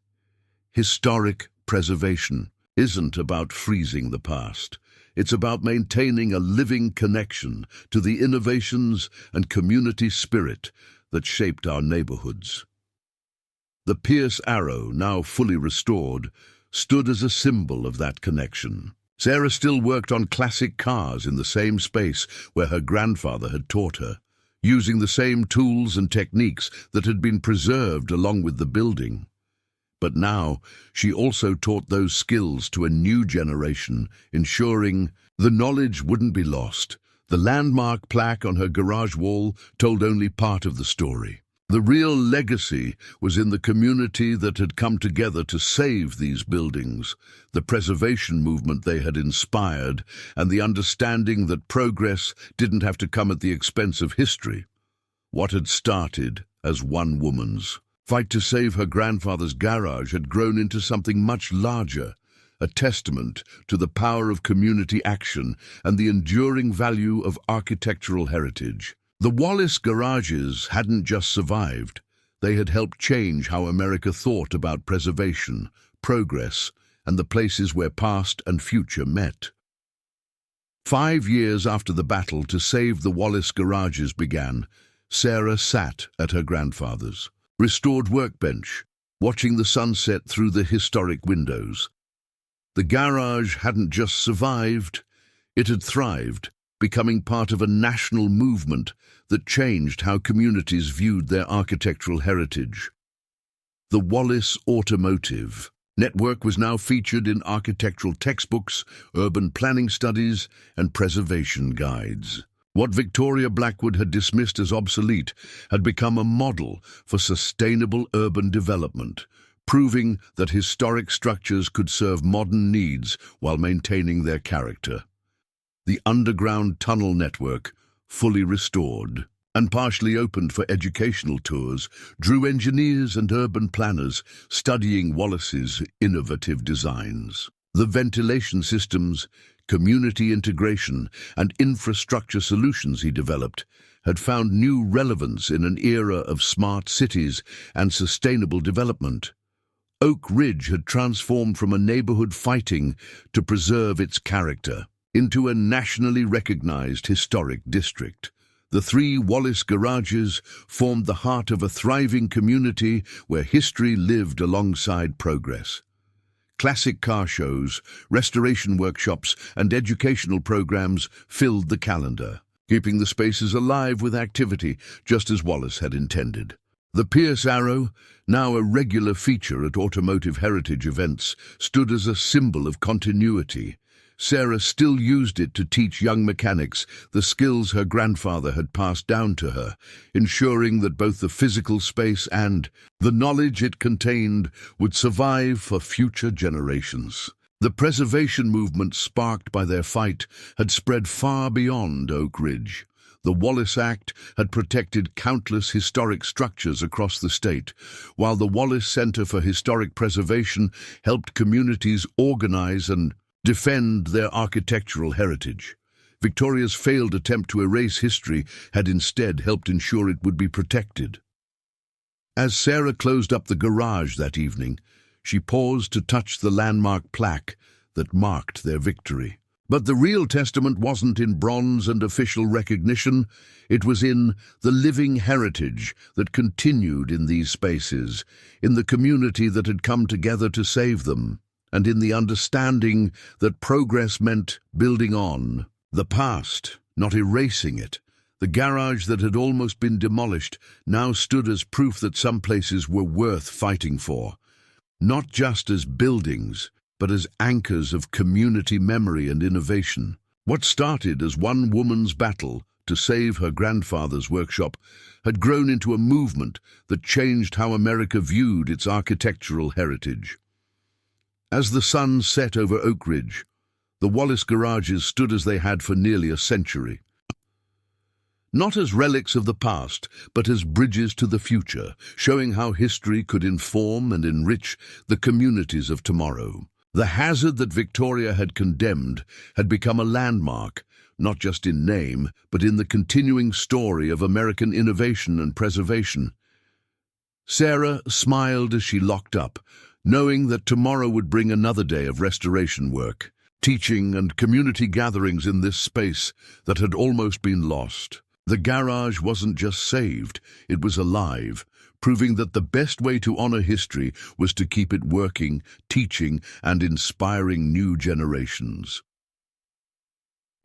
Speaker 1: Historic preservation isn't about freezing the past. It's about maintaining a living connection to the innovations and community spirit that shaped our neighborhoods. The Pierce Arrow, now fully restored, stood as a symbol of that connection. Sarah still worked on classic cars in the same space where her grandfather had taught her, using the same tools and techniques that had been preserved along with the building. But now, she also taught those skills to a new generation, ensuring the knowledge wouldn't be lost. The landmark plaque on her garage wall told only part of the story. The real legacy was in the community that had come together to save these buildings, the preservation movement they had inspired, and the understanding that progress didn't have to come at the expense of history. What had started as one woman's fight to save her grandfather's garage had grown into something much larger, a testament to the power of community action and the enduring value of architectural heritage. The Wallace garages hadn't just survived, they had helped change how America thought about preservation, progress, and the places where past and future met. 5 years after the battle to save the Wallace garages began, Sarah sat at her grandfather's restored workbench, watching the sunset through the historic windows. The garage hadn't just survived, it had thrived, becoming part of a national movement that changed how communities viewed their architectural heritage. The Wallace Automotive Network was now featured in architectural textbooks, urban planning studies, and preservation guides. What Victoria Blackwood had dismissed as obsolete had become a model for sustainable urban development, proving that historic structures could serve modern needs while maintaining their character. The underground tunnel network, fully restored and partially opened for educational tours, drew engineers and urban planners studying Wallace's innovative designs. The ventilation systems, community integration, and infrastructure solutions he developed had found new relevance in an era of smart cities and sustainable development. Oak Ridge had transformed from a neighborhood fighting to preserve its character into a nationally recognized historic district. The 3 Wallace garages formed the heart of a thriving community where history lived alongside progress. Classic car shows, restoration workshops, and educational programs filled the calendar, keeping the spaces alive with activity just as Wallace had intended. The Pierce Arrow, now a regular feature at automotive heritage events, stood as a symbol of continuity. Sarah still used it to teach young mechanics the skills her grandfather had passed down to her, ensuring that both the physical space and the knowledge it contained would survive for future generations. The preservation movement sparked by their fight had spread far beyond Oak Ridge. The Wallace Act had protected countless historic structures across the state, while the Wallace Center for Historic Preservation helped communities organize and defend their architectural heritage. Victoria's failed attempt to erase history had instead helped ensure it would be protected. As Sarah closed up the garage that evening, she paused to touch the landmark plaque that marked their victory. But the real testament wasn't in bronze and official recognition, it was in the living heritage that continued in these spaces, in the community that had come together to save them, and in the understanding that progress meant building on the past, not erasing it. The garage that had almost been demolished now stood as proof that some places were worth fighting for, not just as buildings, but as anchors of community memory and innovation. What started as one woman's battle to save her grandfather's workshop had grown into a movement that changed how America viewed its architectural heritage. As the sun set over Oak Ridge, the Wallace garages stood as they had for nearly a century. Not as relics of the past, but as bridges to the future, showing how history could inform and enrich the communities of tomorrow. The hazard that Victoria had condemned had become a landmark, not just in name, but in the continuing story of American innovation and preservation. Sarah smiled as she locked up, knowing that tomorrow would bring another day of restoration work, teaching and community gatherings in this space that had almost been lost. The garage wasn't just saved, it was alive, proving that the best way to honor history was to keep it working, teaching, and inspiring new generations.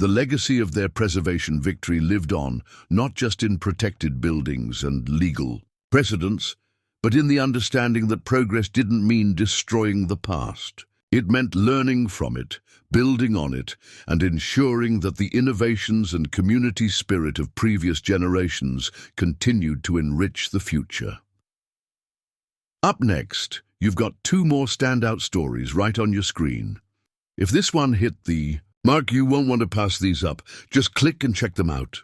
Speaker 1: The legacy of their preservation victory lived on, not just in protected buildings and legal precedents, but in the understanding that progress didn't mean destroying the past. It meant learning from it, building on it, and ensuring that the innovations and community spirit of previous generations continued to enrich the future. Up next, you've got two more standout stories right on your screen. If this one hit the mark, you won't want to pass these up. Just click and check them out.